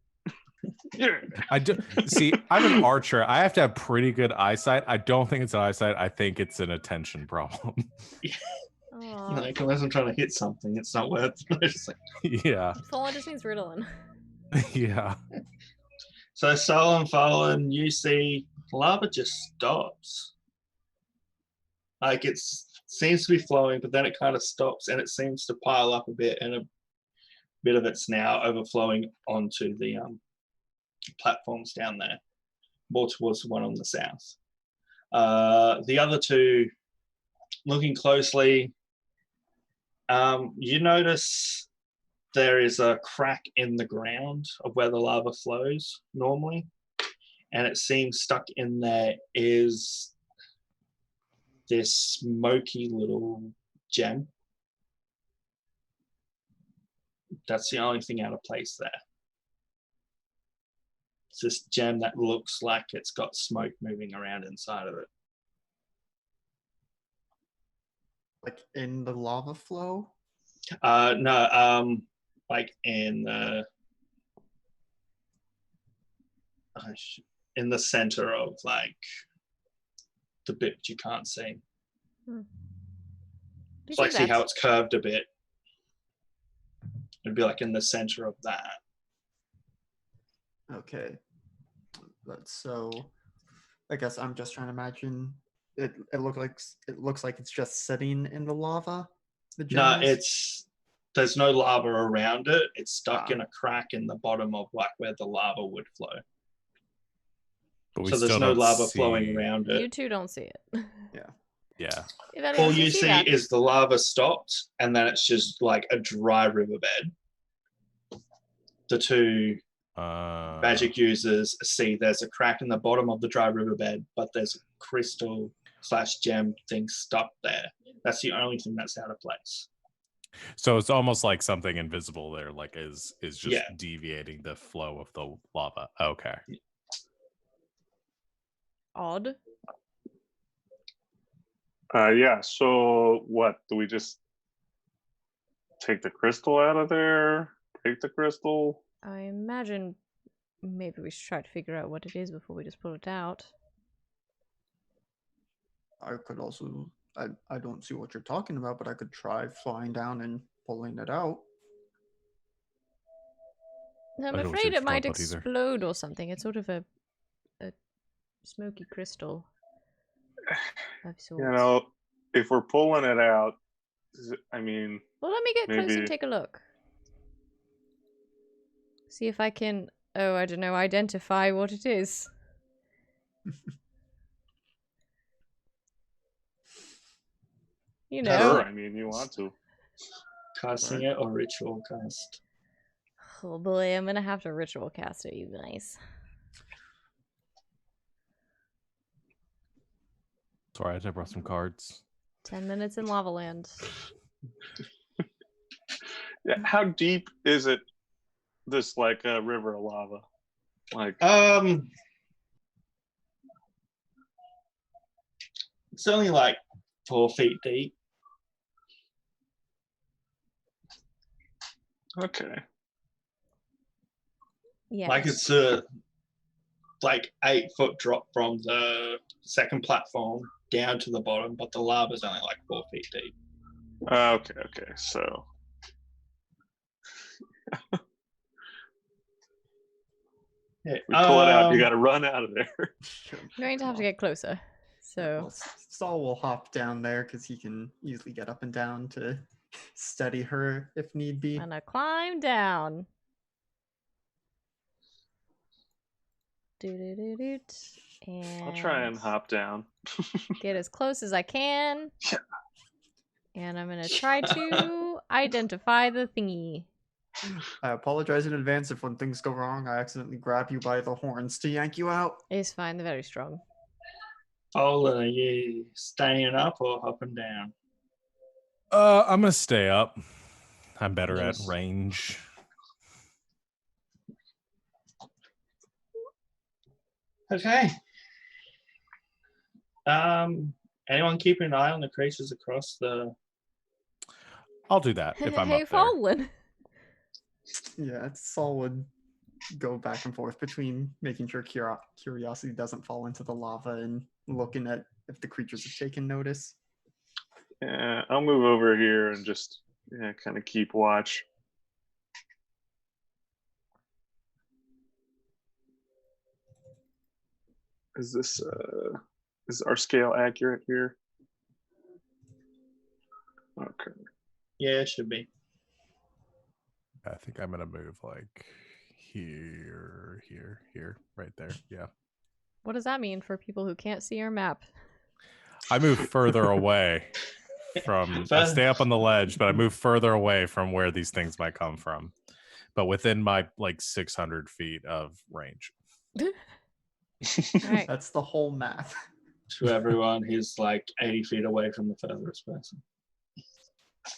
Yeah. I do see. I'm an archer. I have to have pretty good eyesight. I don't think it's an eyesight. I think it's an attention problem. Aw. Like unless I'm trying to hit something, it's not worth noticing. Yeah, Fallen just means Ritalin. yeah. So Solon fallen, you see lava just stops. Like it seems to be flowing, but then it kind of stops and it seems to pile up a bit, and a bit of it's now overflowing onto the platforms down there, more towards the one on the south. The other two, looking closely, you notice there is a crack in the ground of where the lava flows normally, and it seems stuck in there is this smoky little gem. That's the only thing out of place there. It's this gem that looks like it's got smoke moving around inside of it. Like in the lava flow? No, like in the center of like the bit you can't see. It's like see how it's curved a bit. It'd be like in the center of that. Okay. So I guess I'm just trying to imagine it looks like it's just sitting in the lava. No, there's no lava around it. It's stuck in a crack in the bottom of like where the lava would flow. But So there's no lava flowing around it. You two don't see it. Yeah. All you see is the lava stopped, and then it's just like a dry riverbed. The two magic users see there's a crack in the bottom of the dry riverbed, but there's a crystal/gem thing stuck there. That's the only thing that's out of place. So it's almost like something invisible there, like is just deviating the flow of the lava. Okay. Odd. Yeah, so what? Do we just take the crystal out of there? Take the crystal? I imagine maybe we should try to figure out what it is before we just pull it out. I could also, I don't see what you're talking about, but I could try flying down and pulling it out. I'm afraid it might explode or something. It's sort of a smoky crystal of sorts. You know, if we're pulling it out, I mean... Well, let me get close and take a look. See if I can, I don't know, identify what it is. You know. Sure, I mean, you want to. Casting it or ritual cast? Oh boy, I'm gonna have to ritual cast it, you guys. It's alright, I brought some cards. 10 minutes in Lava Land. Yeah, how deep is it? This like a river of lava, like it's only like 4 feet deep. Okay. Yeah. Like it's like 8-foot drop from the second platform down to the bottom, but the lava's only like 4 feet deep. Okay, so yeah, we pull it out, you gotta run out of there. You're going to have to get closer. So well, Saul will hop down there because he can easily get up and down to steady her if need be. I'm gonna climb down. And I'll try and hop down. get as close as I can. And I'm gonna try to identify the thingy. I apologize in advance if when things go wrong, I accidentally grab you by the horns to yank you out. It's fine, they're very strong. Oh, are you staying up or hopping down? I'm gonna stay up. I'm better at range. Okay. Anyone keeping an eye on the creatures across the... I'll do that if I'm hey, up there. Fallen. Yeah, Saul would go back and forth between making sure curiosity doesn't fall into the lava and looking at if the creatures have taken notice. Yeah, I'll move over here and just kind of keep watch. Is our scale accurate here? Okay. Yeah, it should be. I think I'm gonna move like here, right there. Yeah. What does that mean for people who can't see our map? I move further away I stay up on the ledge, but I move further away from where these things might come from, but within my like 600 feet of range. Right. That's the whole math. To everyone, he's like 80 feet away from the furthest person.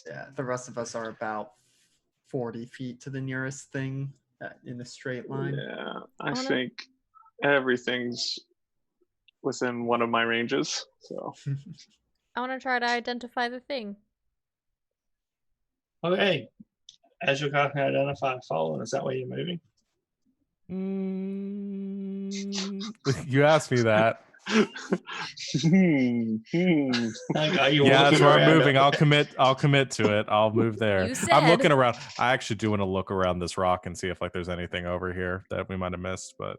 Yeah, the rest of us are about 40 feet to the nearest thing in a straight line. Yeah, I Oh, no. think everything's within one of my ranges. So I want to try to identify the thing. Okay. As you can identify Fallen, is that where you're moving? You asked me that. Like, are you Yeah, that's walking where I'm around moving. up there? I'll commit to it. I'll move there. You I'm said. looking around. I actually do want to look around this rock and see if like there's anything over here that we might have missed, but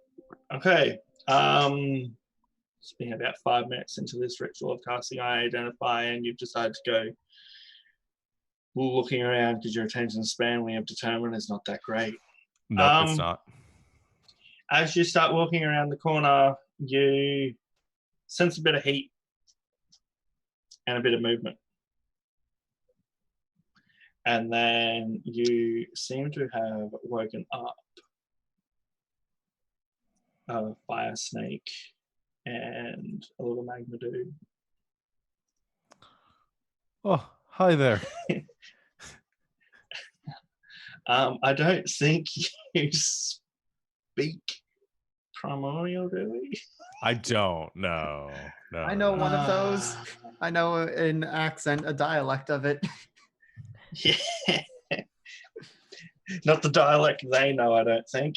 Okay. It's been about 5 minutes into this ritual of casting Eye Identify, and you've decided to go looking around because your attention span, we have determined, is not that great. nope, it's not. As you start walking around the corner, you sense a bit of heat and a bit of movement. And then you seem to have woken up a fire snake and a little magma dude. Oh, hi there. I don't think you speak primordial, do we? I don't know. No. I know no. one of those. I know an accent, a dialect of it. Yeah. Not the dialect they know, I don't think.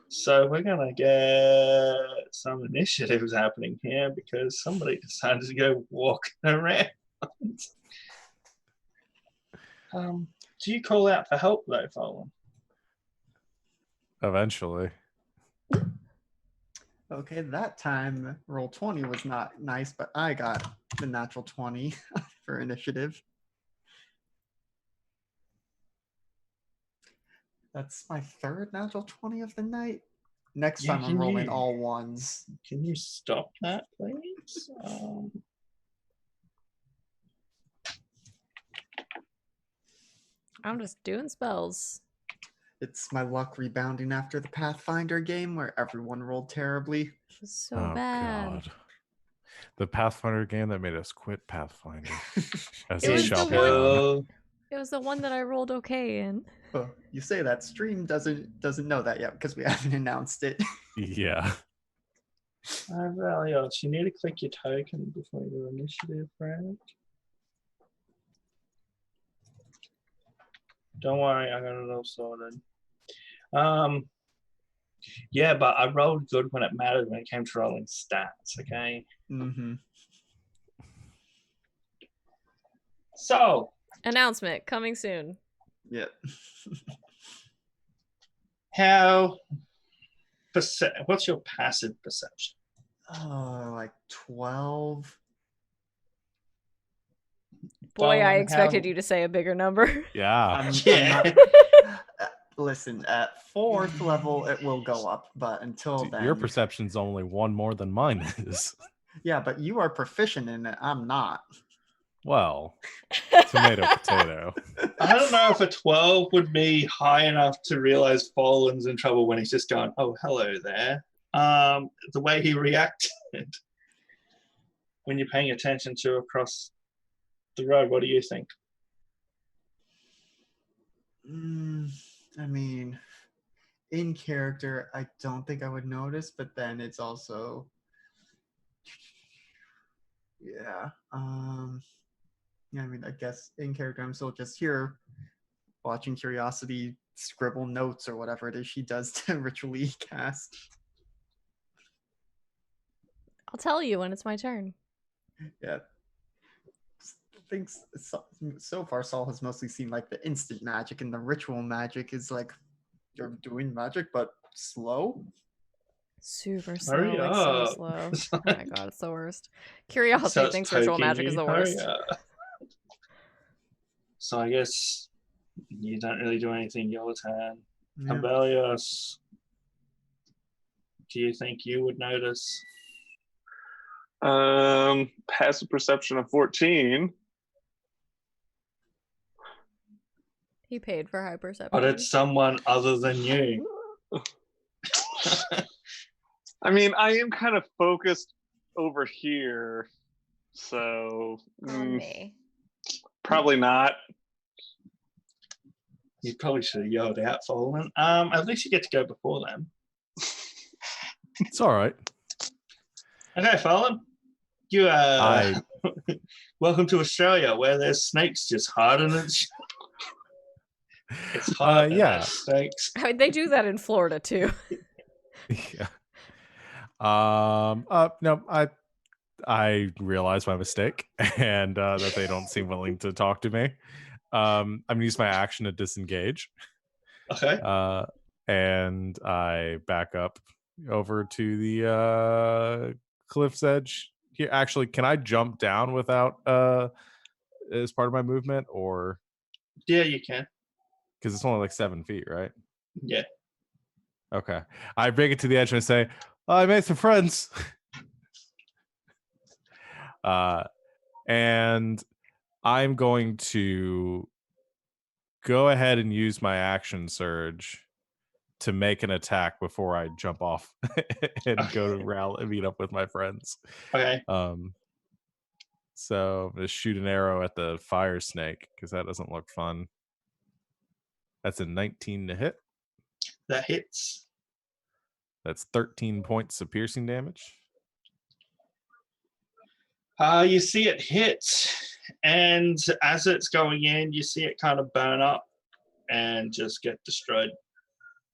So we're gonna get some initiatives happening here because somebody decided to go walking around. Do you call out for help though, Fallen? Eventually. Okay, that time roll 20 was not nice, but I got the natural 20 for initiative. That's my third natural 20 of the night. Next Yeah, time I'm can rolling you- all ones. Can you stop that, please? I'm just doing spells. It's my luck rebounding after the Pathfinder game where everyone rolled terribly. It was so Oh bad. God. The Pathfinder game that made us quit Pathfinder. As It it was shall the be one- known. It was the one that I rolled okay in. Oh, you say that stream doesn't know that yet because we haven't announced it. Yeah. Aeos, you need to click your token before you do initiative, right? Don't worry, I got it all sorted. Yeah, but I rolled good when it mattered when it came to rolling stats, okay? Mm-hmm. So, Announcement coming soon. Yep. what's your passive perception? Oh, like 12. Boy, I Fallen, expected how- you to say a bigger number. Yeah. I'm Yeah. not- listen, at 4th level, it will go up, but until then. Your perception's only one more than mine is. Yeah, but you are proficient in it. I'm not. Well, tomato, potato. I don't know if a 12 would be high enough to realize Fallen's in trouble when he's just going, oh, hello there. The way he reacted when you're paying attention to across the road, what do you think? I mean, in character, I don't think I would notice, but then it's also, yeah. I mean, I guess in character, I'm still just here watching Curiosity scribble notes or whatever it is she does to ritually cast. I'll tell you when it's my turn. Yeah. Things so far, Saul has mostly seen like the instant magic, and the ritual magic is like you're doing magic but slow. Super slow, Hurry like up. so slow. Oh my god, it's the worst. Curiosity Starts thinks ritual poking magic is you, the hurry worst. up. So I guess you don't really do anything your turn. Yeah. Aeos, do you think you would notice? Passive perception of 14. He paid for high perception. But it's someone other than you. I mean, I am kind of focused over here, so On me. probably not. You probably should have yelled out for them. At least you get to go before them. It's all right. Okay, Fallen. You welcome to Australia, where there's snakes just harder than it's hard. Yeah. Snakes. I mean, they do that in Florida too. Yeah. No, I realized my mistake and that they don't seem willing to talk to me. I'm gonna use my action to disengage. Okay. And I back up over to the cliff's edge. Here, actually, can I jump down without as part of my movement, or Yeah, you can. because it's only like 7 feet, right? Yeah. Okay. I bring it to the edge and I say, I made some friends. And I'm going to go ahead and use my action surge to make an attack before I jump off and go to rally, meet up with my friends. Okay. So I'm gonna shoot an arrow at the fire snake because that doesn't look fun. That's a 19 to hit. That hits. That's 13 points of piercing damage. You see it hit, and as it's going in, you see it kind of burn up and just get destroyed.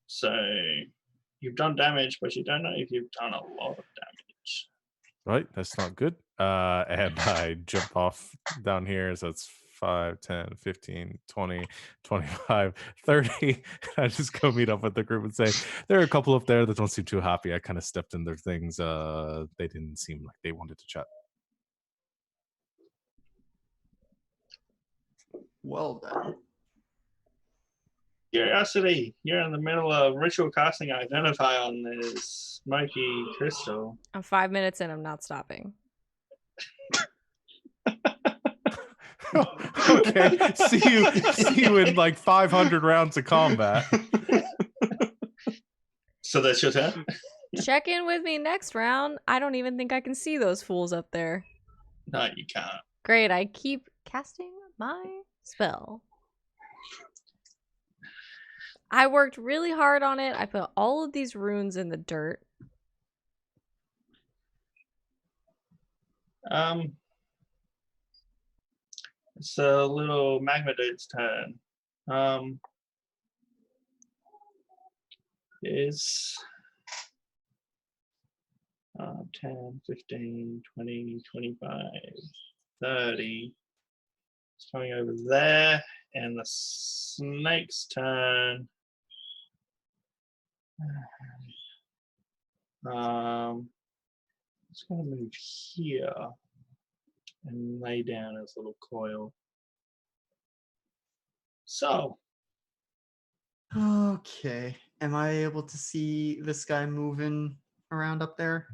So you've done damage, but you don't know if you've done a lot of damage. Right, that's not good. And I jump off down here, so it's 5, 10, 15, 20, 25, 30. I just go meet up with the group and say, there are a couple up there that don't seem too happy. I kind of stepped in their things. They didn't seem like they wanted to chat. Well then. Curiosity, you're in the middle of ritual casting Identify on this smoky crystal. I'm 5 minutes in. I'm not stopping. Okay, see you in like 500 rounds of combat. So that's your turn? Check in with me next round. I don't even think I can see those fools up there. No, you can't. Great, I keep casting my spell. I worked really hard on it. I put all of these runes in the dirt. It's a little magma dude's turn. Is 10, 15, 20, 25, 30. It's coming over there. And the snake's turn. It's going to move here and lay down its little coil. So. Okay. Am I able to see this guy moving around up there?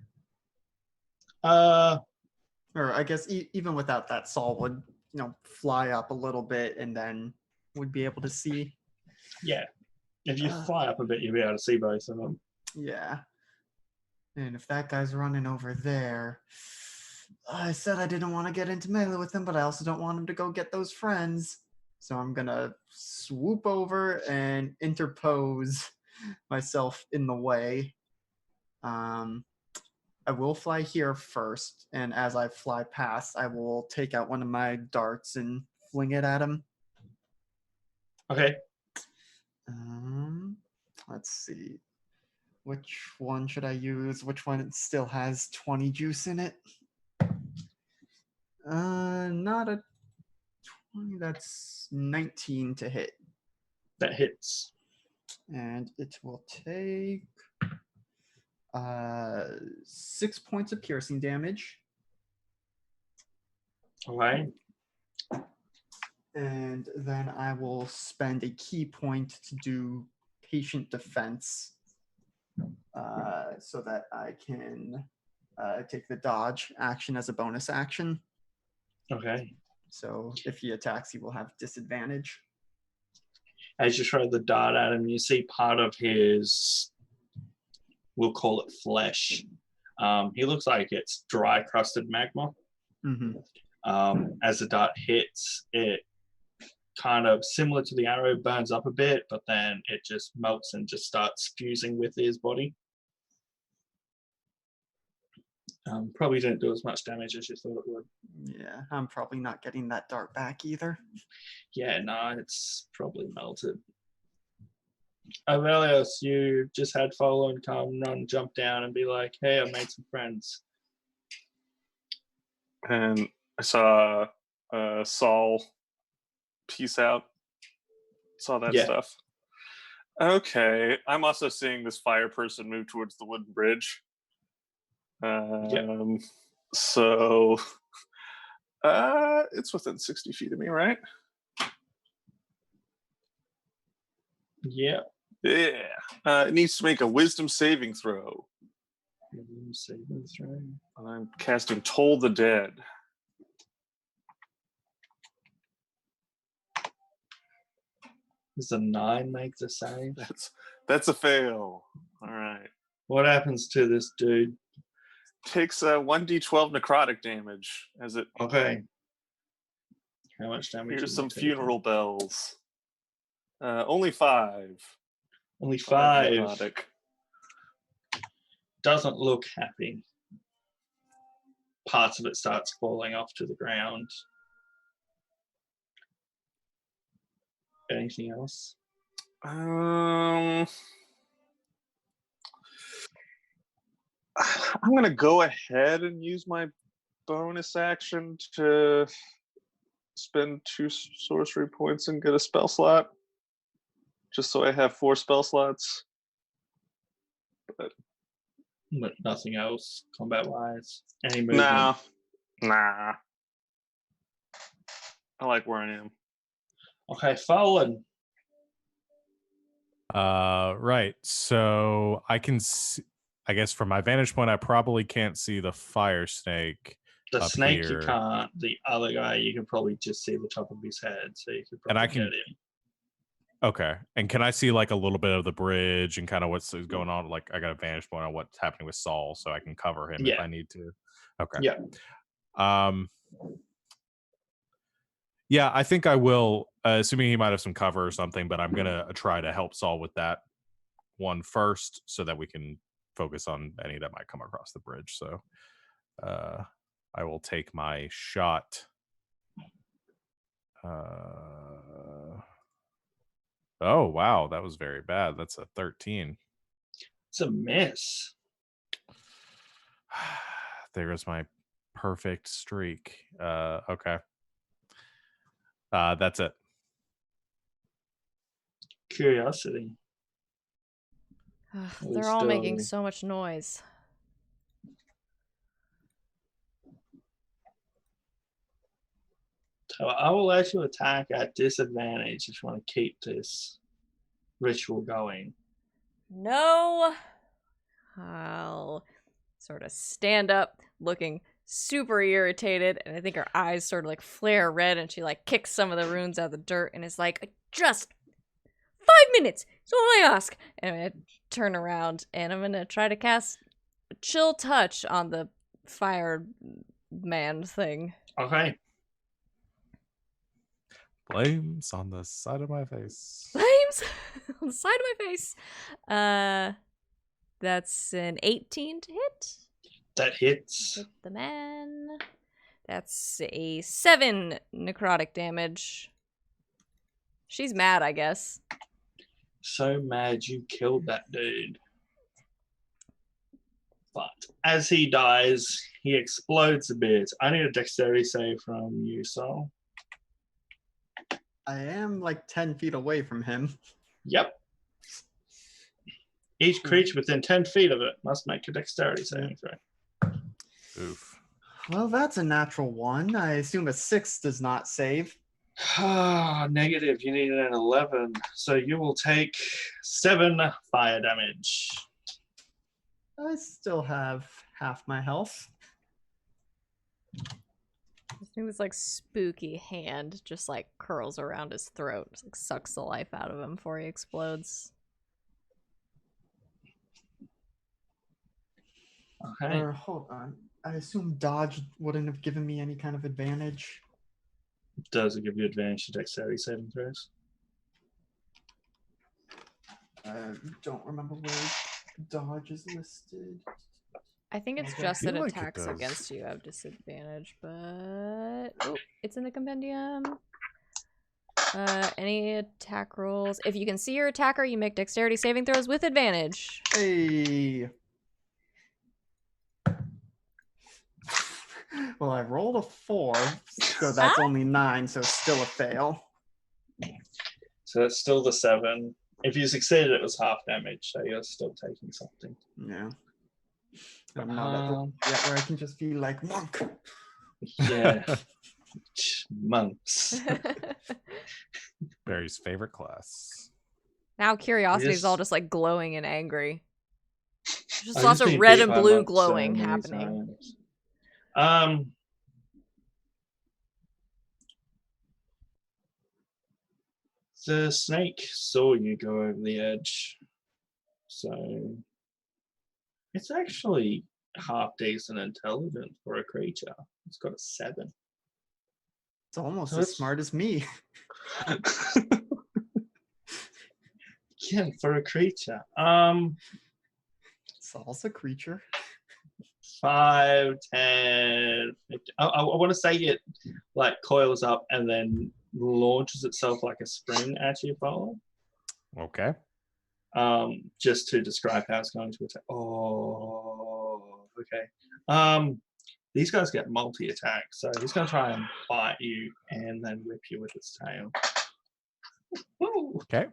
Or I guess even without that, Saul would, fly up a little bit and then would be able to see. Yeah. If you fly up a bit, you'll be able to see both of them. Yeah. And if that guy's running over there, I said I didn't want to get into melee with him, but I also don't want him to go get those friends. So I'm going to swoop over and interpose myself in the way. I will fly here first, and as I fly past, I will take out one of my darts and fling it at him. Okay. Let's see. Which one should I use? Which one still has 20 juice in it? Not a 20. That's 19 to hit. That hits. And it will take 6 points of piercing damage. All right. And then I will spend a key point to do patient defense so that I can take the dodge action as a bonus action. Okay. So if he attacks, he will have disadvantage. As you throw the dart at him, you see part of his, we'll call it flesh. He looks like it's dry crusted magma. As the dart hits, it kind of similar to the arrow burns up a bit, but then it just melts and just starts fusing with his body. Probably didn't do as much damage as you thought it would. Yeah, I'm probably not getting that dart back either. Yeah, no, it's probably melted. Aeos, you just had Follow come run, jump down, and be like, "Hey, I made some friends." And I saw Saul peace out. Saw that Yeah. stuff. Okay, I'm also seeing this fire person move towards the wooden bridge. So it's within 60 feet of me, right? Yeah. Yeah. It needs to make a wisdom saving throw. Saving throw. I'm casting Toll the Dead. Does a 9 make the save? That's a fail. All right. What happens to this dude? Takes 1d12 necrotic damage as it. Okay. How much damage? Here's some funeral bells. Only 5. Only 5. Necrotic. Doesn't look happy. Parts of it starts falling off to the ground. Anything else? I'm gonna go ahead and use my bonus action to spend 2 sorcery points and get a spell slot, just so I have 4 spell slots. But nothing else combat-wise. Any movement? Nah. I like where I am. Okay, Fallen. Right. So I can see, I guess from my vantage point, I probably can't see the fire snake. The up snake here. you can't. The other guy, you can probably just see the top of his head, so you could probably And I can get him. Okay. And can I see like a little bit of the bridge and kind of what's going on? Like I got a vantage point on what's happening with Saul, so I can cover him if I need to. Okay. Yeah. Yeah, I think I will, assuming he might have some cover or something, but I'm gonna try to help Saul with that one first so that we can focus on any that might come across the bridge. So I will take my shot. Oh wow, that was very bad. That's a 13. It's a miss. There is my perfect streak. Okay. That's it. Curiosity. They're all making so much noise. So I will let you attack at disadvantage if you want to keep this ritual going. No. I'll sort of stand up, looking super irritated, and I think her eyes sort of like flare red, and she like kicks some of the runes out of the dirt and is like, just 5 minutes, it's all I ask. And I'm gonna turn around and I'm gonna try to cast a chill touch on the fire man thing. Okay. Flames on the side of my face. Flames on the side of my face. That's an 18 to hit. That hits. Hit the man. That's a 7 necrotic damage. She's mad, I guess. So mad you killed that dude. But as he dies, he explodes a bit. I need a dexterity save from you, Saul. I am like 10 feet away from him. Yep. Each creature within 10 feet of it must make a dexterity saving throw. Oof. Well, that's a natural 1. I assume a 6 does not save. Negative. You need an 11. So you will take 7 fire damage. I still have half my health. I think this like spooky hand just like curls around his throat, just like sucks the life out of him before he explodes. Okay. Or hold on. I assume dodge wouldn't have given me any kind of advantage. Does it give you advantage to dexterity saving throws? I don't remember where dodge is listed. I think it's Okay. just that Feel like it attacks does. against you have disadvantage, but oh, it's in the compendium. Any attack rolls. If you can see your attacker, you make dexterity saving throws with advantage. Hey. Well, I rolled a 4, so that's only 9, so still a fail. So that's still the 7. If you succeeded, it was half damage, so you're still taking something. Yeah. I'm not at the point yet where I can just be like, monk. Yeah. Monks. Barry's favorite class. Now curiosity is all Yes. just like glowing and angry. Just I've lots just of been red beat and by blue monks so glowing many happening. times. The snake saw you go over the edge, so it's actually half decent intelligent for a creature. It's got a 7. It's almost So as it's- smart as me. Yeah, for a creature. Saul's a creature. 5, 10, 15. I want to say it like coils up and then launches itself like a spring at you, follow. Okay. Just to describe how it's going to attack. Oh, okay. These guys get multi-attack, so he's going to try and bite you and then whip you with its tail. Woo. Okay.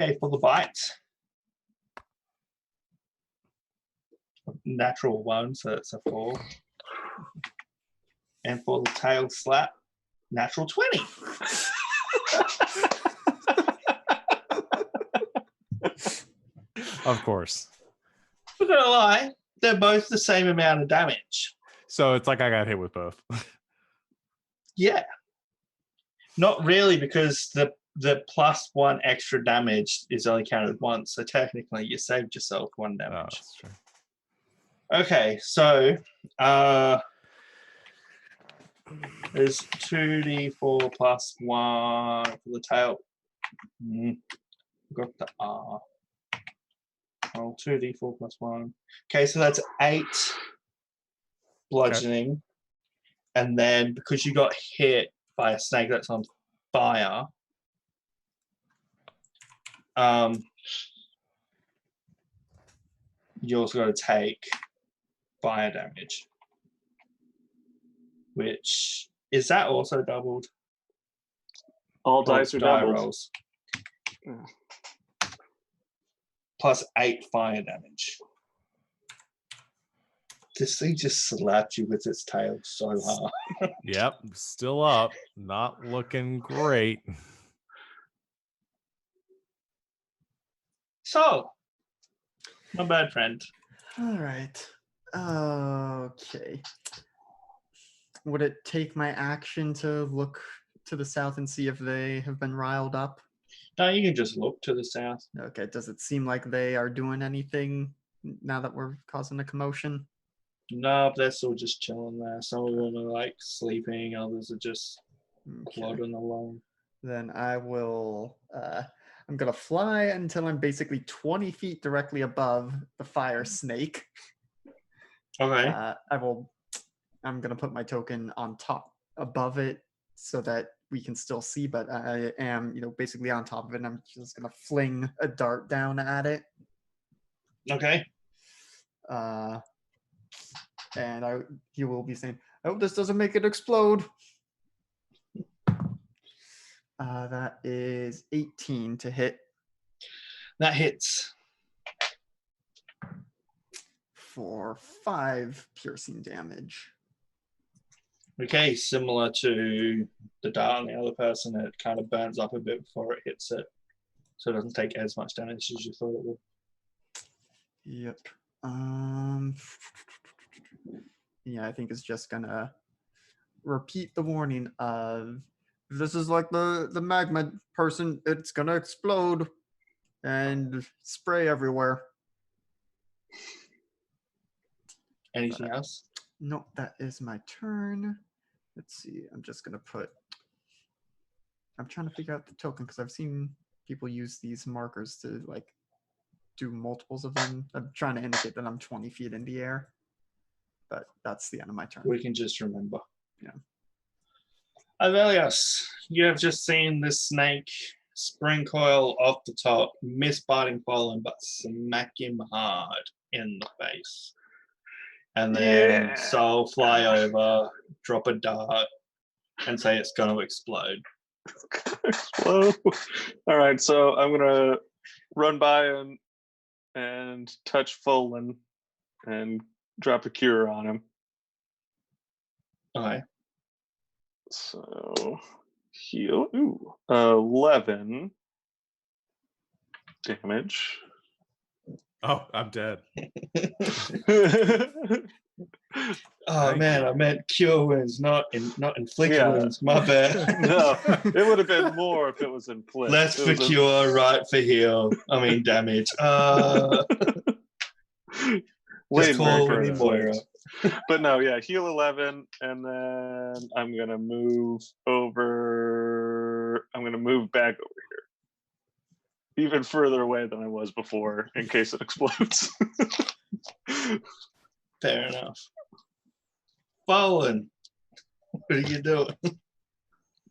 Okay, for the bite. Natural 1, so it's a 4. And for the tail slap, natural 20. Of course. I'm not gonna lie, they're both the same amount of damage. So it's like I got hit with both. Yeah. Not really, because the +1 extra damage is only counted once, so technically you saved yourself 1 Oh, damage. that's true. Okay, so there's 2d4 plus 1 for the tail. Got the R. Roll 2d4 plus 1. Okay, so that's 8 bludgeoning. And then because you got hit by a snake that's on fire, you also got to take fire damage. Which, is that also doubled? All Well, dice are die doubled. rolls. Plus 8 fire damage. This thing just slapped you with its tail so hard. Yep. Still up. Not looking great. So, not bad, friend. All right. Okay. Would it take my action to look to the south and see if they have been riled up? No, you can just look to the south. Okay. Does it seem like they are doing anything now that we're causing a commotion? No, they're still just chilling there. Some of them are like sleeping, others are just Okay. plodding along. Then I will. I'm gonna fly until I'm basically 20 feet directly above the fire snake. Okay. I'm gonna put my token on top above it so that we can still see, but I am, basically on top of it. And I'm just gonna fling a dart down at it. Okay. And he will be saying, "I hope this doesn't make it explode." That is 18 to hit That hits. for 5 piercing damage. Okay, similar to the dart on the other person, it kind of burns up a bit before it hits it. so it doesn't take as much damage as you thought it would. Yep. Yeah, I think it's just gonna repeat the warning of if this is like the magma person, it's gonna explode and spray everywhere. Anything else? Nope, that is my turn. Let's see. I'm just gonna put. I'm trying to figure out the token because I've seen people use these markers to like do multiples of them. I'm trying to indicate that I'm 20 feet in the air, but that's the end of my turn. We can just remember. Yeah. Aeos, you have just seen this snake spring coil off the top, miss biting Fallen, but smack him hard in the face. And then Yeah. Soul fly over, drop a dart, and say it's going to explode. Explode. All right, so I'm gonna run by and touch Folan and drop a cure on him. Okay. So heal. Ooh, 11 damage. Oh, I'm dead. Oh Thank man, you. I meant cure wounds, not inflict Yeah. wounds. My bad. No, it would have been more if it was in flip. Left It for was a- cure, right for heal. I mean damage. Way Just more call for Winnie an Moira. inflict. But no, yeah, heal 11, and then I'm gonna move over. I'm gonna move back over here, even further away than I was before, in case it explodes. Fair enough. Fallen, what are you doing?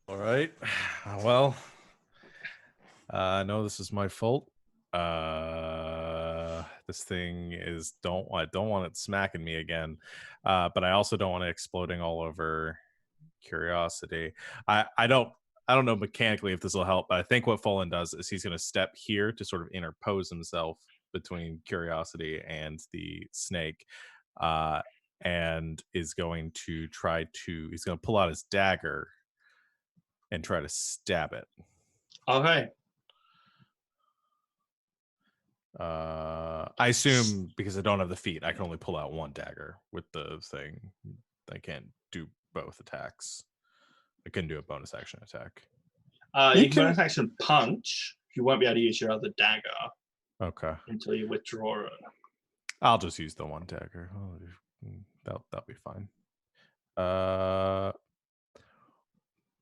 All right. Well, I know this is my fault. This thing is I don't want it smacking me again, but I also don't want it exploding all over Curiosity. I don't know mechanically if this will help, but I think what Fallen does is he's going to step here to sort of interpose himself between Curiosity and the snake, and is going to he's going to pull out his dagger and try to stab it. Okay. I assume because I don't have the feet, I can only pull out one dagger with the thing. I can't do both attacks. I couldn't do a bonus action attack. You can bonus action punch. You won't be able to use your other dagger. Okay. Until you withdraw it. I'll just use the one dagger. That'll be fine.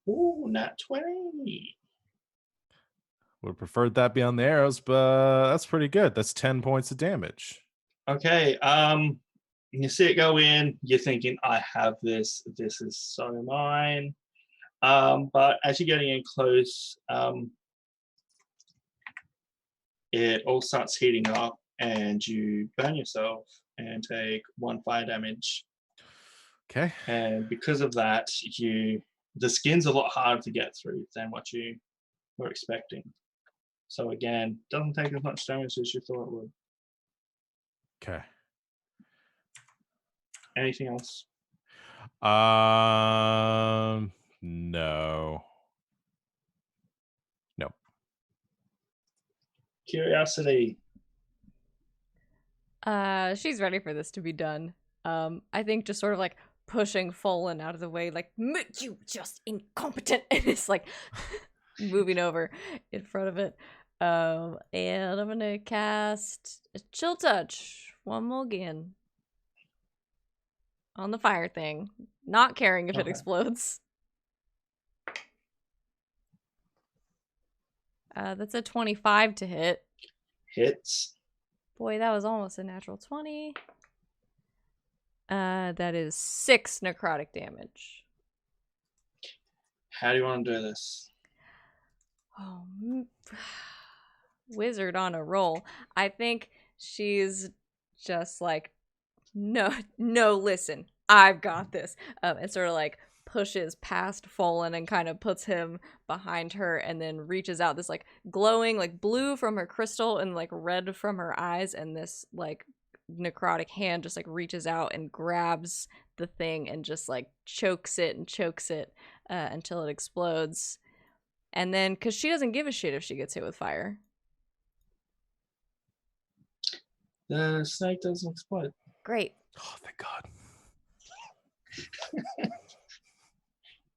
Ooh, nat 20. Would have preferred that be on the arrows, but that's pretty good. That's 10 points of damage. Okay. You see it go in. You're thinking, I have this. This is so mine. But as you're getting in close, it all starts heating up, and you burn yourself and take 1 fire damage. Okay. And because of that, the skin's a lot harder to get through than what you were expecting. So again, doesn't take as much damage as you thought it would. Okay. Anything else? No. Nope. Curiosity. She's ready for this to be done. I think just sort of like pushing Fallen out of the way, like, you just incompetent, and it's like moving over in front of it. And I'm gonna cast a Chill Touch one more again on the fire thing, not caring if it explodes. That's a 25 to hit. Hits. Boy, that was almost a natural 20. That is 6 necrotic damage. How do you want to do this? Oh, wizard on a roll. I think she's just like, no, listen, I've got this. And sort of like pushes past Fallen and kind of puts him behind her, and then reaches out this like glowing like blue from her crystal and like red from her eyes, and this like necrotic hand just like reaches out and grabs the thing and just like chokes it until it explodes. And then, because she doesn't give a shit if she gets hit with fire, The snake doesn't explode. Great. Oh, thank God.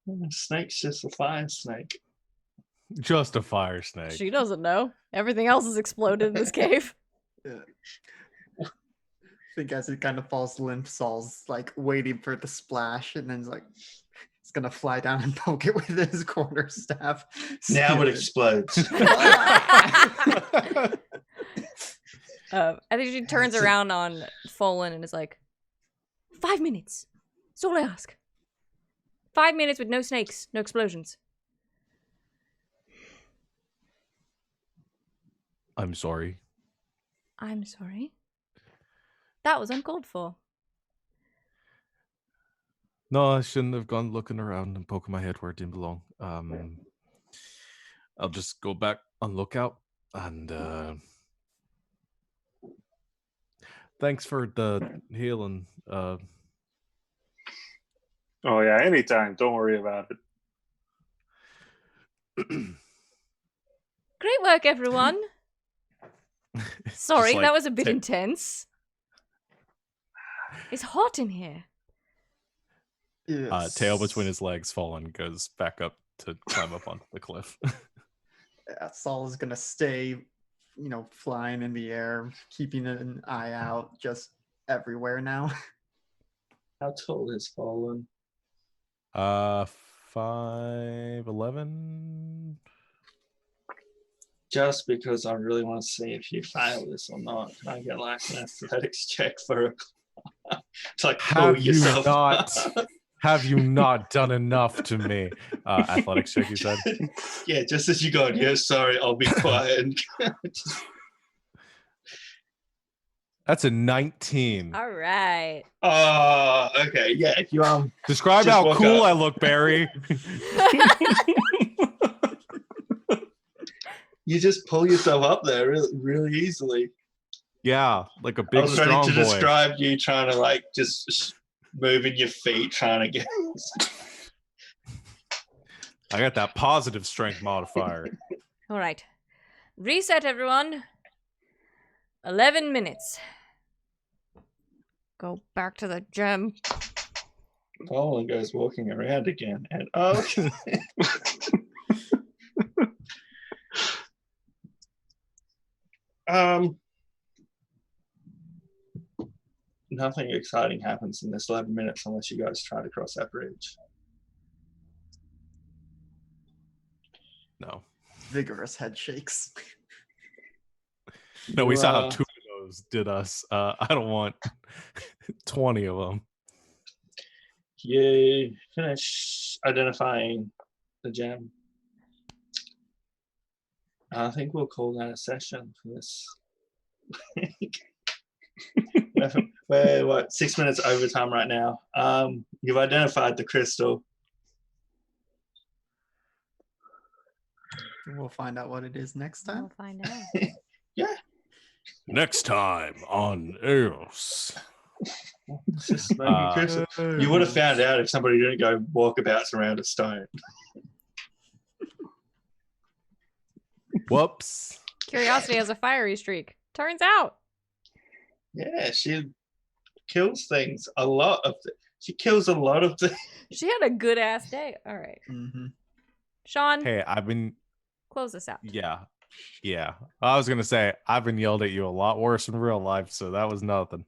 The snake's just a fire snake. Just a fire snake. She doesn't know. Everything else has exploded in this cave. Yeah. I think as it kind of falls limp, Saul's like waiting for the splash, and then he's like, he's gonna fly down and poke it with his quarterstaff. Now steal it explodes. I think she turns around on Folan and is like, 5 minutes. That's all I ask. 5 minutes with no snakes, no explosions. I'm sorry. I'm sorry. That was uncalled for. No, I shouldn't have gone looking around and poking my head where it didn't belong. I'll just go back on lookout and thanks for the healing. Oh yeah, anytime. Don't worry about it. Great work, everyone. Sorry, Just like that was a bit ta- intense. It's hot in here. Yes. Tail between his legs, Fallen goes back up to climb up onto the cliff. Yeah, Saul is gonna stay, flying in the air, keeping an eye out just everywhere now. How tall is Fallen? 5'11". Just because I really want to see if you fail this or not, can I get like an athletics check for it? To like pull Have you yourself not? up? Have you not done enough to me? Athletics check, you said? Yeah, just as you go, yeah, sorry, I'll be quiet. And That's a 19. All right. oh, okay, yeah. If you Describe just how walk cool up. I look, Barry. You just pull yourself up there really, really easily. Yeah, like a I big was ready strong to boy. describe you trying to like just moving your feet, trying to get. I got that positive strength modifier. All right. Reset, everyone. 11 minutes. Go back to the gym. Fallen goes walking around again, and oh, nothing exciting happens in this 11 minutes unless you guys try to cross that bridge. No. Vigorous head shakes. No, we You, saw how 2 of those did us. I don't want 20 of them. You finish identifying the gem. I think we'll call that a session for this. We're what, 6 minutes overtime right now. You've identified the crystal. We'll find out what it is next time. We'll find out. Yeah. Next time on Aeos. It's just smoking crystal. You would have found out if somebody didn't go walkabouts around a stone. Whoops. Curiosity has a fiery streak. Turns out. Yeah, she kills things a lot of she kills a lot of things. She had a good ass day. All right. Mm-hmm. Sean, Hey, I've been... close this out. Yeah. I was going to say, I've been yelled at you a lot worse in real life, so that was nothing.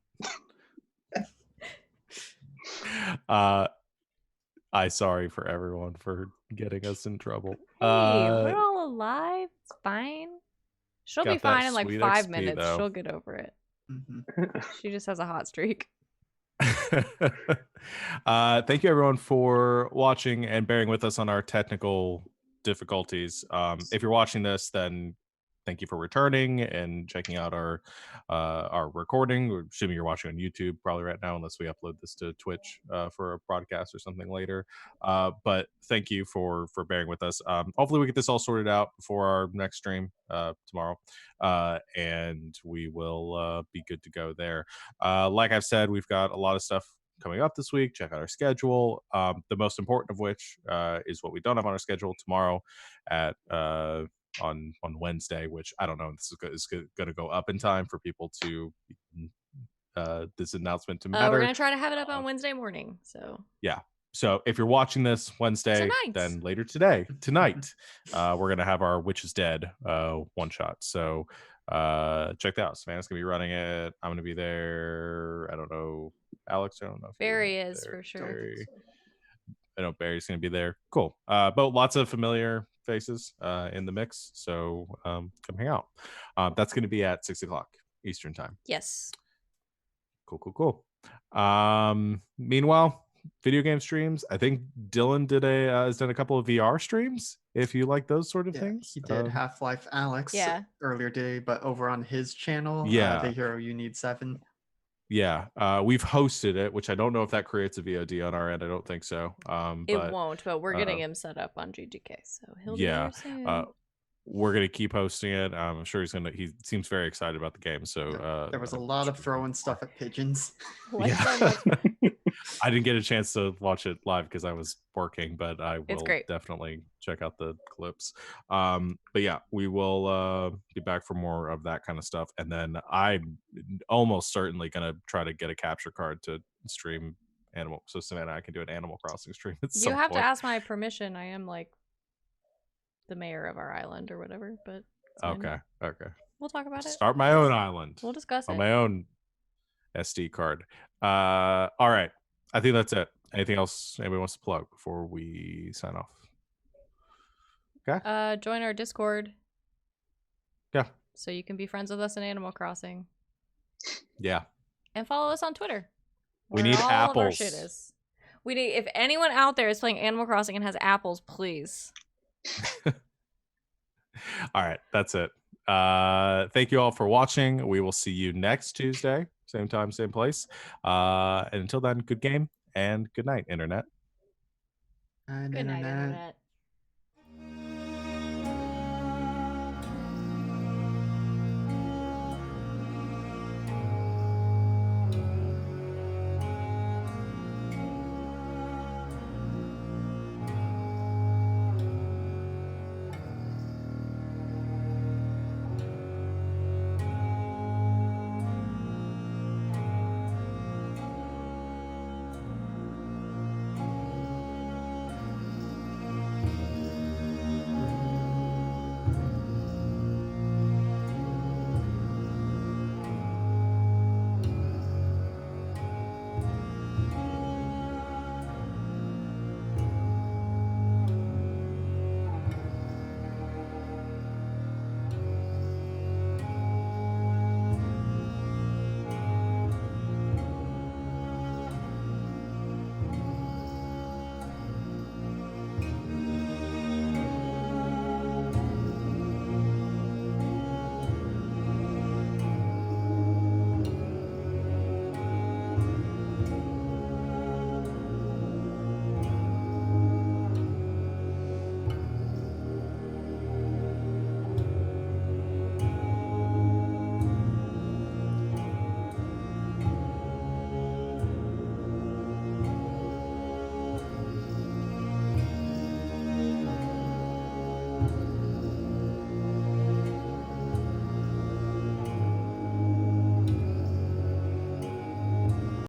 I sorry for everyone for getting us in trouble. Hey, we're all alive. It's fine. She'll Got be fine that in like sweet 5 XP minutes. though. She'll get over it. Mm-hmm. She just has a hot streak. Thank you everyone for watching and bearing with us on our technical difficulties. If you're watching this, then thank you for returning and checking out our recording. We're assuming you're watching on YouTube probably right now, unless we upload this to Twitch for a broadcast or something later. But thank you for bearing with us. Hopefully we get this all sorted out before our next stream tomorrow, and we will be good to go there. Like I've said, we've got a lot of stuff coming up this week. Check out our schedule. The most important of which is what we don't have on our schedule tomorrow at on Wednesday, which I don't know if this is going to go up in time for people to this announcement to We're matter. gonna try to have it up on Wednesday morning. So yeah. So if you're watching this Wednesday, Tonight. then later tonight, we're gonna have our Witch is Dead one shot. So check that out. Savannah's gonna be running it. I'm gonna be there. I don't know, Alex. I don't know if you're Barry is there. for sure. Barry. I know Barry's gonna be there. Cool. But lots of familiar faces in the mix. So come hang out. That's gonna be at 6:00 Eastern time. Yes. Cool. Meanwhile, video game streams. I think Dylan has done a couple of VR streams. If you like those sort of things, he did Half-Life Alex earlier today, but over on his channel, The Hero You Need 7. Yeah, we've hosted it, which I don't know if that creates a VOD on our end. I don't think so. It won't, but we're getting him set up on GGK, so he'll be there soon. We're gonna keep hosting it. I'm sure he seems very excited about the game. So there was a lot of throwing stuff at pigeons. I didn't get a chance to watch it live because I was working, but I will definitely check out the clips. But yeah, we will be back for more of that kind of stuff. And then I'm almost certainly gonna try to get a capture card to stream Animal. So Savannah, I can do an Animal Crossing stream at some You have point. to ask my permission. I am like the mayor of our island or whatever, but okay. We'll talk about it. Start my own island. We'll discuss on it. my own SD card. All right. I think that's it. Anything else anybody wants to plug before we sign off? Okay. Join our Discord. Yeah. So you can be friends with us in Animal Crossing. Yeah. And follow us on Twitter. We need all apples. Of our shit is. We need, if anyone out there is playing Animal Crossing and has apples, please. All right, that's it. Thank you all for watching. We will see you next Tuesday, same time, same place. And until then, good game and good night, Internet. And Good night, Internet.